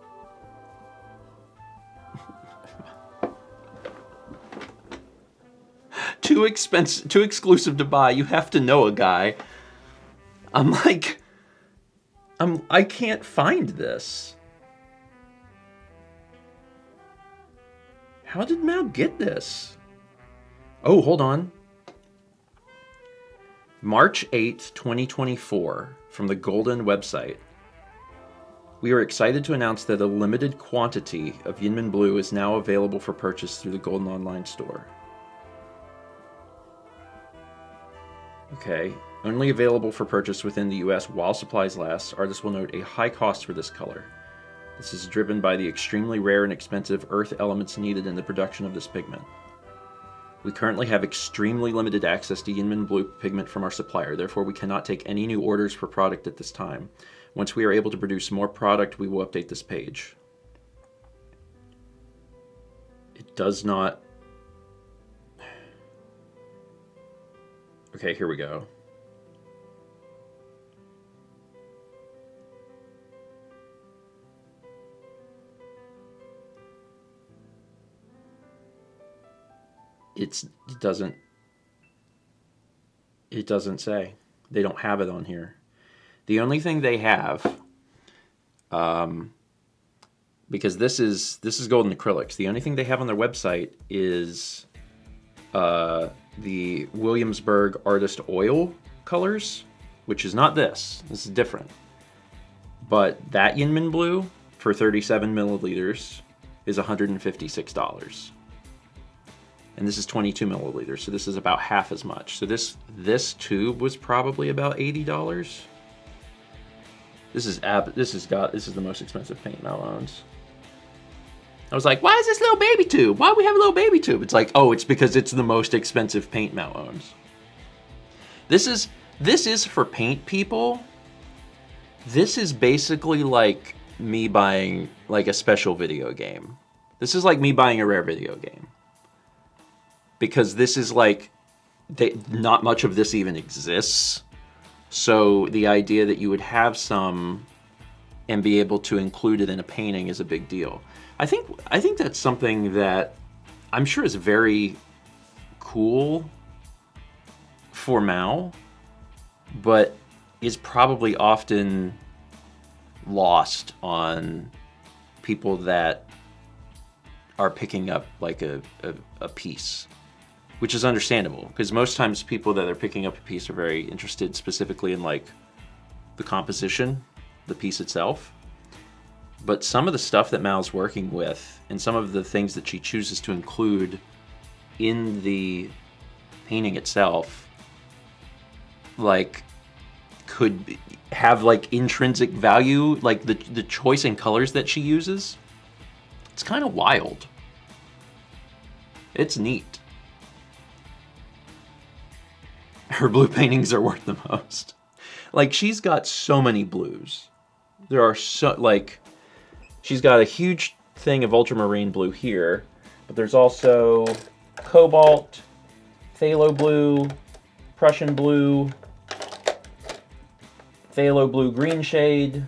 Too expensive, too exclusive to buy. You have to know a guy. I can't find this. How did Mal get this? Oh, hold on. March 8th, 2024, from the Golden website. We are excited to announce that a limited quantity of Yinmin Blue is now available for purchase through the Golden online store. Okay, only available for purchase within the US while supplies last. Artists will note a high cost for this color. This is driven by the extremely rare and expensive earth elements needed in the production of this pigment. We currently have extremely limited access to Yinmin Blue pigment from our supplier, therefore we cannot take any new orders for product at this time. Once we are able to produce more product, we will update this page. It does not... Okay, here we go. It doesn't say. They don't have it on here. The only thing they have, because this is golden acrylics, the only thing they have on their website is the Williamsburg Artist Oil colors, which is not this. This is different. But that Yinmin Blue for 37 milliliters is $156. And this is 22 milliliters, so this is about half as much. So this tube was probably about $80. This is the most expensive paint Mal owns. I was like, why is this little baby tube? Why do we have a little baby tube? It's like, oh, it's because it's the most expensive paint Mal owns. This is for paint people. This is basically like me buying like a special video game. This is like me buying a rare video game. Because this is like, not much of this even exists. So the idea that you would have some and be able to include it in a painting is a big deal. I think that's something that I'm sure is very cool for Mal, but is probably often lost on people that are picking up like a piece. Which is understandable, because most times people that are picking up a piece are very interested specifically in like the composition, the piece itself. But some of the stuff that Mal's working with and some of the things that she chooses to include in the painting itself, like could have like intrinsic value, like the choice in colors that she uses. It's kind of wild. It's neat. Her blue paintings are worth the most. Like, she's got so many blues. There are so, like, she's got a huge thing of ultramarine blue here, but there's also cobalt, phthalo blue, Prussian blue, phthalo blue green shade,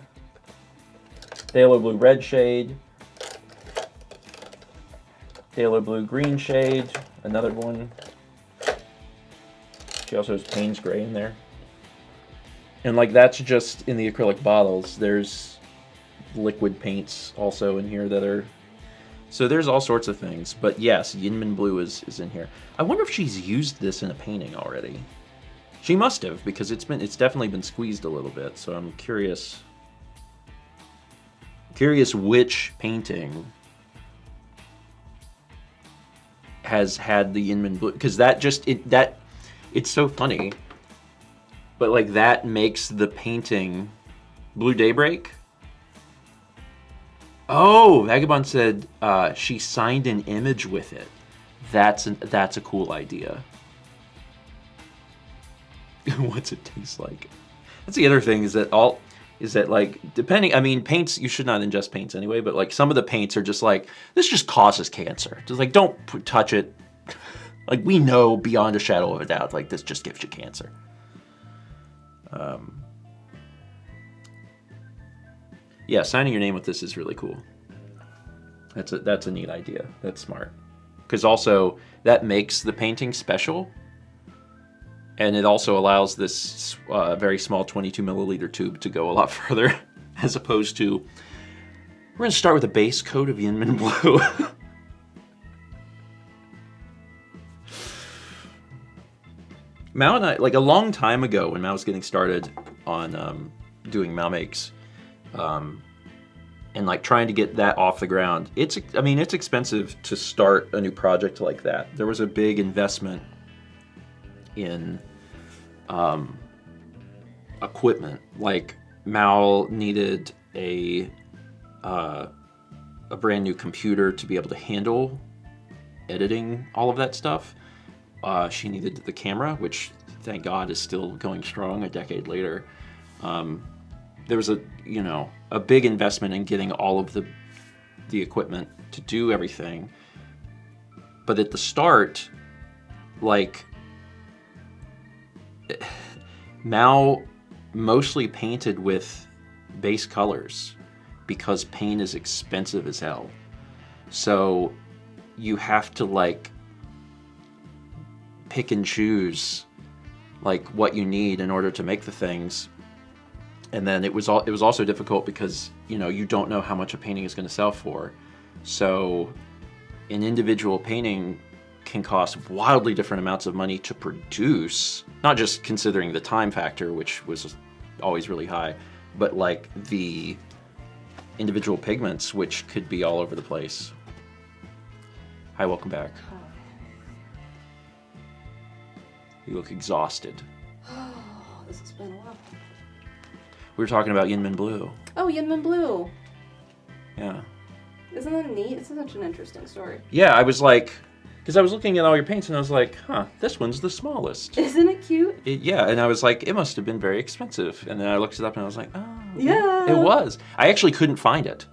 phthalo blue red shade, phthalo blue green shade, another one. She also has Payne's gray in there. And like that's just in the acrylic bottles. There's liquid paints also in here that are... So there's all sorts of things. But yes, Yinmin Blue is in here. I wonder if she's used this in a painting already. She must have, because it's definitely been squeezed a little bit. So I'm curious which painting has had the Yinmin Blue, because it's so funny. But like that makes the painting Blue Daybreak. Oh, Vagabond said she signed an image with it. That's a cool idea. What's it taste like? That's the other thing is that like depending. I mean, paints, you should not ingest paints anyway. But like some of the paints are just like, this just causes cancer. Just like don't touch it. Like we know beyond a shadow of a doubt, like this just gives you cancer. Yeah, signing your name with this is really cool. That's a neat idea. That's smart. Because also that makes the painting special, and it also allows this very small 22 milliliter tube to go a lot further, as opposed to we're going to start with a base coat of Yinmin Blue. Mao and I, like a long time ago when Mao was getting started on doing MalMakes, and like trying to get that off the ground, it's expensive to start a new project like that. There was a big investment in equipment. Like Mao needed a brand new computer to be able to handle editing all of that stuff. She needed the camera, which thank God is still going strong a decade later. There was a big investment in getting all of the equipment to do everything. But at the start, like Mao mostly painted with base colors because paint is expensive as hell. So you have to like pick and choose like what you need in order to make the things. And then it was also difficult because you don't know how much a painting is going to sell for. So an individual painting can cost wildly different amounts of money to produce, not just considering the time factor, which was always really high, but like the individual pigments, which could be all over the place. Hi, welcome back. You look exhausted. Oh, this has been a while. We were talking about Yinmin Blue. Oh, Yinmin Blue. Yeah. Isn't that neat? It's such an interesting story. Yeah, I was like, because I was looking at all your paints and I was like, huh, this one's the smallest. Isn't it cute? Yeah, and I was like, it must have been very expensive. And then I looked it up and I was like, oh. Yeah. It was. I actually couldn't find it.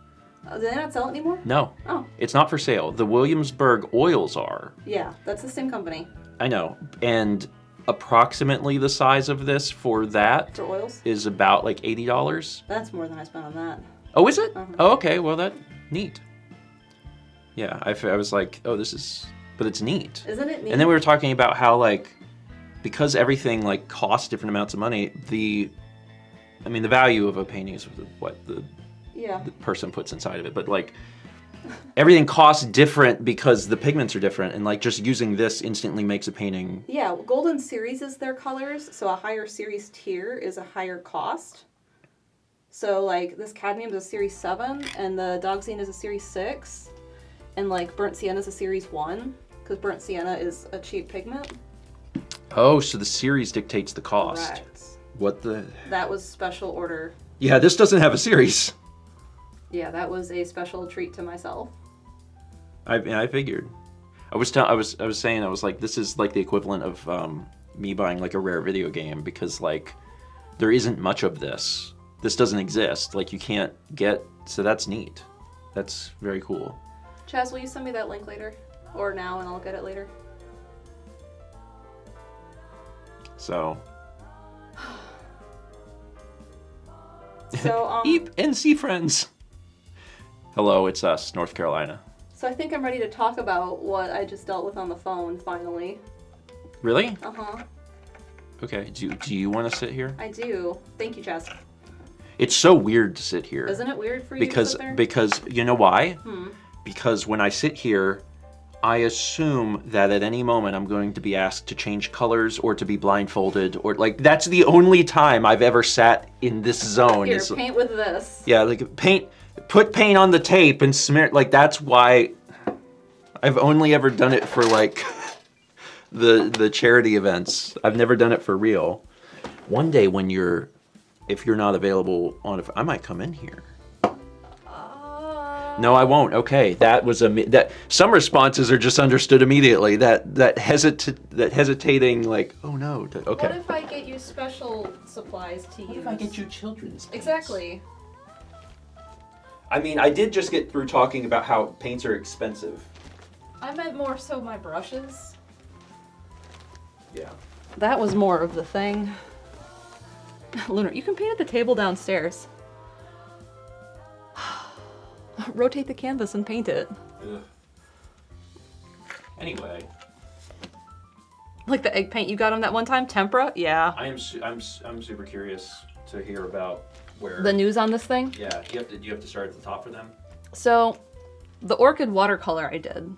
Do they not sell it anymore? No. Oh. It's not for sale. The Williamsburg oils are. Yeah, that's the same company. I know. And approximately the size of this for that For oils? is about like $80. That's more than I spent on that. Oh, is it? Uh-huh. Oh, okay. Well, neat. Yeah, I was like, oh, but it's neat. Isn't it neat? And then we were talking about how like, because everything like costs different amounts of money, the value of a painting is what the person puts inside of it. But like, everything costs different because the pigments are different, and like just using this instantly makes a painting. Yeah, Golden Series is their colors, so a higher series tier is a higher cost. So like this cadmium is a series 7, and the Dioxazine is a series 6, and like burnt sienna is a series 1, because burnt sienna is a cheap pigment. Oh, so the series dictates the cost. Correct. What the? That was special order. Yeah, this doesn't have a series. Yeah, that was a special treat to myself. I figured. I was saying, I was like, this is like the equivalent of me buying like a rare video game, because like there isn't much of this. This doesn't exist. Like you can't get. So that's neat. That's very cool. Chaz, will you send me that link later, or now, and I'll get it later? So. So, Eep and sea friends. Hello, it's us, North Carolina. So I think I'm ready to talk about what I just dealt with on the phone, finally. Really? Uh-huh. Okay, do you want to sit here? I do. Thank you, Jess. It's so weird to sit here. Isn't it weird for you to sit there? Because you know why? Because when I sit here, I assume that at any moment I'm going to be asked to change colors or to be blindfolded, or like that's the only time I've ever sat in this zone. Here, paint with this. Yeah, like put paint on the tape and smear, like that's why I've only ever done it for like the charity events. I've never done it for real. One day when if you're not available I might come in here. No, I won't. Okay, that was that. Some responses are just understood immediately. That hesitating, like, oh no. Okay. What if I get you special supplies to use? What if I get you children's paints? Exactly. I mean, I did just get through talking about how paints are expensive. I meant more so my brushes. Yeah. That was more of the thing. Lunar, you can paint at the table downstairs. Rotate the canvas and paint it. Ugh. Anyway. Like the egg paint you got on that one time, tempera? Yeah. I'm super curious to hear about where The news on this thing? Yeah, do you have to start at the top for them? So, the orchid watercolor I did.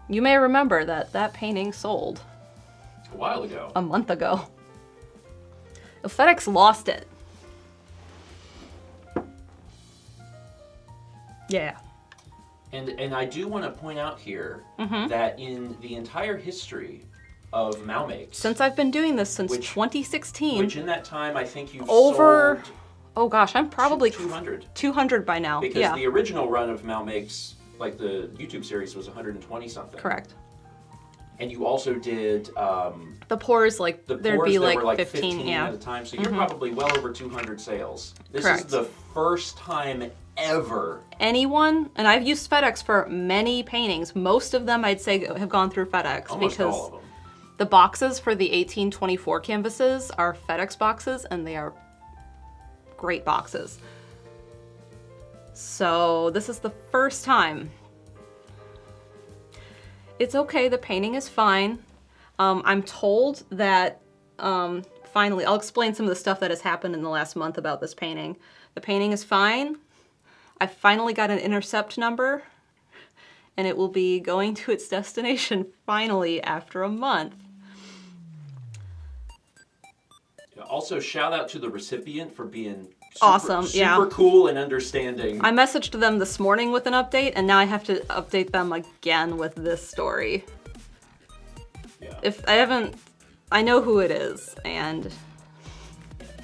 You may remember that painting sold A while ago. a month ago. FedEx lost it. Yeah. And I do want to point out here that in the entire history of MalMakes, Since I've been doing this since Which- 2016, which in that time I think you've over, sold oh gosh, I'm probably 200. 200 by now. Because Yeah, the original run of MalMakes, like the YouTube series, was 120 something. correct. And you also did The pours, like, the there'd pours be that like were like 15, yeah. at a time. So you're probably well over 200 sales. This Correct. is the first time ever. Anyone, and I've used FedEx for many paintings. Most of them I'd say have gone through FedEx Almost because all of them. the boxes for the 1824 canvases are FedEx boxes, and they are great boxes. So this is the first time. It's okay, the painting is fine. I'm told that, finally, I'll explain some of the stuff that has happened in the last month about this painting. The painting is fine. I finally got an intercept number, and it will be going to its destination finally after a month. Also, shout out to the recipient for being Awesome, yeah. super cool and understanding. I messaged them this morning with an update, and now I have to update them again with this story. Yeah. If I haven't, I know who it is, and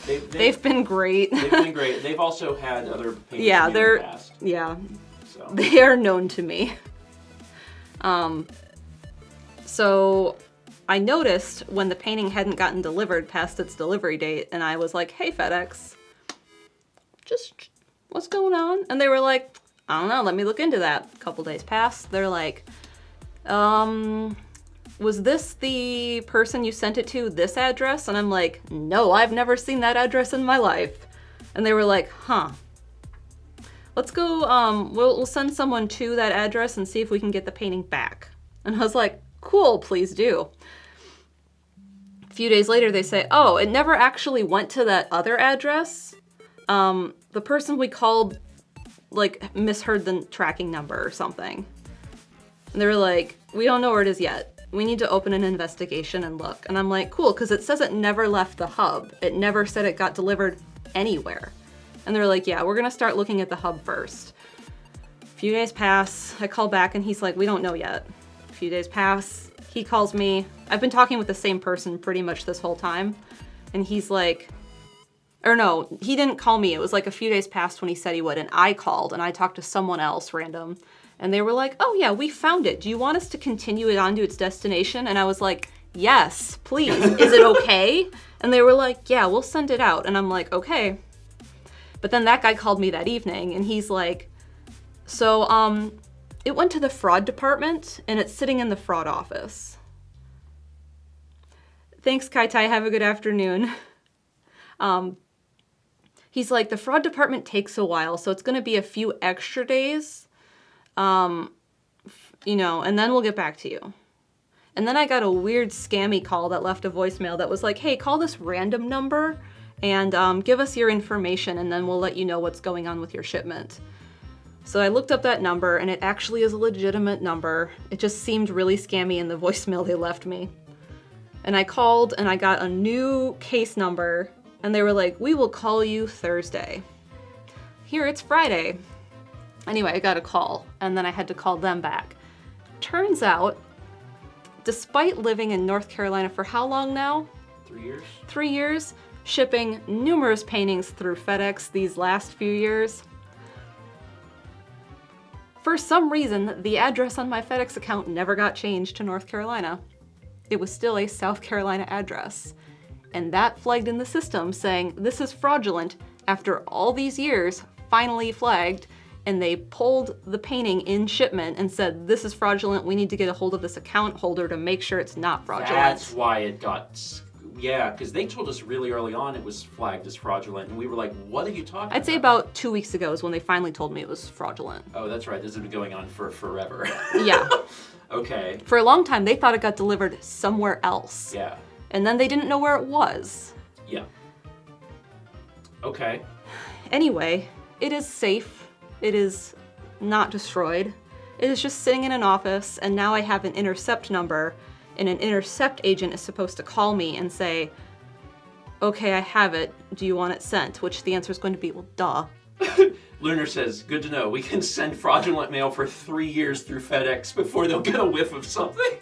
they've been great. They've been great. They've also had other paintings Yeah, in the they're past. yeah, So. they are known to me. So I noticed when the painting hadn't gotten delivered past its delivery date, and I was like, "Hey FedEx, just what's going on?" And they were like, "I don't know, let me look into that." A couple days passed. They're like, was this the person you sent it to, this address? And I'm like, "No, I've never seen that address in my life." And they were like, "Huh. Let's go, we'll send someone to that address and see if we can get the painting back." And I was like, "Cool, please do." A few days later, they say, "Oh, it never actually went to that other address. The person we called, like, misheard the tracking number or something." And they were like, "We don't know where it is yet. We need to open an investigation and look." And I'm like, "Cool, because it says it never left the hub. It never said it got delivered anywhere." And they're like, "Yeah, we're gonna start looking at the hub first." A few days pass, I call back and he's like, "We don't know yet." A few days pass, he calls me. I've been talking with the same person pretty much this whole time. And he's like, or no, he didn't call me. It was like a few days past when he said he would, and I called and I talked to someone else random. And they were like, "Oh yeah, we found it. Do you want us to continue it on to its destination?" And I was like, "Yes, please. Is it okay?" And they were like, "Yeah, we'll send it out." And I'm like, "Okay." But then that guy called me that evening and he's like, "So, it went to the fraud department and it's sitting in the fraud office." Thanks, Kai Tai. Have a good afternoon. He's like, the fraud department takes a while, so it's going to be a few extra days, and then we'll get back to you. And then I got a weird scammy call that left a voicemail that was like, hey, call this random number and give us your information, and then we'll let you know what's going on with your shipment. So I looked up that number, and it actually is a legitimate number. It just seemed really scammy in the voicemail they left me. And I called, and I got a new case number, and they were like, we will call you Thursday. Here, it's Friday. Anyway, I got a call, and then I had to call them back. Turns out, despite living in North Carolina for how long now? 3 years? 3 years, shipping numerous paintings through FedEx these last few years. For some reason, the address on my FedEx account never got changed to North Carolina. It was still a South Carolina address. And that flagged in the system saying, this is fraudulent, after all these years, finally flagged, and they pulled the painting in shipment and said, this is fraudulent, we need to get a hold of this account holder to make sure it's not fraudulent. That's why it got... Yeah, because they told us really early on it was flagged as fraudulent, and we were like, what are you talking about? I'd say about 2 weeks ago is when they finally told me it was fraudulent. Oh, that's right. This has been going on for forever. Yeah. Okay. For a long time, they thought it got delivered somewhere else. Yeah. And then they didn't know where it was. Yeah. Okay. Anyway, it is safe. It is not destroyed. It is just sitting in an office, and now I have an intercept number, and an intercept agent is supposed to call me and say, okay, I have it. Do you want it sent? Which the answer is going to be, well, duh. Lunar says, good to know. We can send fraudulent mail for 3 years through FedEx before they'll get a whiff of something.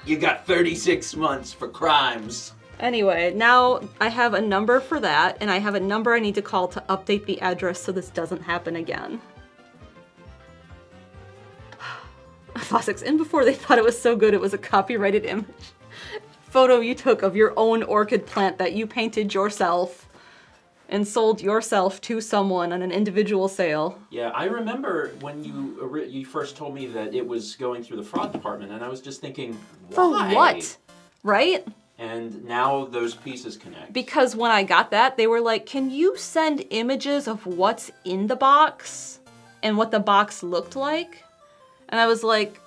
You got 36 months for crimes. Anyway, now I have a number for that, and I have a number I need to call to update the address so this doesn't happen again. Fossex, and before they thought it was so good it was a copyrighted image. Photo you took of your own orchid plant that you painted yourself and sold yourself to someone on an individual sale. Yeah, I remember when you first told me that it was going through the fraud department, and I was just thinking, why? For what? Right? And now those pieces connect. Because when I got that, they were like, can you send images of what's in the box and what the box looked like? And I was like,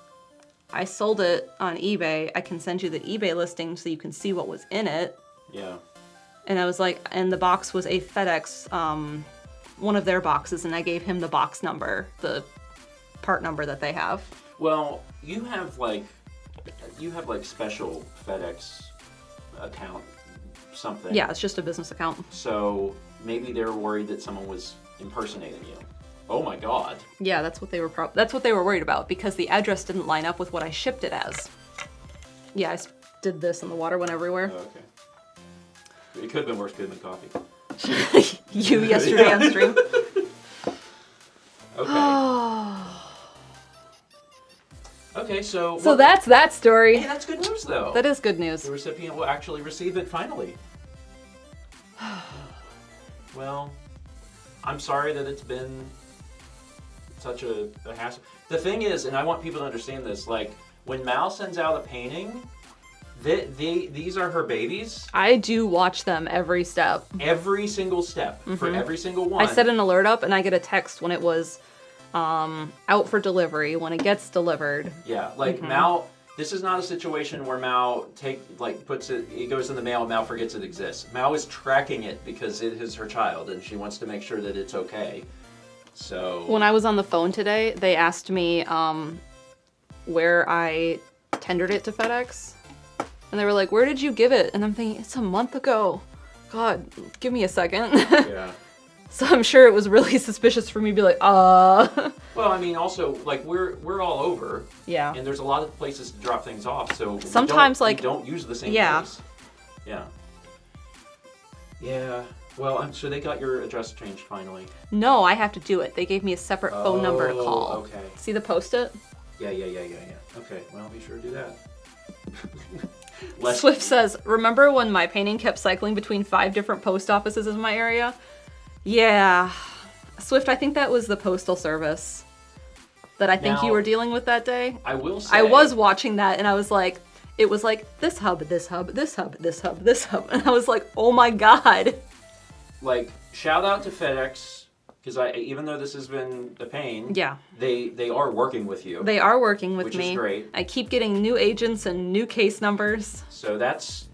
I sold it on eBay. I can send you the eBay listing so you can see what was in it. Yeah. And I was like, and the box was a FedEx, one of their boxes, and I gave him the box number, the part number that they have. Well, you have like special FedEx account something. Yeah, it's just a business account. So maybe they're worried that someone was impersonating you. Oh my God. Yeah, that's what they were worried about, because the address didn't line up with what I shipped it as. Yeah, I did this and the water went everywhere. Oh, okay. It could have been worse. Could have been coffee. You yesterday on stream. Okay. Okay, so... So that's that story. Hey, that's good news, though. That is good news. The recipient will actually receive it finally. Well, I'm sorry that it's been such a hassle. The thing is, and I want people to understand this, like, when Mal sends out a painting, these are her babies. I do watch them every step. Every single step. Mm-hmm. For every single one. I set an alert up, and I get a text when it was out for delivery, when it gets delivered. Yeah, like Mal, this is not a situation where Mal puts it goes in the mail and Mal forgets it exists. Mal is tracking it because it is her child and she wants to make sure that it's okay. So when I was on the phone today, they asked me where I tendered it to FedEx. And they were like, where did you give it? And I'm thinking, it's a month ago. God, give me a second. Yeah. So I'm sure it was really suspicious for me to be like, Well, I mean, also, like, we're all over. Yeah. And there's a lot of places to drop things off, so sometimes, we don't use the same place. Yeah. Yeah. Well, I'm sure they got your address changed finally. No, I have to do it. They gave me a separate phone number to call. Okay. See the post-it? Yeah. Okay, well, be sure to do that. Swift says, remember when my painting kept cycling between 5 different post offices in my area? Yeah. Swift, I think that was the Postal Service that I think you were dealing with that day. I will say... I was watching that, and I was like, it was like, this hub, this hub, this hub, this hub, this hub. And I was like, oh my God. like, shout out to FedEx, because even though this has been a pain, Yeah. they are working with you. They are working with which me. is great. I keep getting new agents and new case numbers. So that's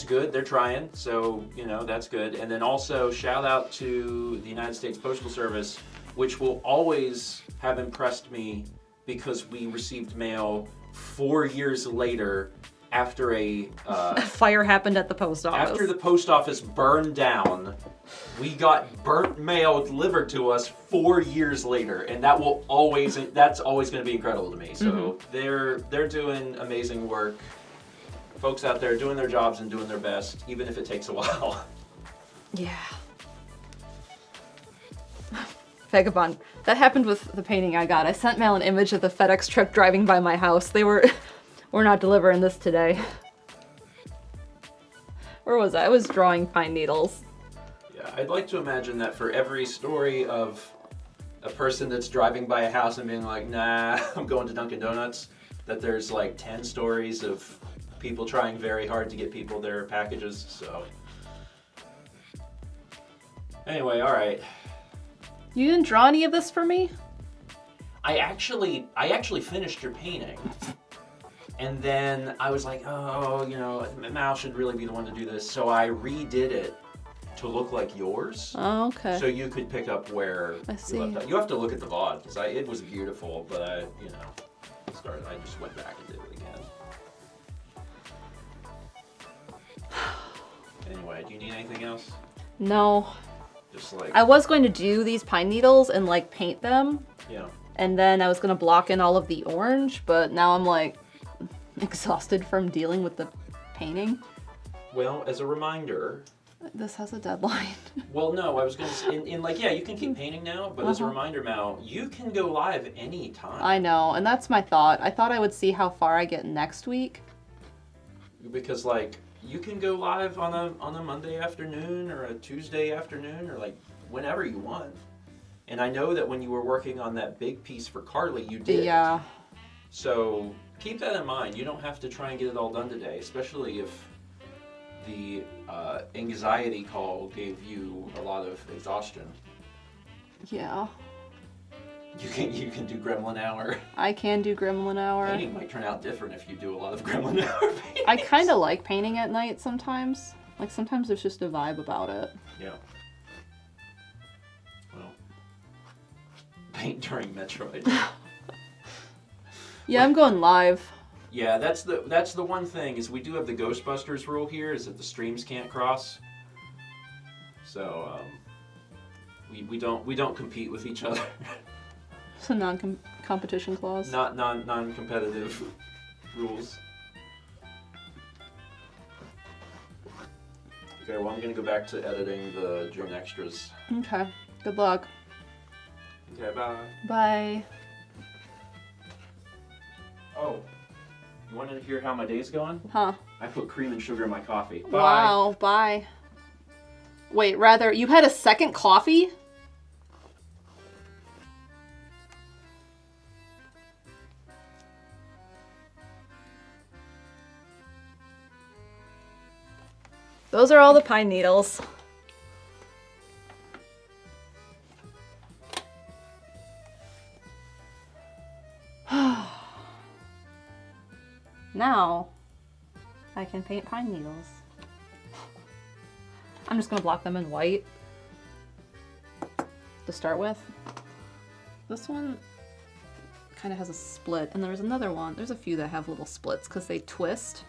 good. They're trying. So, that's good. And then also shout out to the United States Postal Service, which will always have impressed me because we received mail 4 years later after a fire happened at the post office. after the post office burned down. We got burnt mail delivered to us 4 years later, and that's always going to be incredible to me. So they're doing amazing work. Folks out there doing their jobs and doing their best, even if it takes a while. Yeah. Vagabond. That happened with the painting I got. I sent Mal an image of the FedEx truck driving by my house. We're not delivering this today. Where was I? I was drawing pine needles. Yeah, I'd like to imagine that for every story of a person that's driving by a house and being like, nah, I'm going to Dunkin' Donuts, that there's like 10 stories of people trying very hard to get people their packages, so. Anyway, alright. You didn't draw any of this for me? I actually finished your painting. And then I was like, oh, Mal should really be the one to do this. So I redid it to look like yours. Oh, okay. So you could pick up where I see. you left off. You have to look at the VOD, because it was beautiful, but I just went back and did it again. Anyway, do you need anything else? No. Just like... I was going to do these pine needles and like paint them. Yeah. And then I was going to block in all of the orange, but now I'm like exhausted from dealing with the painting. Well, as a reminder... This has a deadline. Well, no, I was going to say, you can keep painting now, but as a reminder, Mal, you can go live anytime. I know, and that's my thought. I thought I would see how far I get next week. Because, you can go live on a Monday afternoon or a Tuesday afternoon or, whenever you want. And I know that when you were working on that big piece for Carly, you did. Yeah. So keep that in mind. You don't have to try and get it all done today, especially if the anxiety call gave you a lot of exhaustion. Yeah. You can do Gremlin Hour. I can do Gremlin Hour. Painting might turn out different if you do a lot of Gremlin Hour paintings. I kind of like painting at night sometimes. Sometimes there's just a vibe about it. Yeah. Well, paint during Metroid. Yeah, I'm going live. Yeah, that's the one thing, is we do have the Ghostbusters rule here, is that the streams can't cross. So we don't compete with each other. It's a non-competition clause. Not non-competitive rules. Okay, well, I'm gonna go back to editing the June extras. Okay. Good luck. Okay, bye. Bye. Oh, you wanted to hear how my day's going? Huh. I put cream and sugar in my coffee. Bye. Wow. Bye. Wait, rather, you had a second coffee? Those are all the pine needles. Now, I can paint pine needles. I'm just gonna block them in white to start with. This one kind of has a split, and there's another one. There's a few that have little splits because they twist.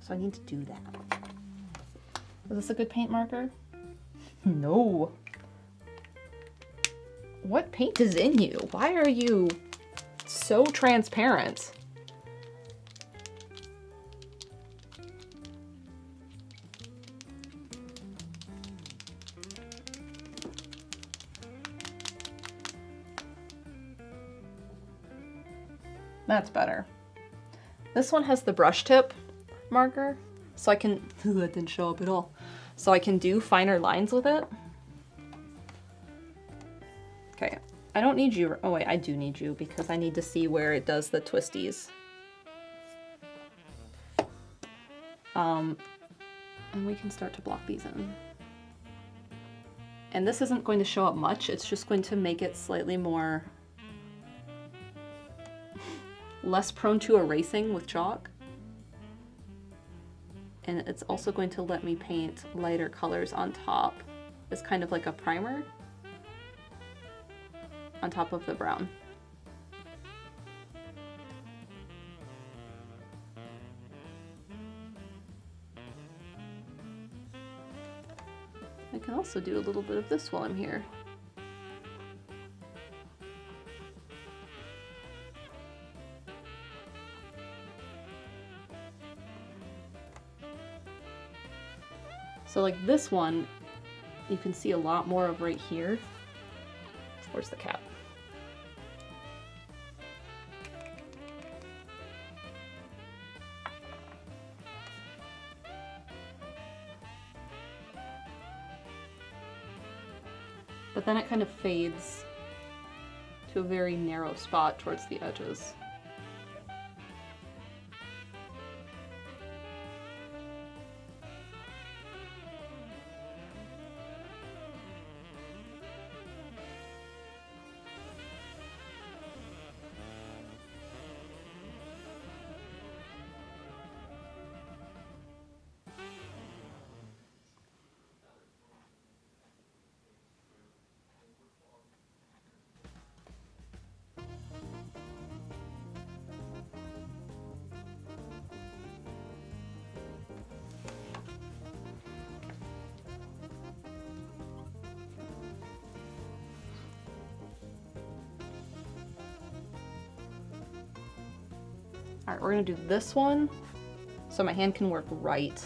So I need to do that. Is this a good paint marker? No. What paint is in you? Why are you so transparent? That's better. This one has the brush tip marker, so I can, that didn't show up at all. So I can do finer lines with it. Okay, I don't need you, oh wait, I do need you because I need to see where it does the twisties. And we can start to block these in. And this isn't going to show up much, it's just going to make it slightly more less prone to erasing with chalk. And it's also going to let me paint lighter colors on top as kind of like a primer on top of the brown. I can also do a little bit of this while I'm here. So like this one, you can see a lot more of right here. Where's the cat? But then it kind of fades to a very narrow spot towards the edges. All right, we're gonna do this one so my hand can work right.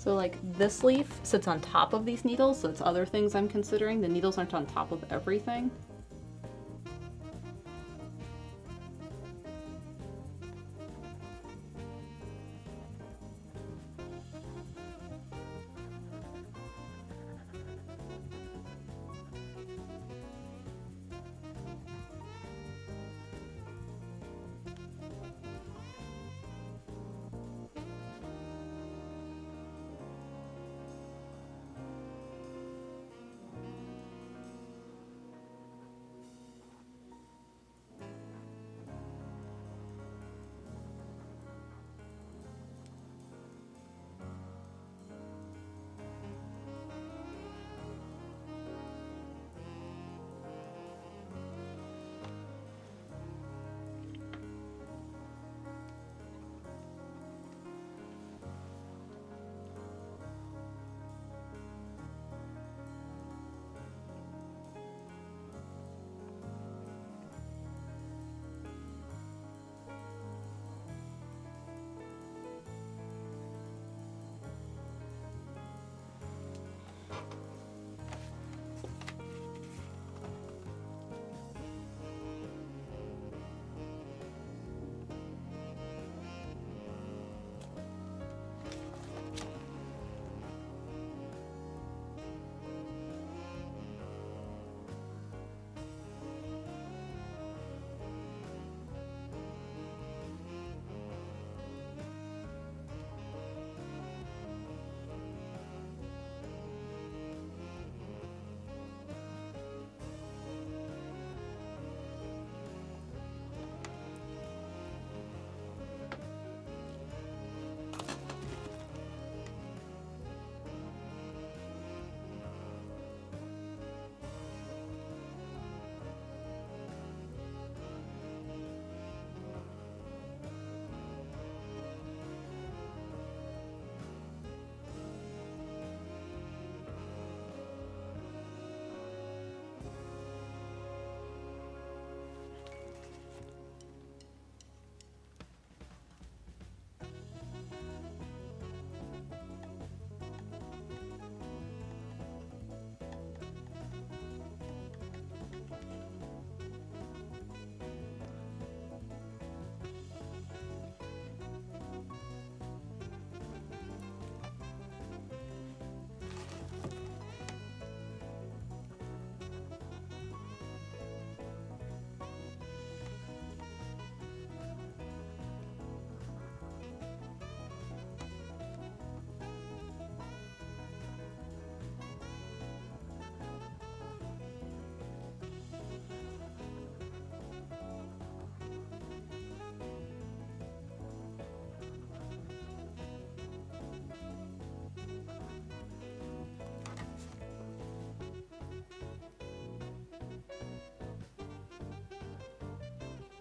So like this leaf sits on top of these needles, so it's other things I'm considering. The needles aren't on top of everything.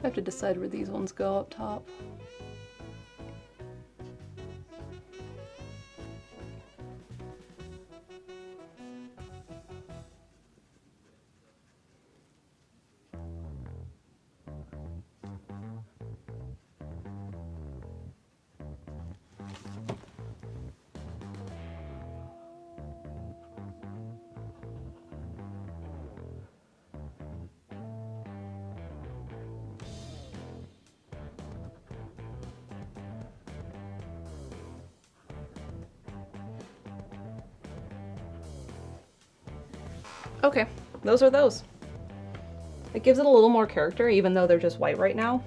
I have to decide where these ones go up top. Okay, those are those. It gives it a little more character, even though they're just white right now.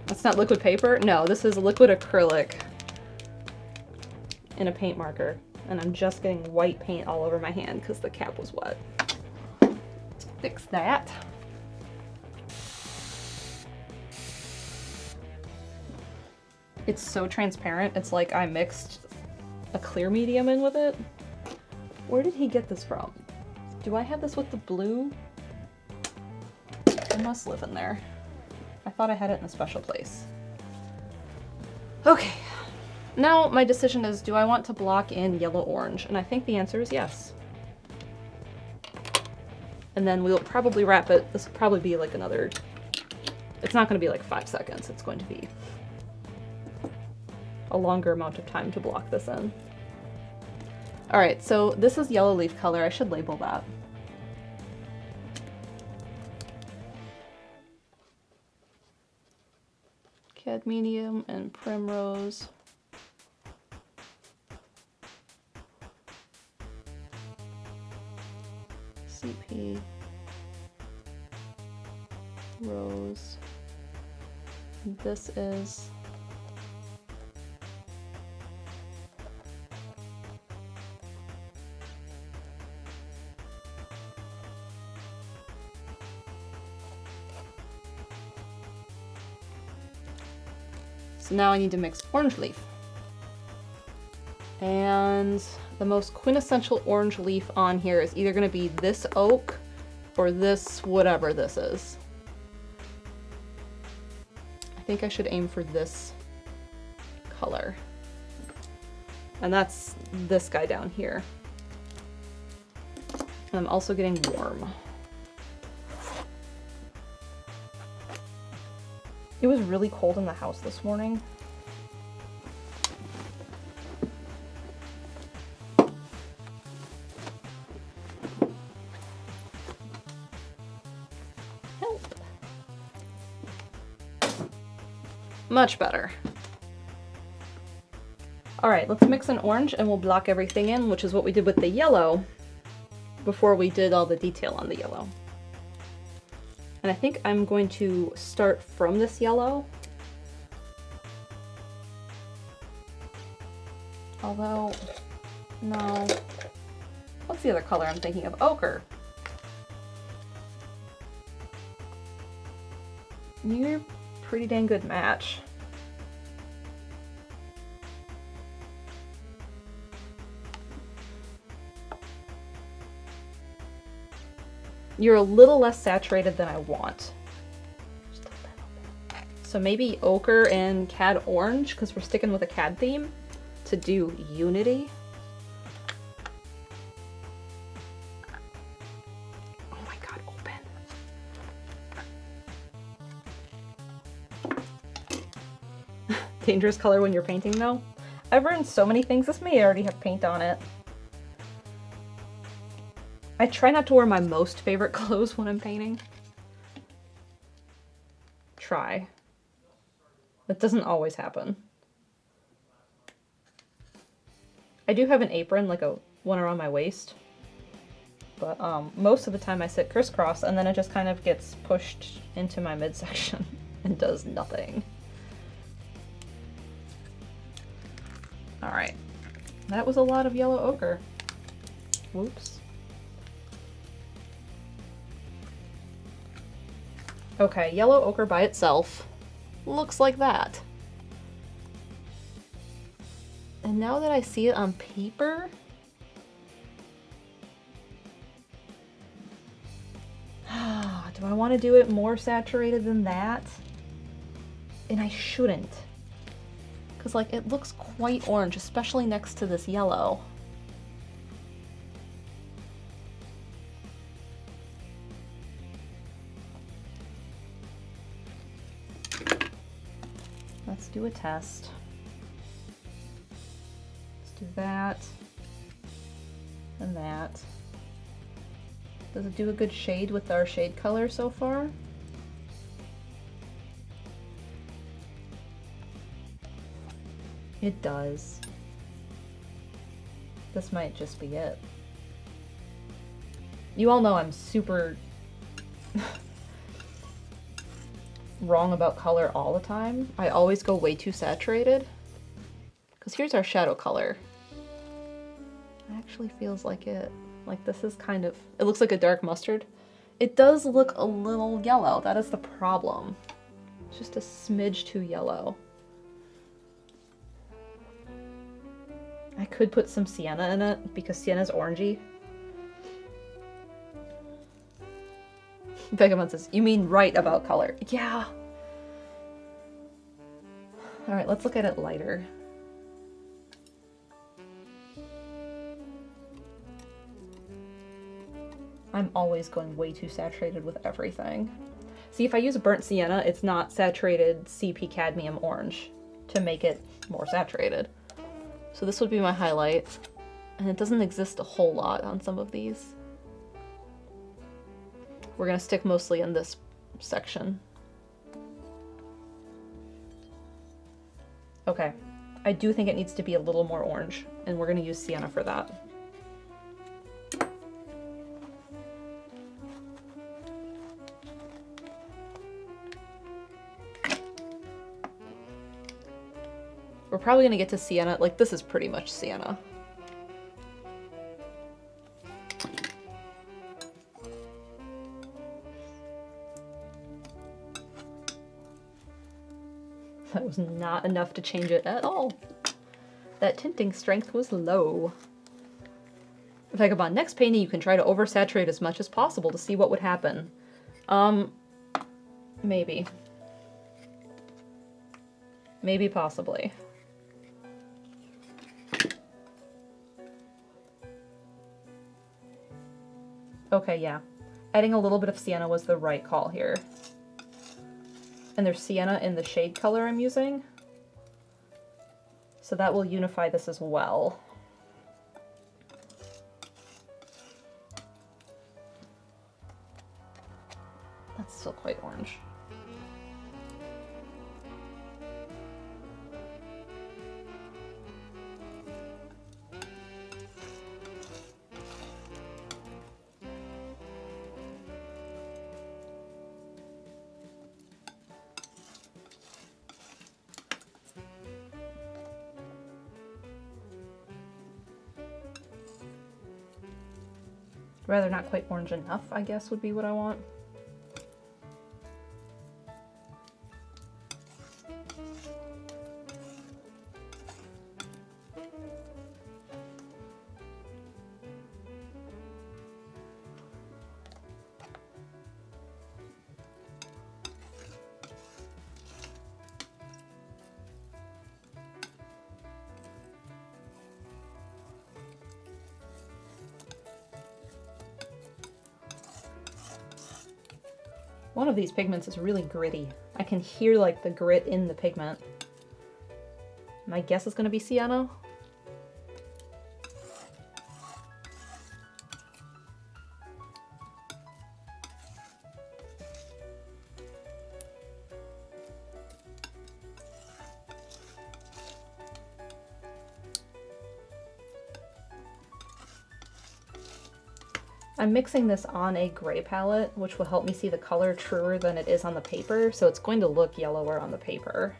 That's not liquid paper? No, this is liquid acrylic in a paint marker. And I'm just getting white paint all over my hand because the cap was wet. Let's fix that. It's so transparent, it's like I mixed a clear medium in with it. Where did he get this from? Do I have this with the blue? It must live in there. I thought I had it in a special place. Okay, now my decision is, do I want to block in yellow-orange? And I think the answer is yes. And then we'll probably wrap it. This will probably be like another, it's not going to be like 5 seconds. It's going to be a longer amount of time to block this in. All right, so this is yellow leaf color. I should label that. Cadmium and primrose. CP. Rose. And this is so now I need to mix orange leaf. And the most quintessential orange leaf on here is either going to be this oak or this whatever this is. I think I should aim for this color. And that's this guy down here. And I'm also getting warm. It was really cold in the house this morning. Help. Much better. All right, let's mix an orange and we'll block everything in, which is what we did with the yellow before we did all the detail on the yellow. And I think I'm going to start from this yellow. Although, no. What's the other color I'm thinking of? Ochre. You're a pretty dang good match. You're a little less saturated than I want. So maybe ochre and cad orange, because we're sticking with a cad theme, to do unity. Oh my god, open. Dangerous color when you're painting though. I've ruined so many things. This may already have paint on it. I try not to wear my most favorite clothes when I'm painting. Try. That doesn't always happen. I do have an apron, like a one around my waist. But most of the time I sit crisscross and then it just kind of gets pushed into my midsection and does nothing. All right. That was a lot of yellow ochre. Whoops. Okay, yellow ochre by itself looks like that. And now that I see it on paper, Do I want to do it more saturated than that? And I shouldn't. Because, like, it looks quite orange, especially next to this yellow. Let's do a test. Let's do that. And that. Does it do a good shade with our shade color so far? It does. This might just be it. You all know I'm super wrong about color all the time. I always go way too saturated. Because here's our shadow color. It actually feels like it. Like this is kind of, it looks like a dark mustard. It does look a little yellow. That is the problem. It's just a smidge too yellow. I could put some sienna in it because sienna's orangey. Begamon says, you mean right about color? Yeah. Alright, let's look at it lighter. I'm always going way too saturated with everything. See, if I use burnt sienna, it's not saturated CP cadmium orange to make it more saturated. So this would be my highlight, and it doesn't exist a whole lot on some of these. We're gonna stick mostly in this section. Okay, I do think it needs to be a little more orange, and we're gonna use sienna for that. We're probably gonna get to sienna, like this is pretty much sienna. That was not enough to change it at all. That tinting strength was low. Vagabond, next painting you can try to oversaturate as much as possible to see what would happen. Maybe. Maybe possibly. Okay, yeah. Adding a little bit of sienna was the right call here. And there's sienna in the shade color I'm using. So that will unify this as well. That's still quite orange. Rather not quite orange enough, I guess, would be what I want. One of these pigments is really gritty. I can hear like the grit in the pigment. My guess is going to be sienna. I'm mixing this on a gray palette, which will help me see the color truer than it is on the paper, so it's going to look yellower on the paper.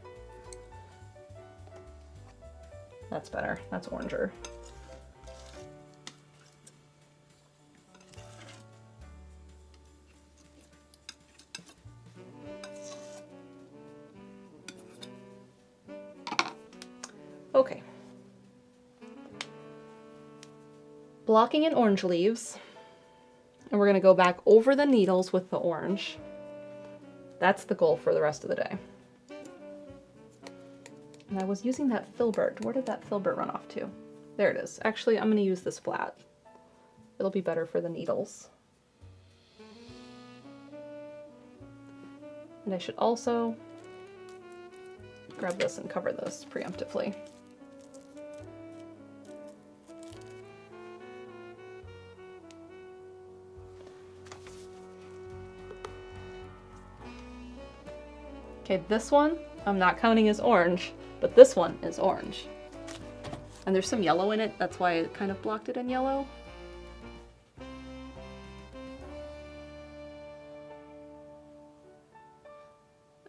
That's better. That's oranger. Okay. Blocking in orange leaves. And we're gonna go back over the needles with the orange. That's the goal for the rest of the day. And I was using that filbert. Where did that filbert run off to? There it is. Actually, I'm gonna use this flat. It'll be better for the needles. And I should also grab this and cover this preemptively. Okay, this one I'm not counting as orange, but this one is orange. And there's some yellow in it, that's why I kind of blocked it in yellow.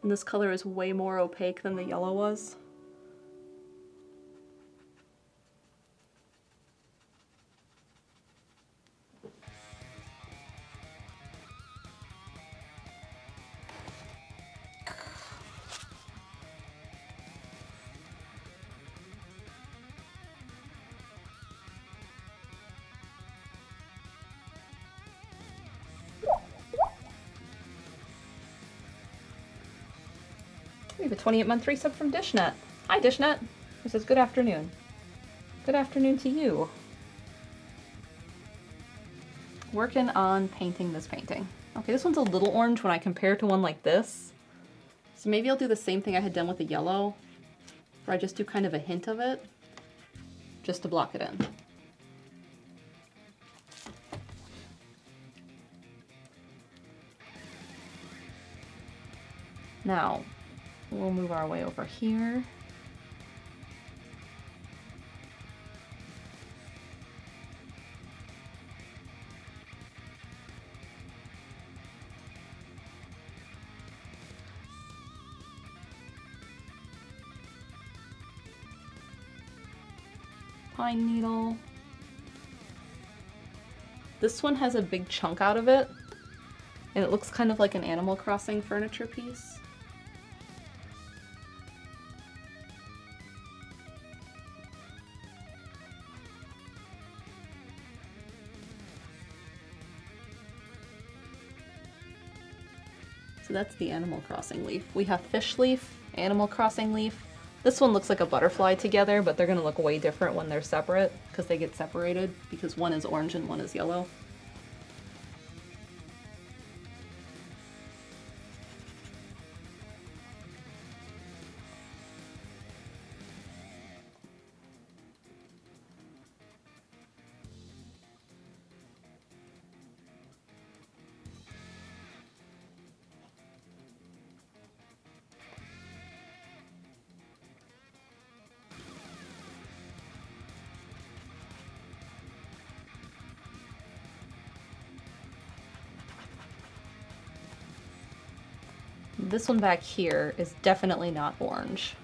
And this color is way more opaque than the yellow was. We have a 28-month resub from Dishnet. Hi, Dishnet. Who says good afternoon. Good afternoon to you. Working on painting this painting. Okay, this one's a little orange when I compare to one like this. So maybe I'll do the same thing I had done with the yellow, where I just do kind of a hint of it, just to block it in. Now, we'll move our way over here. Pine needle. This one has a big chunk out of it, and it looks kind of like an Animal Crossing furniture piece. So that's the Animal Crossing leaf. We have fish leaf, Animal Crossing leaf. This one looks like a butterfly together, but they're gonna look way different when they're separate because they get separated because one is orange and one is yellow. This one back here is definitely not orange.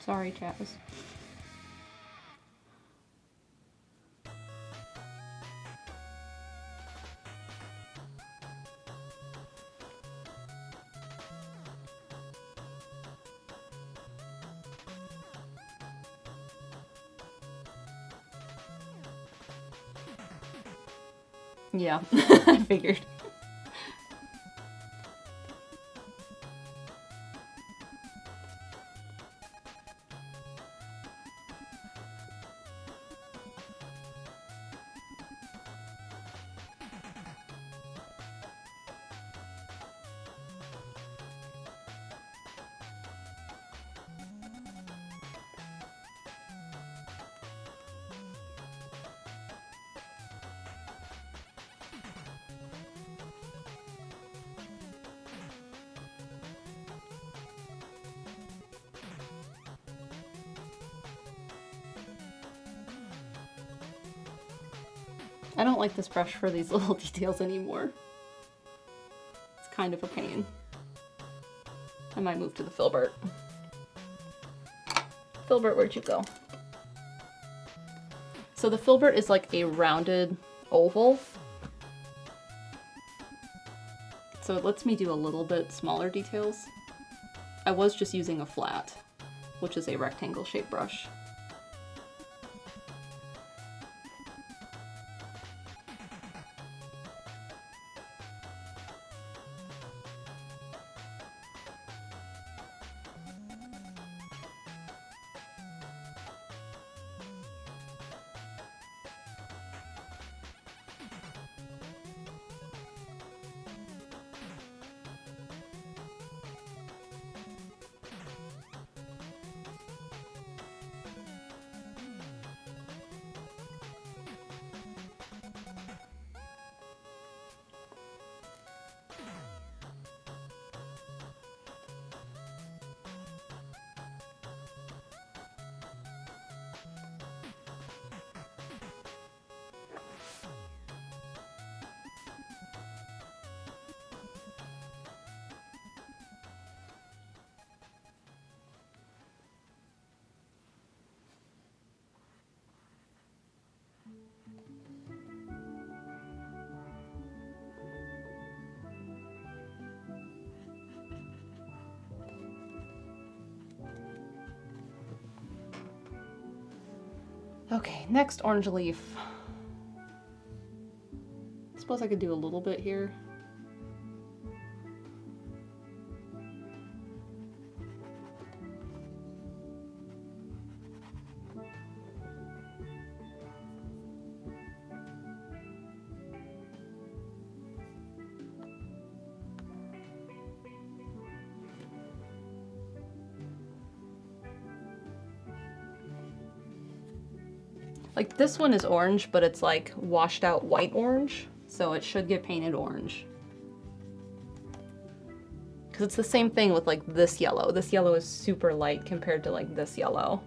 Sorry, Chaz. Yeah, I figured. I don't like this brush for these little details anymore. It's kind of a pain. I might move to the filbert. Filbert, where'd you go? So the filbert is like a rounded oval. So it lets me do a little bit smaller details. I was just using a flat, which is a rectangle shaped brush. Okay, next orange leaf. I suppose I could do a little bit here. Like this one is orange, but it's like washed out white orange, so it should get painted orange. Because it's the same thing with like this yellow. This yellow is super light compared to like this yellow.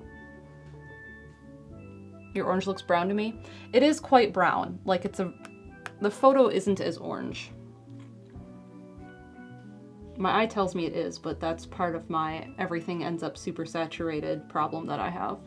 Your orange looks brown to me. It is quite brown. Like the photo isn't as orange. My eye tells me it is, but that's part of my everything ends up super saturated problem that I have.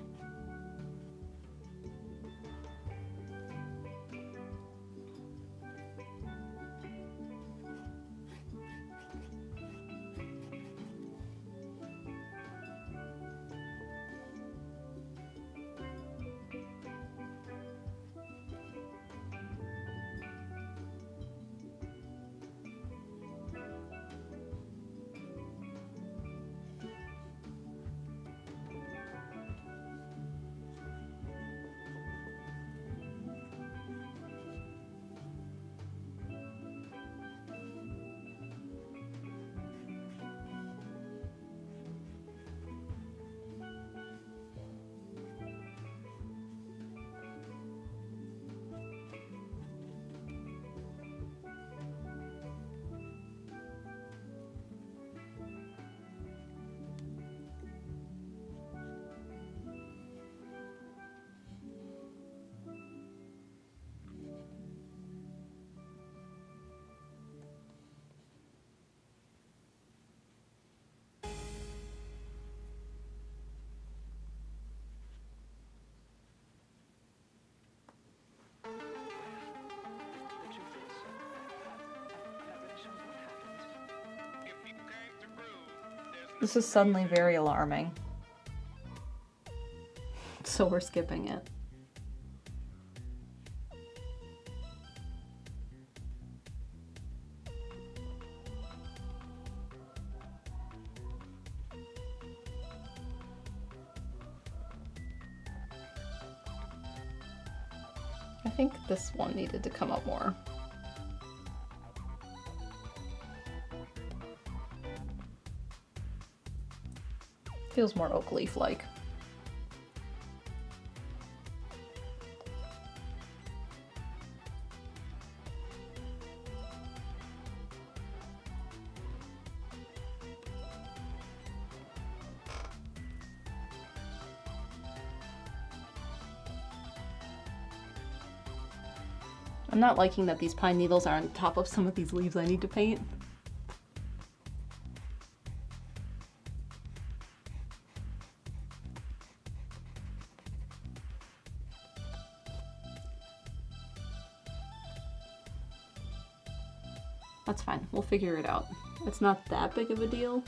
This is suddenly very alarming. So we're skipping it. I think this one needed to come up more. Feels more oak leaf-like. I'm not liking that these pine needles are on top of some of these leaves I need to paint. That's fine. We'll figure it out. It's not that big of a deal.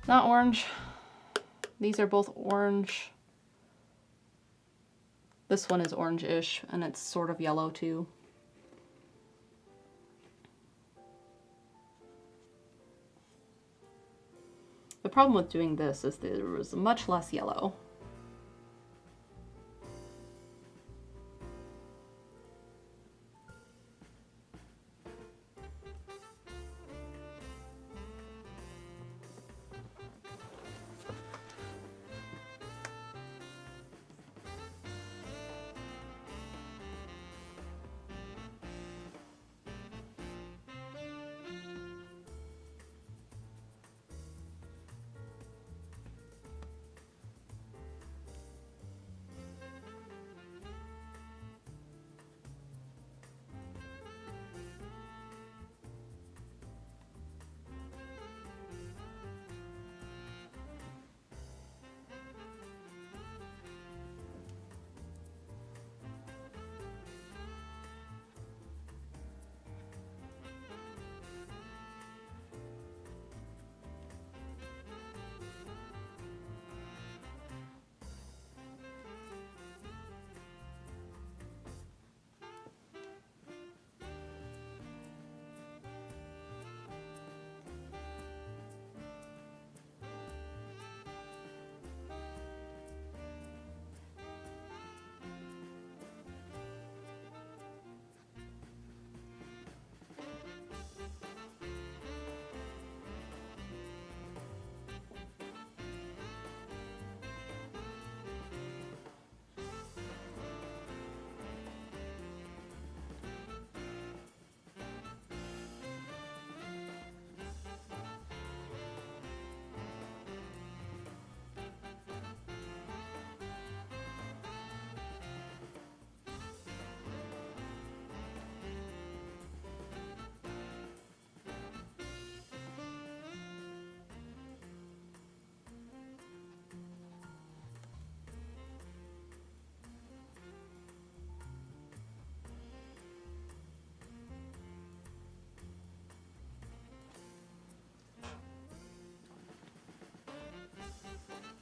Not orange. These are both orange. This one is orange-ish, and it's sort of yellow too. The problem with doing this is there was much less yellow.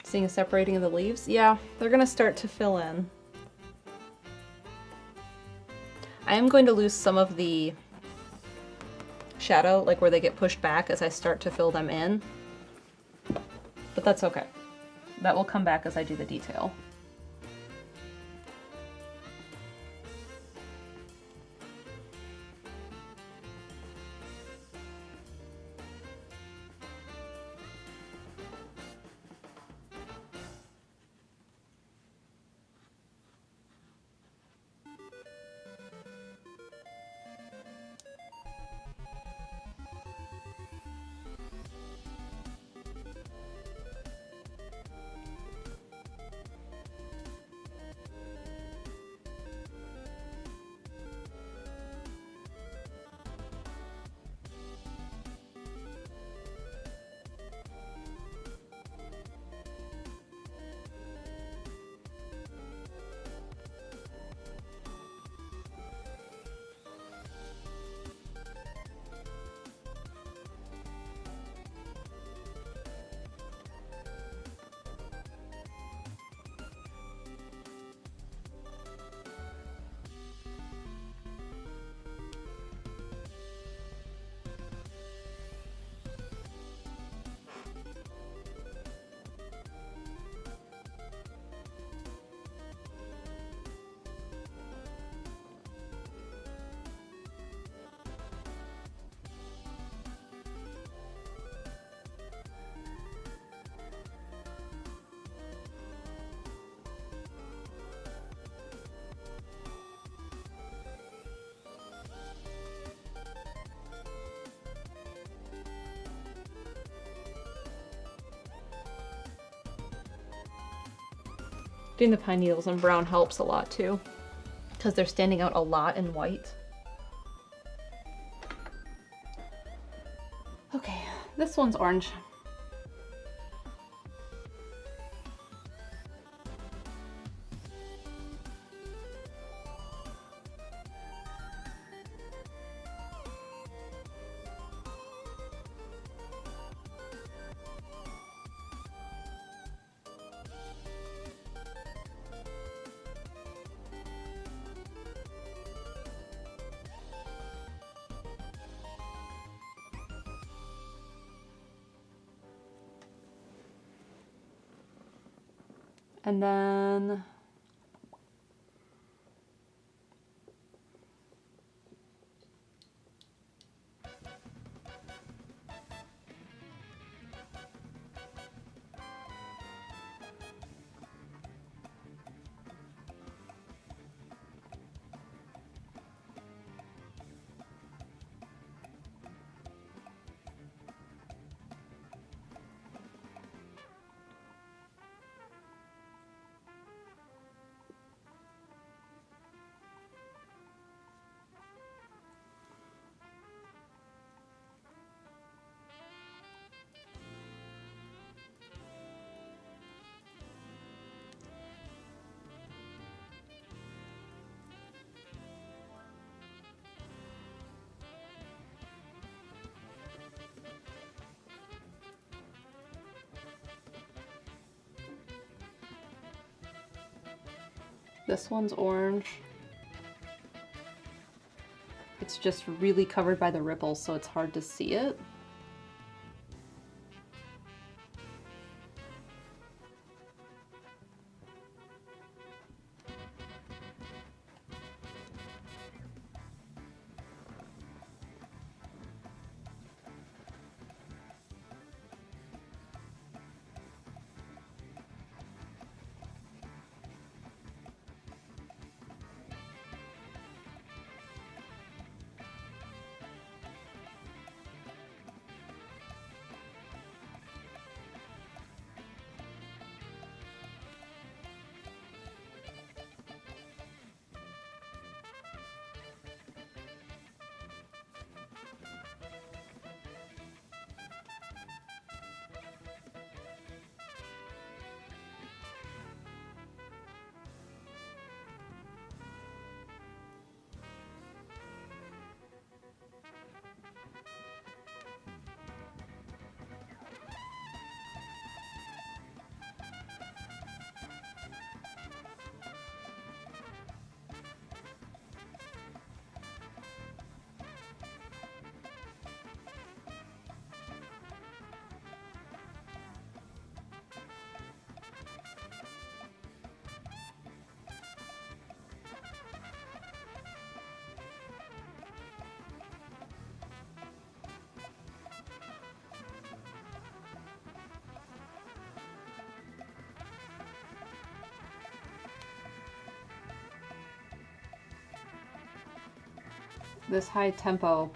Seeing a separating of the leaves? Yeah, they're gonna start to fill in. I am going to lose some of the shadow, like where they get pushed back as I start to fill them in. But that's okay. That will come back as I do the detail. Doing the pine needles in brown helps a lot too, because they're standing out a lot in white. Okay, this one's orange. And then this one's orange. It's just really covered by the ripples, so it's hard to see it. This high tempo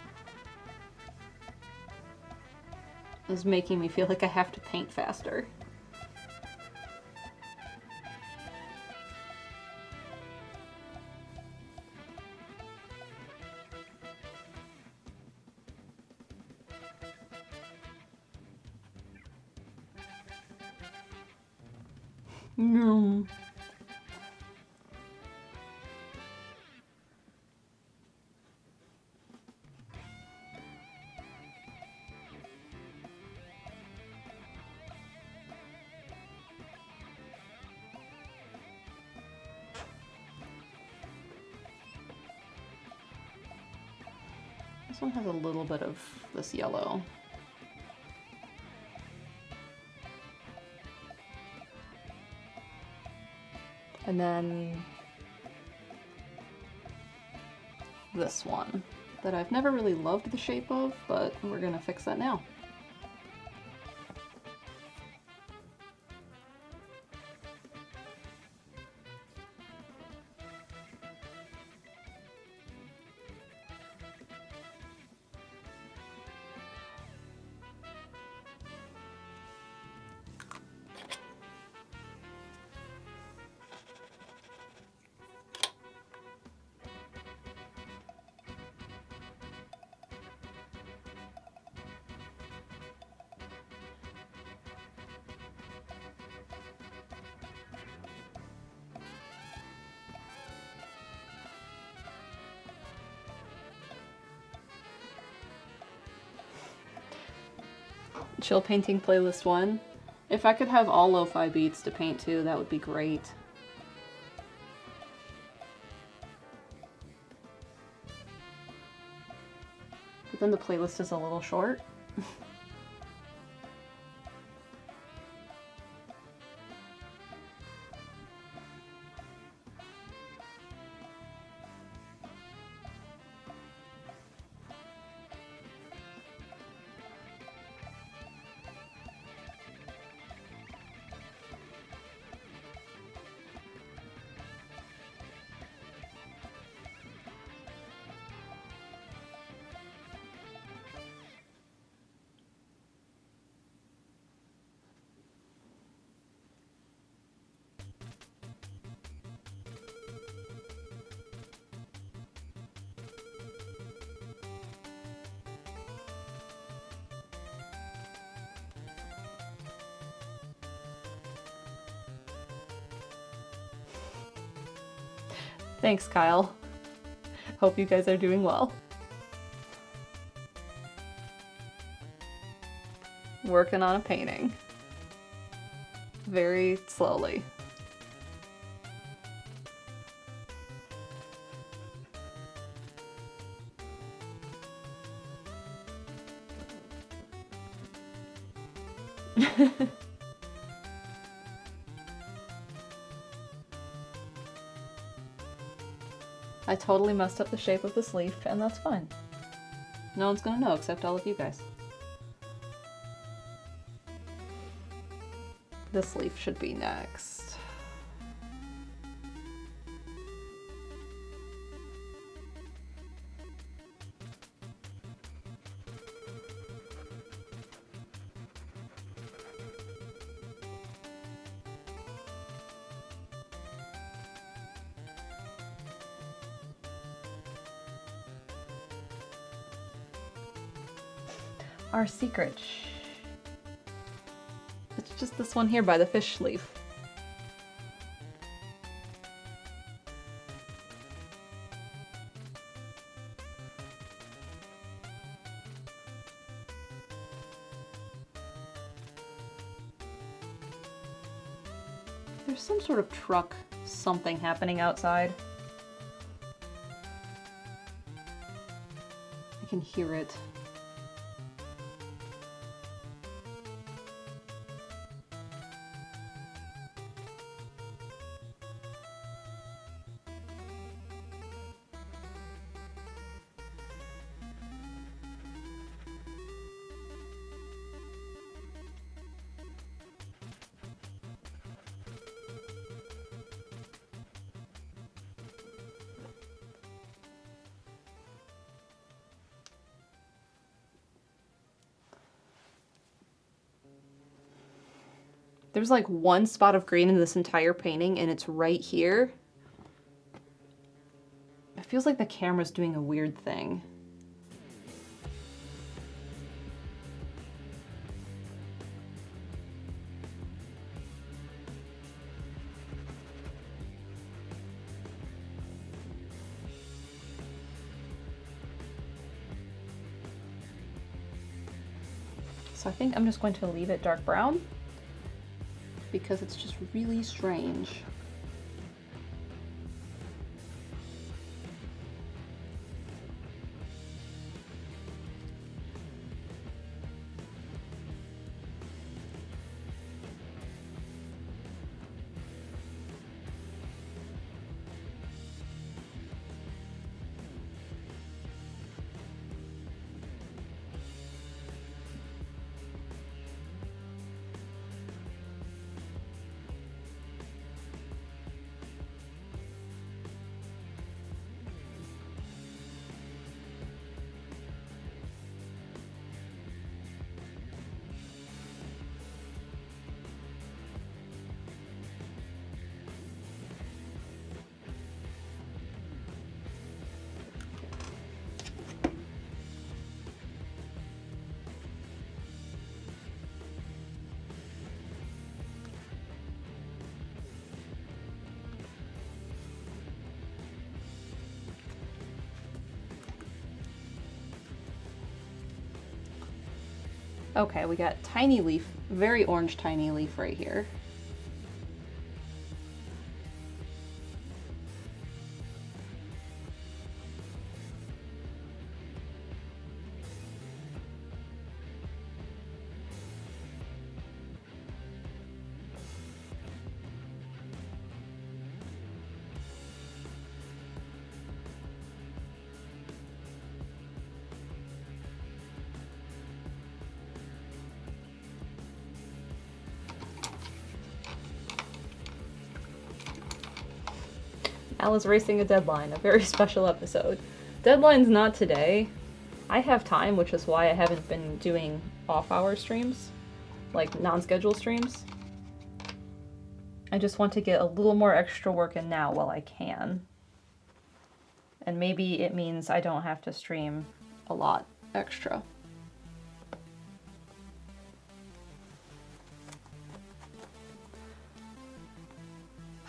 is making me feel like I have to paint faster. No. This one has a little bit of this yellow. And then this one that I've never really loved the shape of, but we're gonna fix that now. Chill painting playlist 1. If I could have all lo-fi beats to paint to, that would be great. But then the playlist is a little short. Thanks, Kyle. Hope you guys are doing well. Working on a painting. Very slowly. I totally messed up the shape of this leaf, and that's fine. No one's gonna know except all of you guys. This leaf should be next. Our secret. It's just this one here by the fish leaf. There's some sort of truck something happening outside. I can hear it. There's like one spot of green in this entire painting, and it's right here. It feels like the camera's doing a weird thing. So I think I'm just going to leave it dark brown, because it's just really strange. Okay, we got tiny leaf, very orange tiny leaf right here. Al is racing a deadline, a very special episode. Deadline's not today. I have time, which is why I haven't been doing off-hour streams, like non-scheduled streams. I just want to get a little more extra work in now while I can. And maybe it means I don't have to stream a lot extra.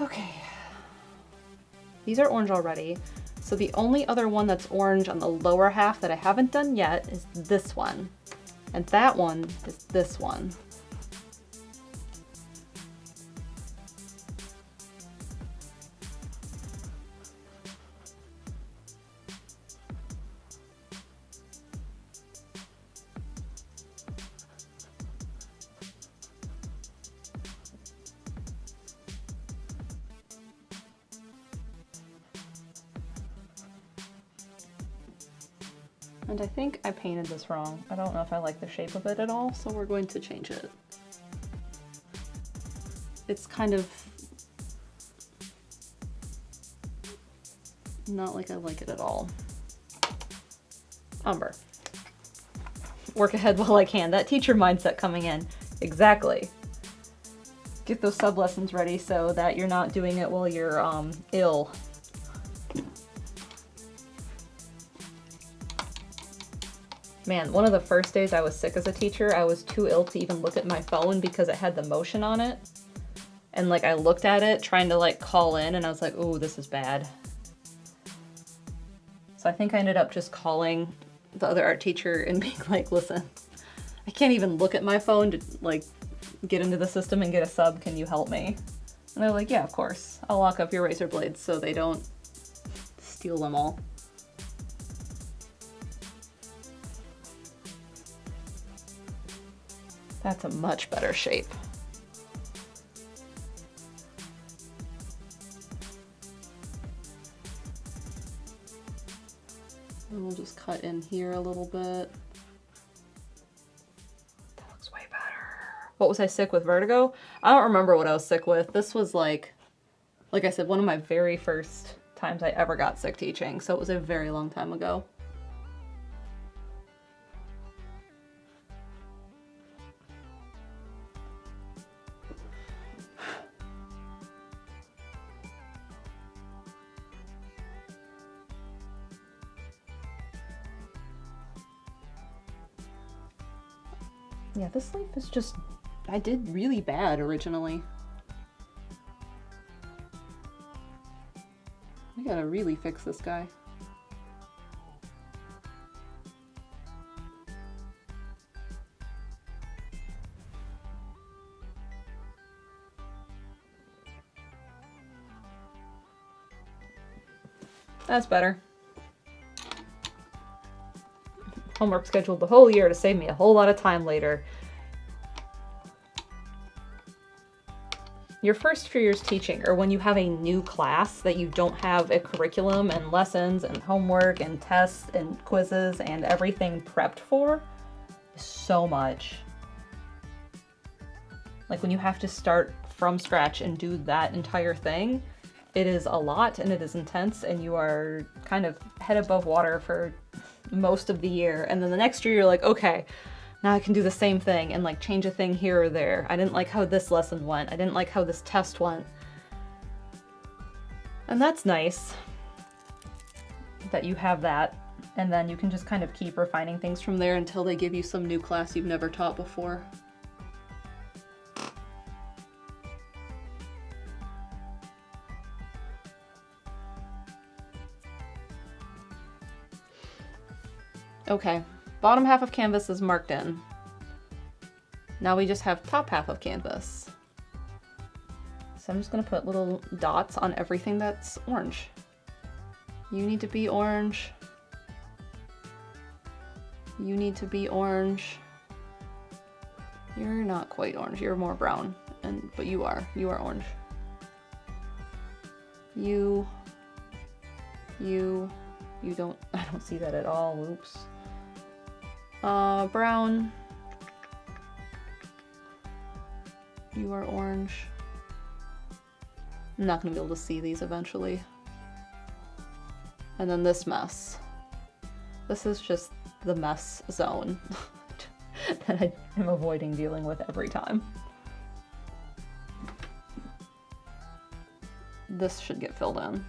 Okay. These are orange already. So the only other one that's orange on the lower half that I haven't done yet is this one. And that one is this one. And I think I painted this wrong. I don't know if I like the shape of it at all, so we're going to change it. It's kind of not like I like it at all. Umber. Work ahead while I can. That teacher mindset coming in. Exactly. Get those sub lessons ready so that you're not doing it while you're ill. Man, one of the first days I was sick as a teacher, I was too ill to even look at my phone because it had the motion on it. And like I looked at it trying to like call in and I was like, ooh, this is bad. So I think I ended up just calling the other art teacher and being like, listen, I can't even look at my phone to like get into the system and get a sub. Can you help me? And they're like, yeah, of course. I'll lock up your razor blades so they don't steal them all. That's a much better shape. And we'll just cut in here a little bit. That looks way better. What was I sick with? Vertigo? I don't remember what I was sick with. This was like I said, one of my very first times I ever got sick teaching, so it was a very long time ago. Yeah, this leaf is just, I did really bad originally. I gotta really fix this guy. That's better. Homework scheduled the whole year to save me a whole lot of time later. Your first few years teaching, or when you have a new class that you don't have a curriculum and lessons and homework and tests and quizzes and everything prepped for, is so much. Like when you have to start from scratch and do that entire thing, it is a lot and it is intense and you are kind of head above water for most of the year. And then the next year you're like, okay, now I can do the same thing and like change a thing here or there. I didn't like how this lesson went. I didn't like how this test went. And that's nice that you have that. And then you can just kind of keep refining things from there until they give you some new class you've never taught before. Okay, bottom half of canvas is marked in. Now we just have top half of canvas. So I'm just gonna put little dots on everything that's orange. You need to be orange. You need to be orange. You're not quite orange, you're more brown, but you are orange. You don't, I don't see that at all, oops. Brown. You are orange. I'm not gonna be able to see these eventually. And then this mess. This is just the mess zone that I am avoiding dealing with every time. This should get filled in.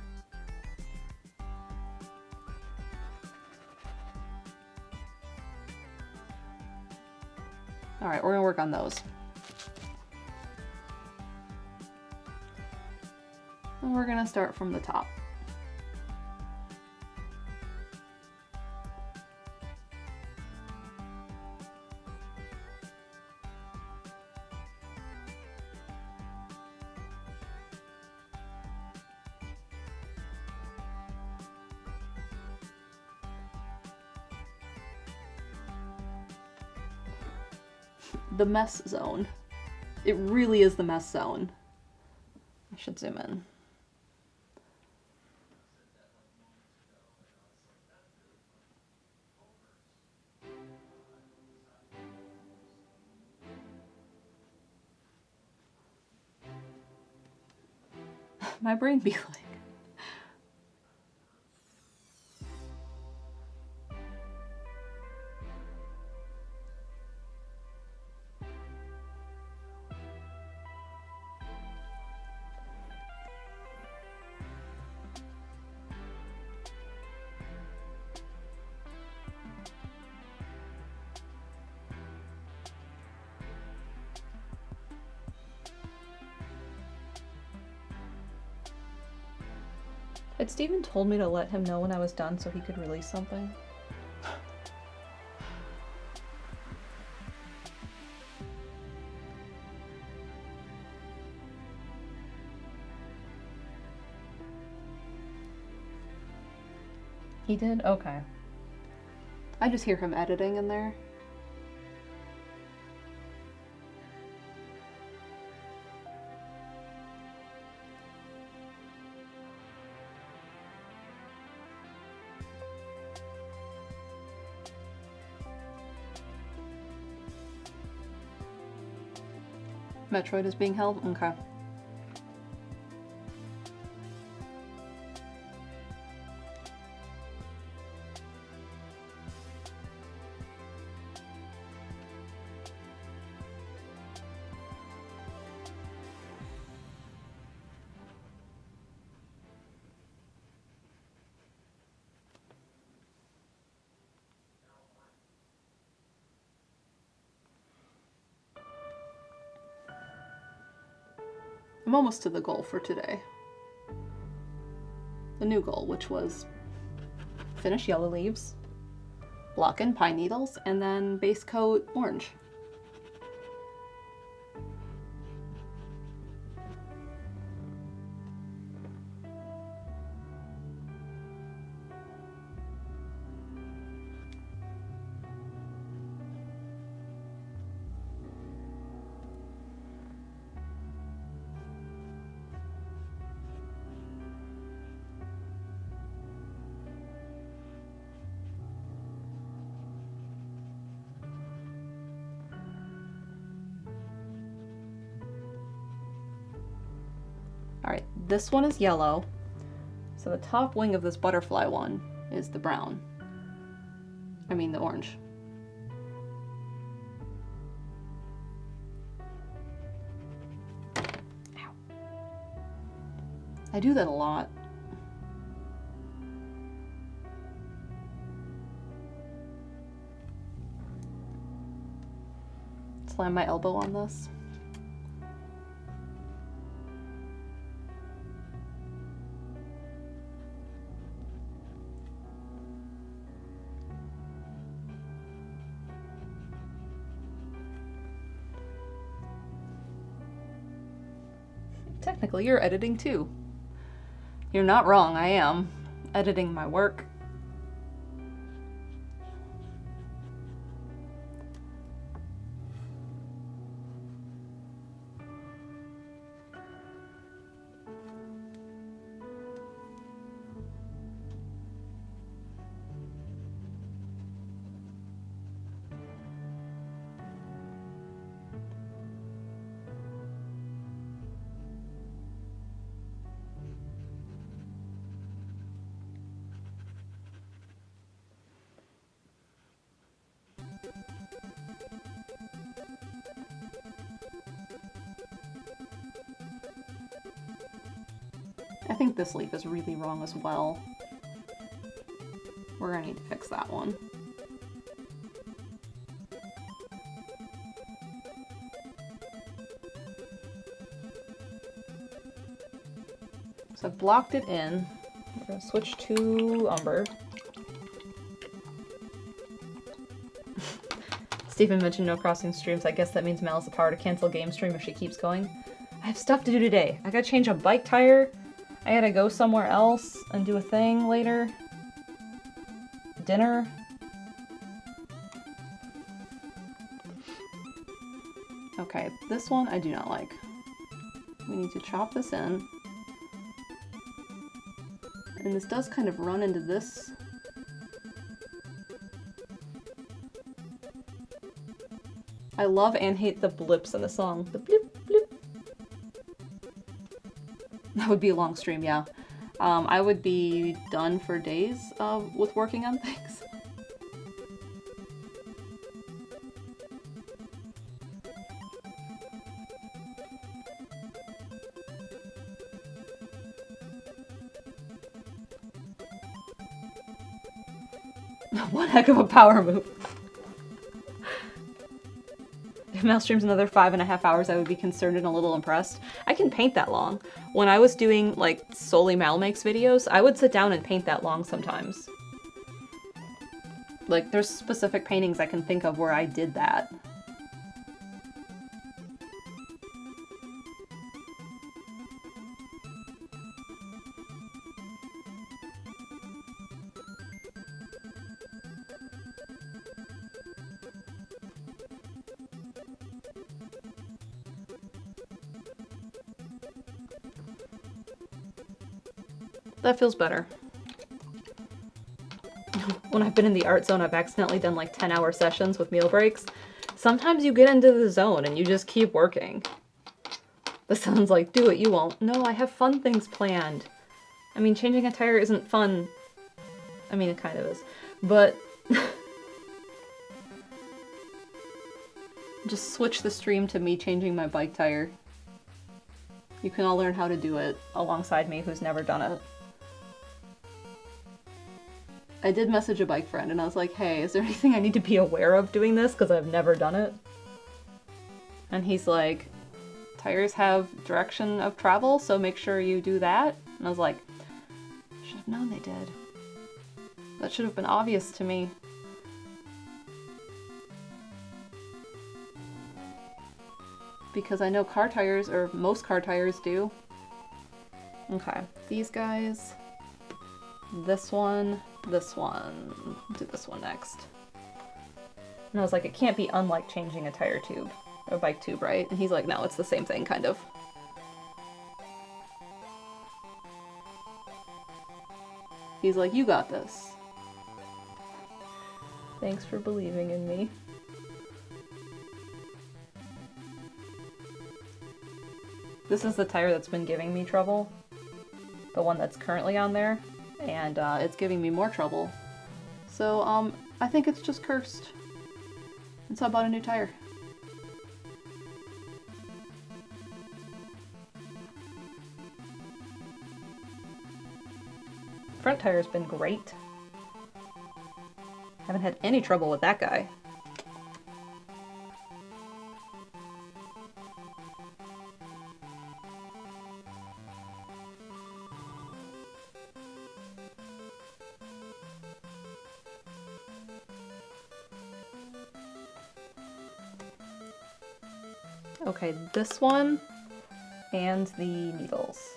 All right, we're gonna work on those. And we're gonna start from the top. The mess zone. It really is the mess zone. I should zoom in. My brain be like, had Steven told me to let him know when I was done so he could release something? He did? Okay. I just hear him editing in there. Metroid is being held? Okay. I'm almost to the goal for today. The new goal, which was finish yellow leaves, block in pine needles, and then base coat orange. All right, this one is yellow. So the top wing of this butterfly one is the brown. I mean the orange. Ow. I do that a lot. Slam my elbow on this. technically you're editing too. You're not wrong, I am editing my work. I think this leaf is really wrong as well. We're gonna need to fix that one. So I've blocked it in. We're gonna switch to umber. Stephen mentioned no crossing streams. I guess that means Mal has the power to cancel game stream if she keeps going. I have stuff to do today. I gotta change a bike tire. I gotta go somewhere else and do a thing later. Dinner. Okay, this one I do not like. We need to chop this in. And this does kind of run into this. I love and hate the blips in the song. The blip, blip. That would be a long stream, yeah. I would be done for days with working on things. One heck of a power move. If Mal streams another 5.5 hours, I would be concerned and a little impressed. I can paint that long. When I was doing like solely MalMakes videos, I would sit down and paint that long sometimes. Like there's specific paintings I can think of where I did that. That feels better. When I've been in the art zone, I've accidentally done like 10-hour sessions with meal breaks. Sometimes you get into the zone and you just keep working. This sounds like, do it, you won't. No, I have fun things planned. I mean, changing a tire isn't fun. I mean, it kind of is. But just switch the stream to me changing my bike tire. You can all learn how to do it alongside me who's never done it. I did message a bike friend and I was like, hey, is there anything I need to be aware of doing this? Because I've never done it. And he's like, tires have direction of travel, so make sure you do that. And I was like, should have known they did. That should have been obvious to me. Because I know car tires, or most car tires do. Okay, these guys, this one, do this one next. And I was like, it can't be unlike changing a tire tube, or bike tube, right? And he's like, no, it's the same thing, kind of. He's like, you got this. Thanks for believing in me. This is the tire that's been giving me trouble. The one that's currently on there. And it's giving me more trouble. So, I think it's just cursed. And so I bought a new tire. Front tire's been great. Haven't had any trouble with that guy. Okay, this one, and the needles.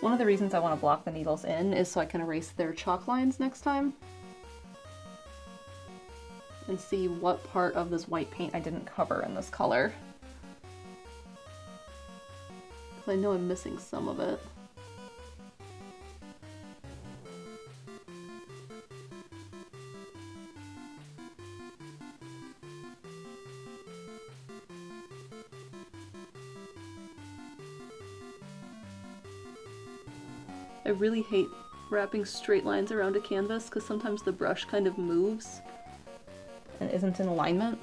One of the reasons I want to block the needles in is so I can erase their chalk lines next time and see what part of this white paint I didn't cover in this color. I know I'm missing some of it. I really hate wrapping straight lines around a canvas because sometimes the brush kind of moves and isn't in alignment.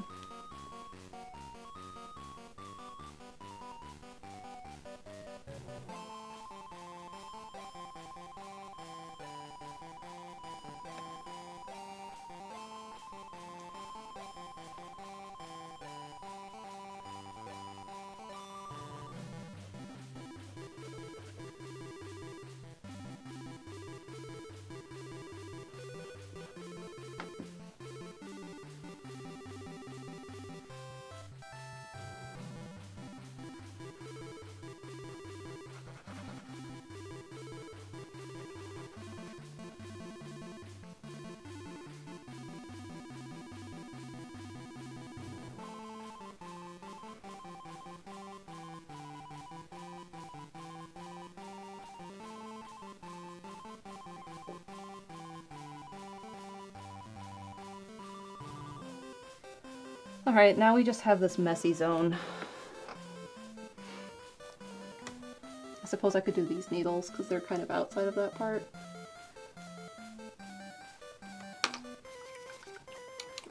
Alright, now we just have this messy zone. I suppose I could do these needles because they're kind of outside of that part.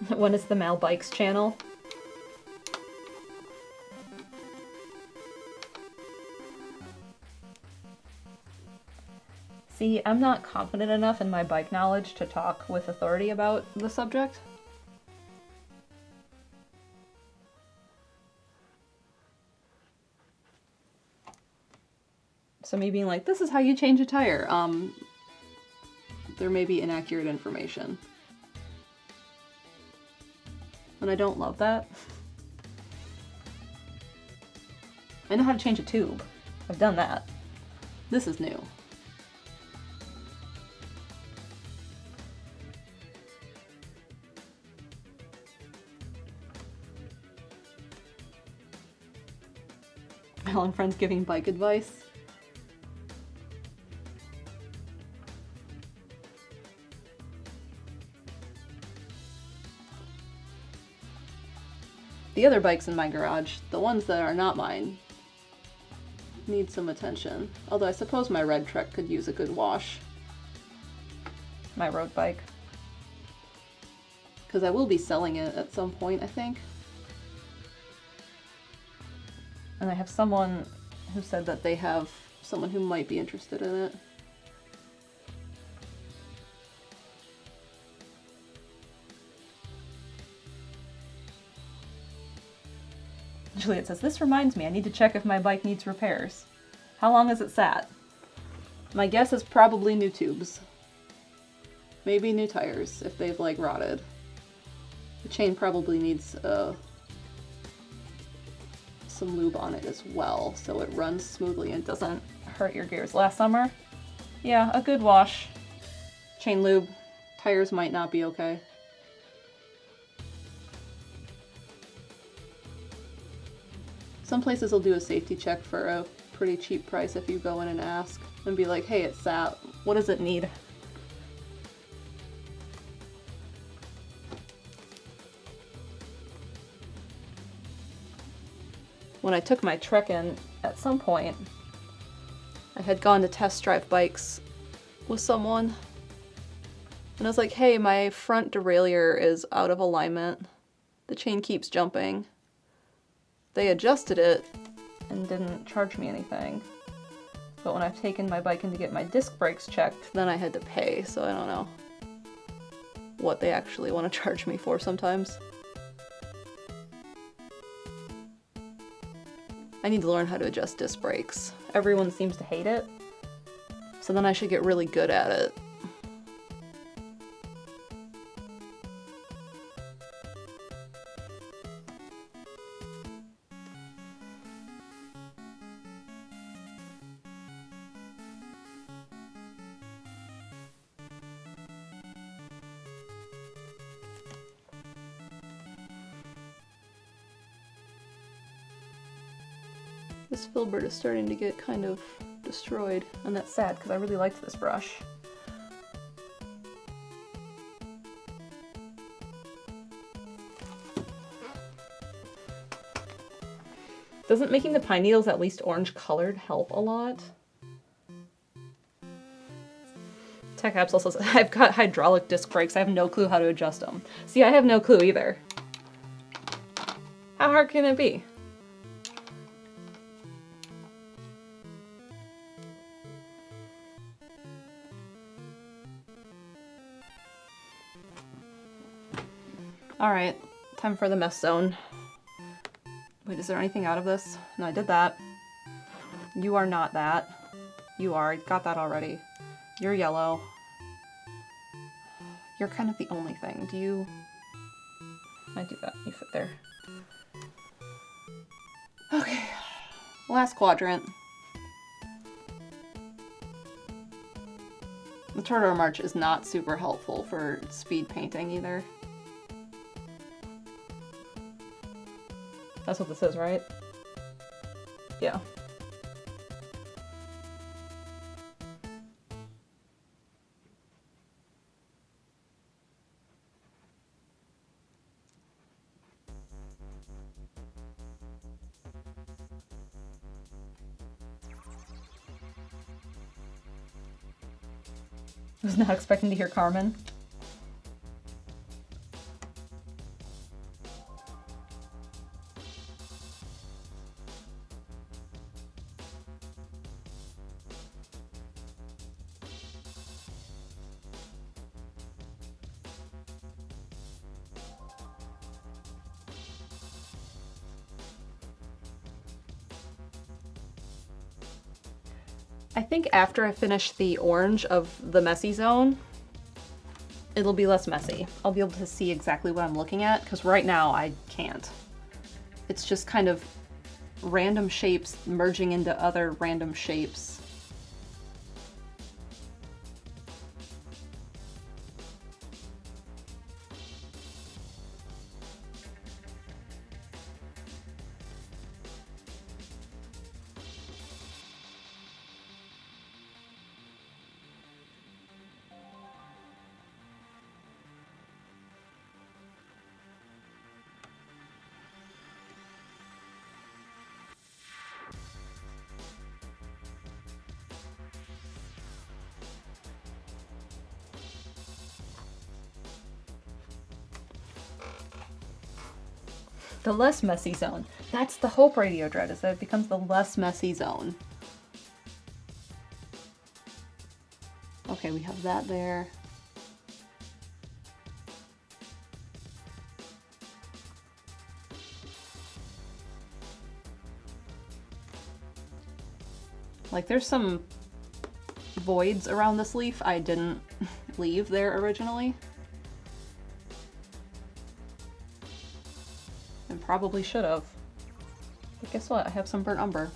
When is the MalMakes channel? See, I'm not confident enough in my bike knowledge to talk with authority about the subject. So me being like, this is how you change a tire, there may be inaccurate information. And I don't love that. I know how to change a tube. I've done that. This is new. Mel and friends giving bike advice. The other bikes in my garage, the ones that are not mine, need some attention. Although I suppose my red Trek could use a good wash. My road bike. Because I will be selling it at some point, I think. And I have someone who said that they have someone who might be interested in it. Juliet says, this reminds me, I need to check if my bike needs repairs. How long has it sat? My guess is probably new tubes. Maybe new tires, if they've, like, rotted. The chain probably needs some lube on it as well, so it runs smoothly and doesn't hurt your gears. Last summer? Yeah, a good wash. Chain lube. Tires might not be okay. Some places will do a safety check for a pretty cheap price if you go in and ask and be like, hey, it sat. What does it need? When I took my Trek in, at some point, I had gone to test drive bikes with someone. And I was like, hey, my front derailleur is out of alignment. The chain keeps jumping. They adjusted it and didn't charge me anything. But when I've taken my bike in to get my disc brakes checked, then I had to pay, so I don't know what they actually want to charge me for sometimes. I need to learn how to adjust disc brakes. Everyone seems to hate it, so then I should get really good at it. This filbert is starting to get kind of destroyed, and that's sad because I really liked this brush. Doesn't making the pine needles at least orange colored help a lot? Tech Apps also says, I've got hydraulic disc brakes. I have no clue how to adjust them. See, I have no clue either. How hard can it be? Alright, time for the mess zone. Wait, is there anything out of this? No, I did that. You are not that. You are. I got that already. You're yellow. You're kind of the only thing. Do you... I do that. You fit there. Okay. Last quadrant. The Toreador March is not super helpful for speed painting either. That's what this is, right? Yeah. I was not expecting to hear Carmen. I think after I finish the orange of the messy zone, it'll be less messy. I'll be able to see exactly what I'm looking at, because right now I can't. It's just kind of random shapes merging into other random shapes. The less messy zone. That's the hope, Radio Dread, is that it becomes the less messy zone. Okay, we have that there. Like, there's some voids around this leaf I didn't leave there originally. And probably should have. But guess what? I have some burnt umber.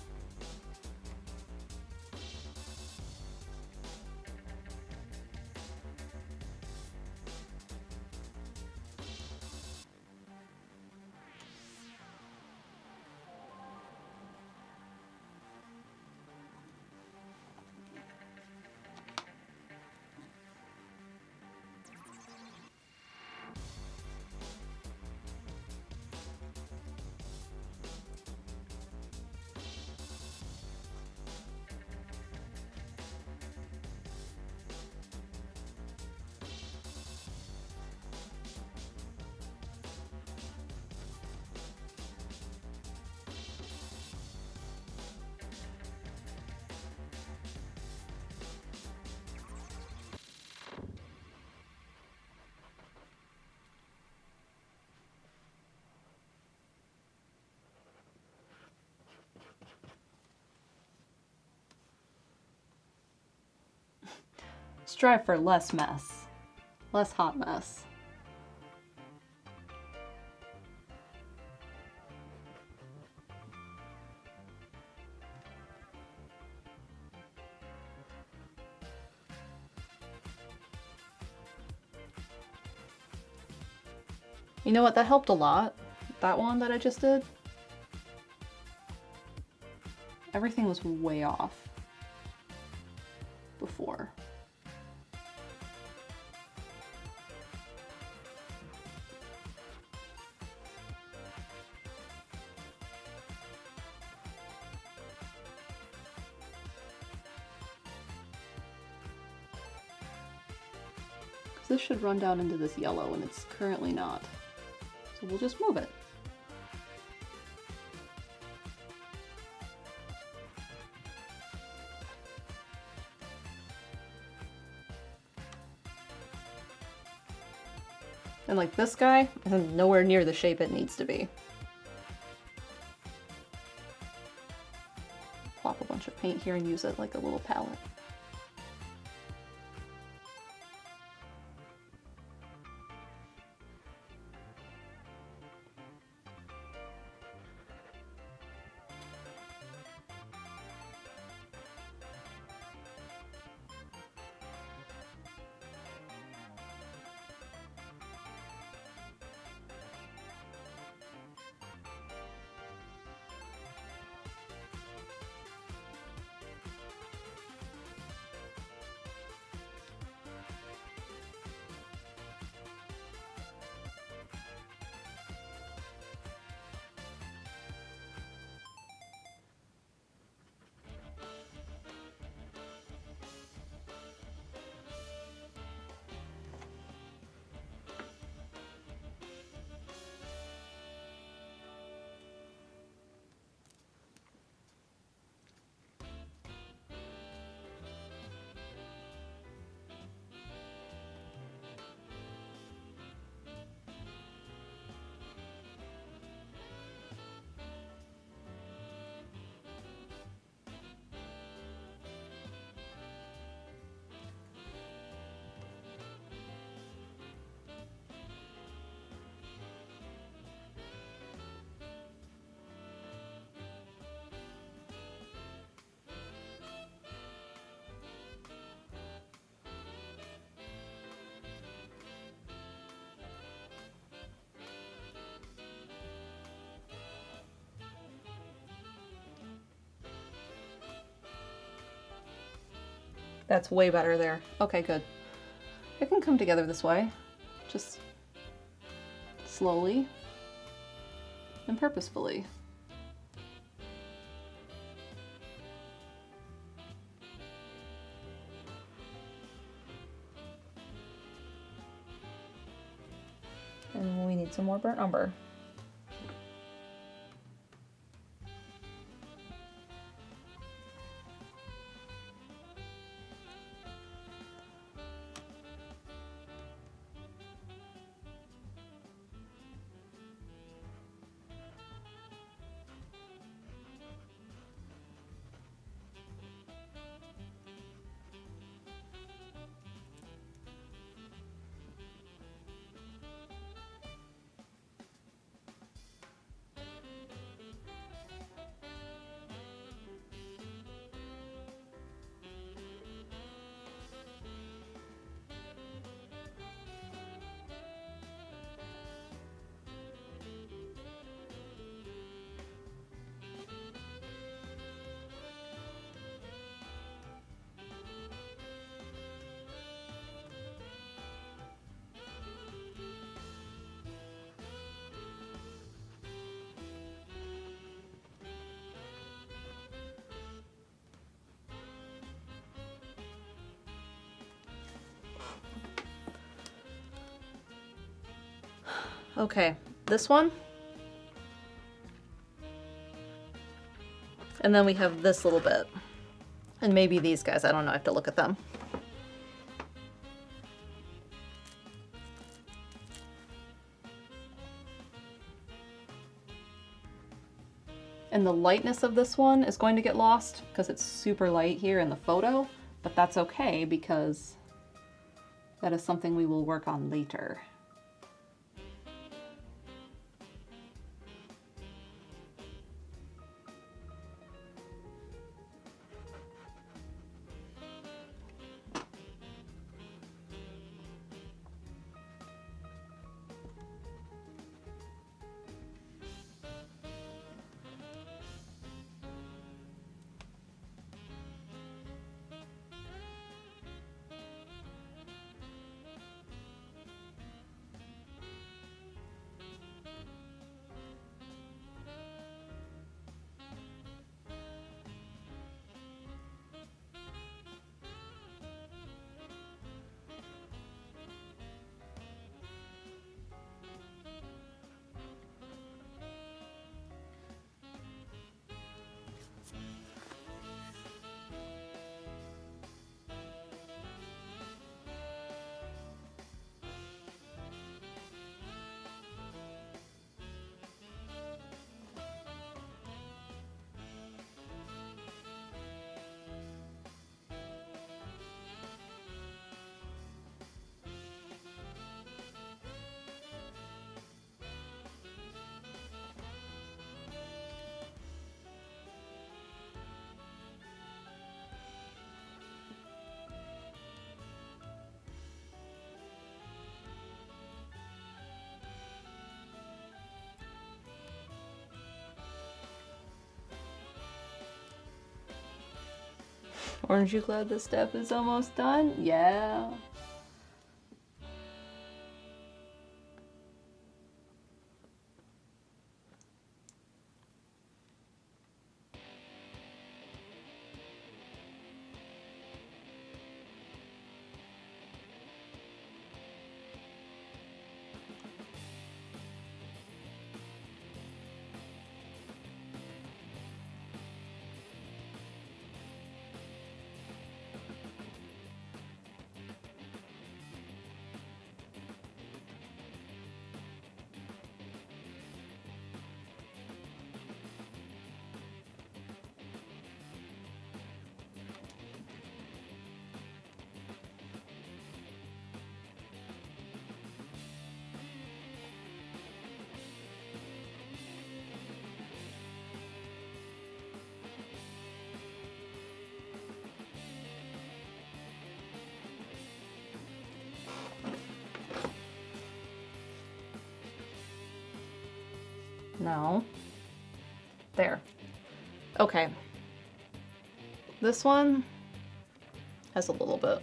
Strive for less mess. Less hot mess. You know what? That helped a lot. That one that I just did. everything was way off before. This should run down into this yellow, and it's currently not. So we'll just move it. And like this guy is nowhere near the shape it needs to be. Plop a bunch of paint here and use it like a little palette. That's way better there. Okay, good. It can come together this way. Just slowly and purposefully. And we need some more burnt umber. Okay, this one. And then we have this little bit. And maybe these guys, I don't know, I have to look at them. And the lightness of this one is going to get lost because it's super light here in the photo, but that's okay because that is something we will work on later. Aren't you glad the step is almost done? Yeah. No. There. Okay. This one has a little bit.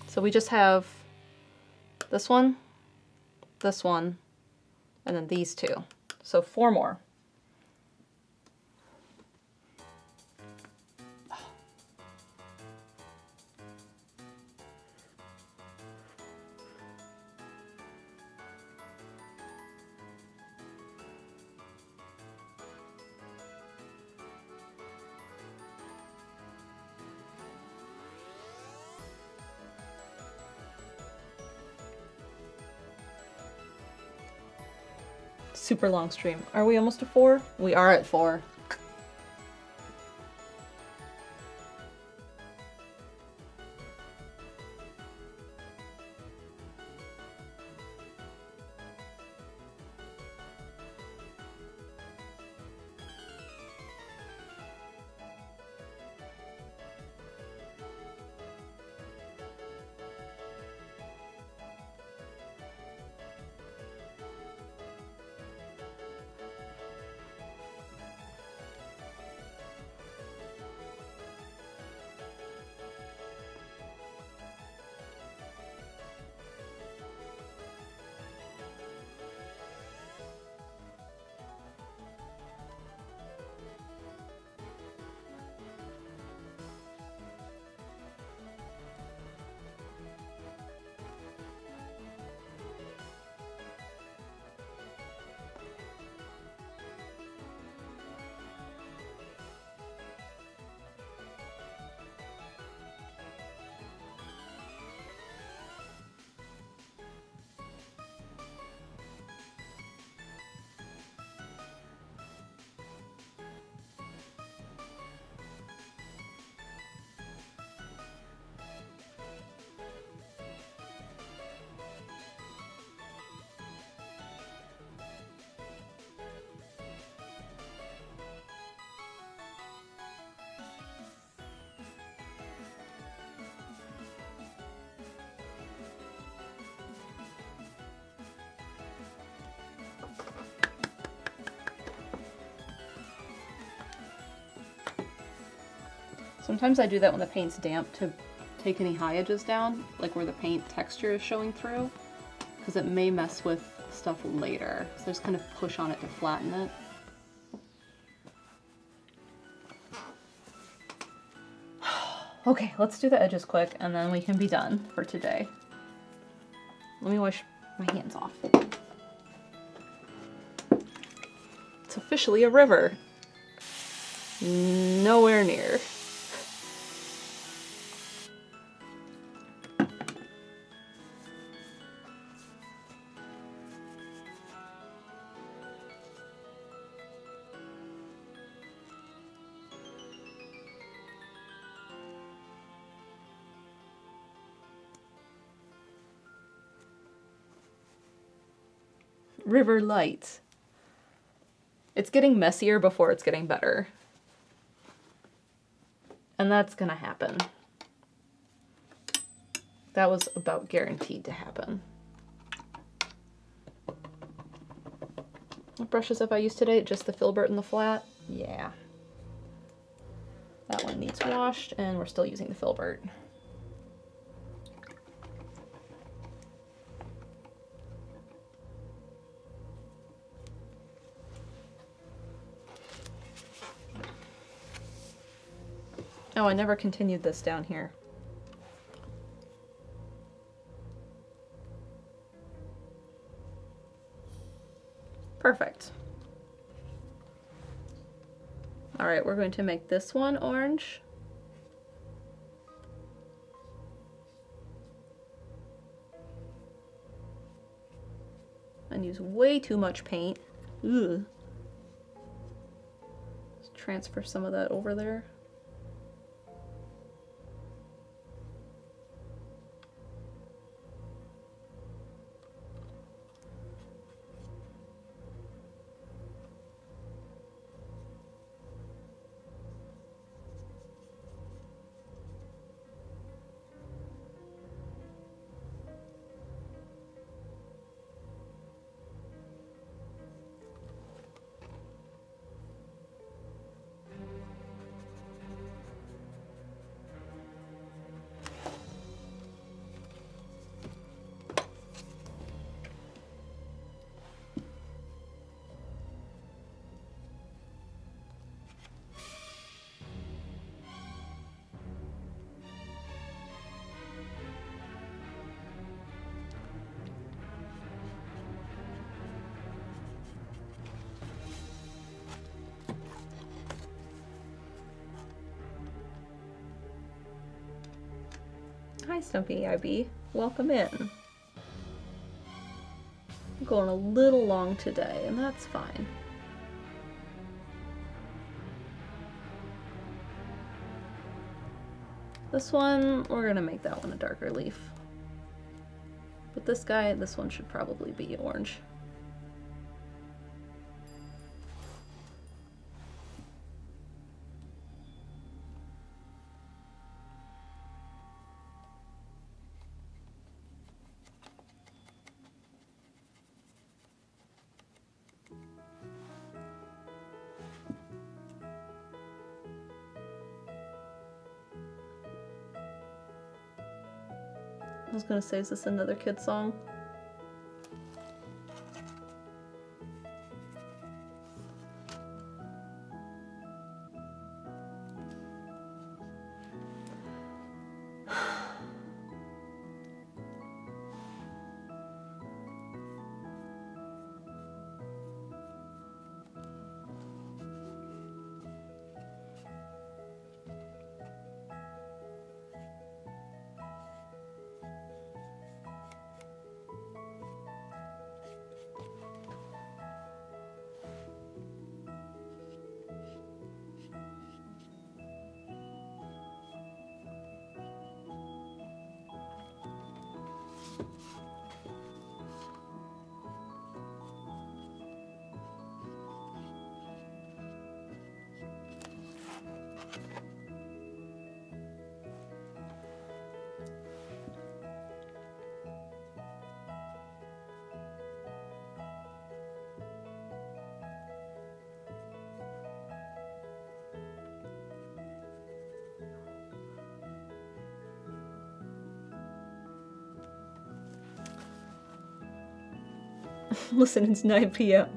So we just have this one, and then these two. So 4 more. Super long stream. Are we almost to 4? We are at 4. Sometimes I do that when the paint's damp to take any high edges down, like where the paint texture is showing through, because it may mess with stuff later. So just kind of push on it to flatten it. Okay, let's do the edges quick and then we can be done for today. Let me wash my hands off. It's officially a river. Nowhere near. River light. It's getting messier before it's getting better. And that's gonna happen. That was about guaranteed to happen. What brushes have I used today? Just the filbert and the flat? Yeah. That one needs washed, and we're still using the filbert. Oh, I never continued this down here. Perfect. All right, we're going to make this one orange. And use way too much paint. Ugh. Let's transfer some of that over there. Hi, Stumpy IB. Welcome in. I'm going a little long today, and that's fine. This one, we're gonna make that one a darker leaf. But this guy, this one should probably be orange. I was gonna say, is this another kid song? Listen, it's 9 p.m.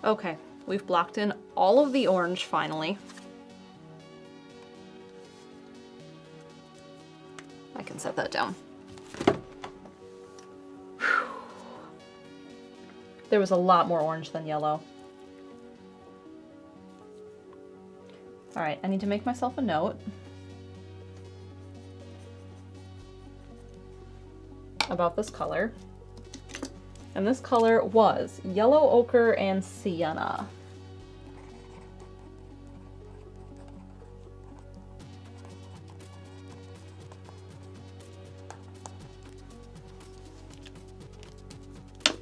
Okay, we've blocked in all of the orange finally. I can set that down. Whew. There was a lot more orange than yellow. All right, I need to make myself a note about this color. And this color was yellow ochre and sienna.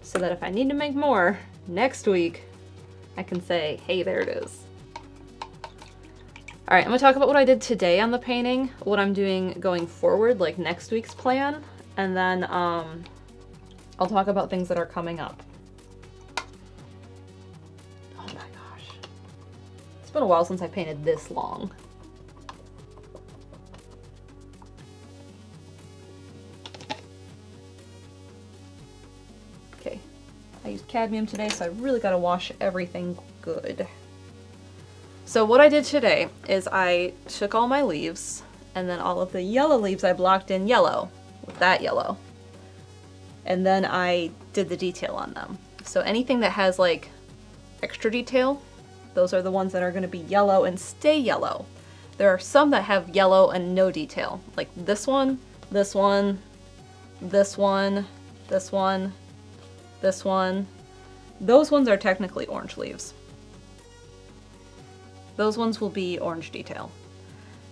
So that if I need to make more next week, I can say, hey, there it is. All right, I'm gonna talk about what I did today on the painting, what I'm doing going forward, like next week's plan, and then I'll talk about things that are coming up. Oh my gosh. It's been a while since I painted this long. Okay, I used cadmium today, so I really gotta wash everything good. So what I did today is I took all my leaves, and then all of the yellow leaves I blocked in yellow with that yellow. And then I did the detail on them. So anything that has like extra detail, those are the ones that are going to be yellow and stay yellow. There are some that have yellow and no detail, like this one, this one, this one, this one, this one. Those ones are technically orange leaves. Those ones will be orange detail.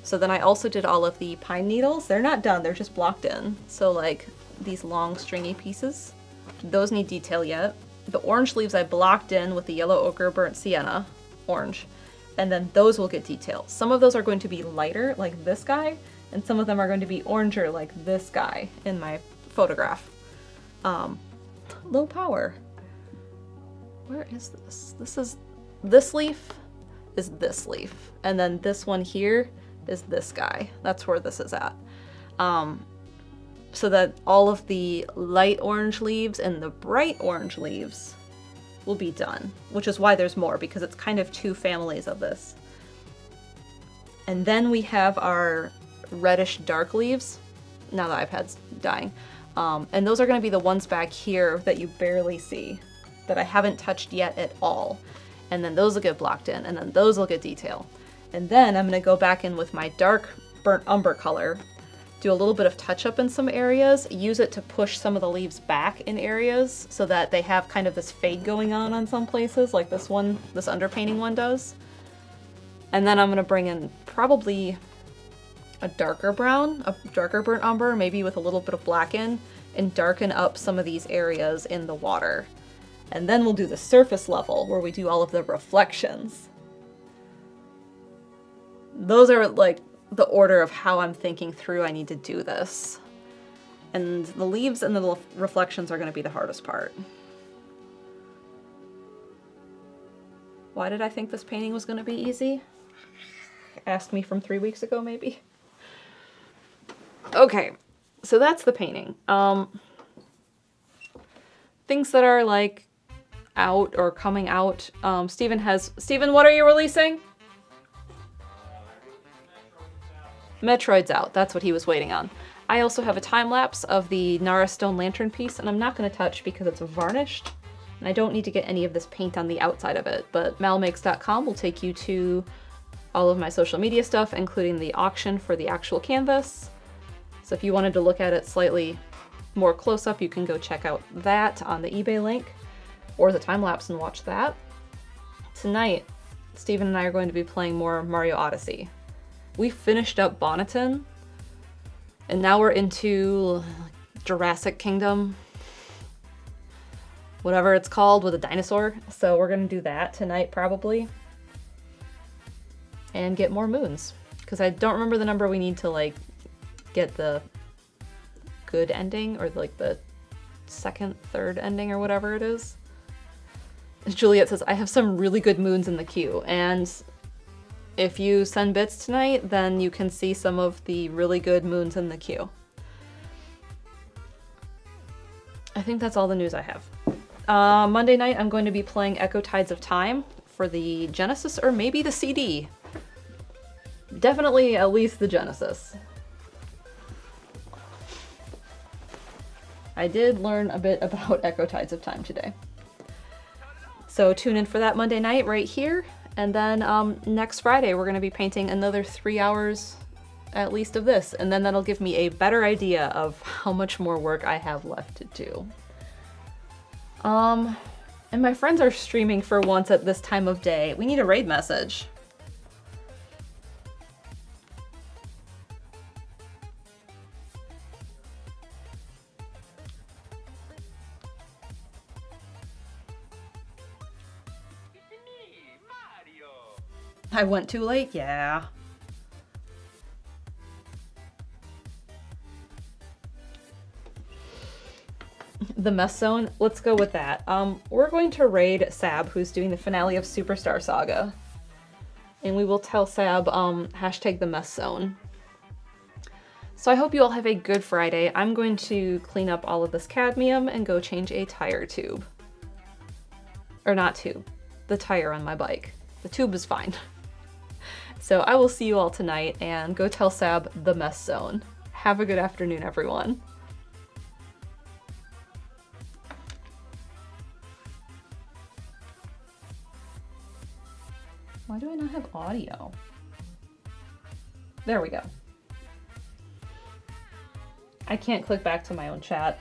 So then I also did all of the pine needles. They're not done, they're just blocked in. So like these long stringy pieces, those need detail yet. The orange leaves I blocked in with the yellow ochre burnt sienna, orange, and then those will get detail. Some of those are going to be lighter, like this guy, and some of them are going to be oranger, like this guy in my photograph. Low power. Where is this? This leaf is this leaf, and then this one here is this guy. That's where this is at. So that all of the light orange leaves and the bright orange leaves will be done, which is why there's more, because it's kind of two families of this. And then we have our reddish dark leaves, now the iPad's dying. And those are gonna be the ones back here that you barely see, that I haven't touched yet at all. And then those will get blocked in, and then those will get detail. And then I'm gonna go back in with my dark burnt umber color, do a little bit of touch up in some areas, use it to push some of the leaves back in areas so that they have kind of this fade going on some places, like this one, this underpainting one does. And then I'm gonna bring in probably a darker brown, a darker burnt umber, maybe with a little bit of black in, and darken up some of these areas in the water. And then we'll do the surface level where we do all of the reflections. Those are like the order of how I'm thinking through I need to do this. And the leaves and the reflections are going to be the hardest part. Why did I think this painting was going to be easy? Ask me from 3 weeks ago, maybe. Okay, so that's the painting. Things that are like out or coming out. Steven, what are you releasing? Metroid's out. That's what he was waiting on. I also have a time lapse of the Nara Stone Lantern piece, and I'm not going to touch because it's varnished, and I don't need to get any of this paint on the outside of it, but MalMakes.com will take you to all of my social media stuff, including the auction for the actual canvas. So if you wanted to look at it slightly more close up, you can go check out that on the eBay link or the time lapse and watch that. Tonight, Steven and I are going to be playing more Mario Odyssey. We finished up Bonneton, and now we're into Jurassic Kingdom, whatever it's called, with a dinosaur. So we're gonna do that tonight probably, and get more moons, because I don't remember the number we need to like get the good ending, or like the second, third ending, or whatever it is. Juliet says, I have some really good moons in the queue, and if you send bits tonight, then you can see some of the really good moons in the queue. I think that's all the news I have. Monday night, I'm going to be playing Echo Tides of Time for the Genesis or maybe the CD. Definitely at least the Genesis. I did learn a bit about Echo Tides of Time today. So tune in for that Monday night right here. And then next Friday, we're going to be painting another 3 hours at least of this. And then that'll give me a better idea of how much more work I have left to do. And my friends are streaming for once at this time of day. We need a raid message. I went too late? Yeah. The mess zone? Let's go with that. We're going to raid Sab, who's doing the finale of Superstar Saga. And we will tell Sab, hashtag the mess zone. So I hope you all have a good Friday. I'm going to clean up all of this cadmium and go change a tire tube. Or not tube. The tire on my bike. The tube is fine. So I will see you all tonight, and go tell Sab the mess zone. Have a good afternoon, everyone. Why do I not have audio? There we go. I can't click back to my own chat.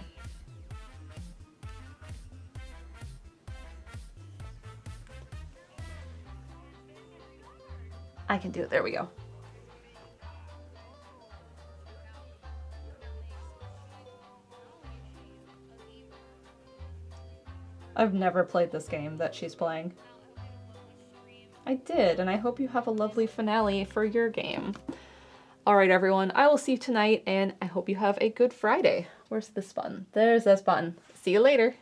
I can do it. There we go. I've never played this game that she's playing. I did, and I hope you have a lovely finale for your game. All right, everyone, I will see you tonight, and I hope you have a good Friday. Where's this button? There's this button. See you later.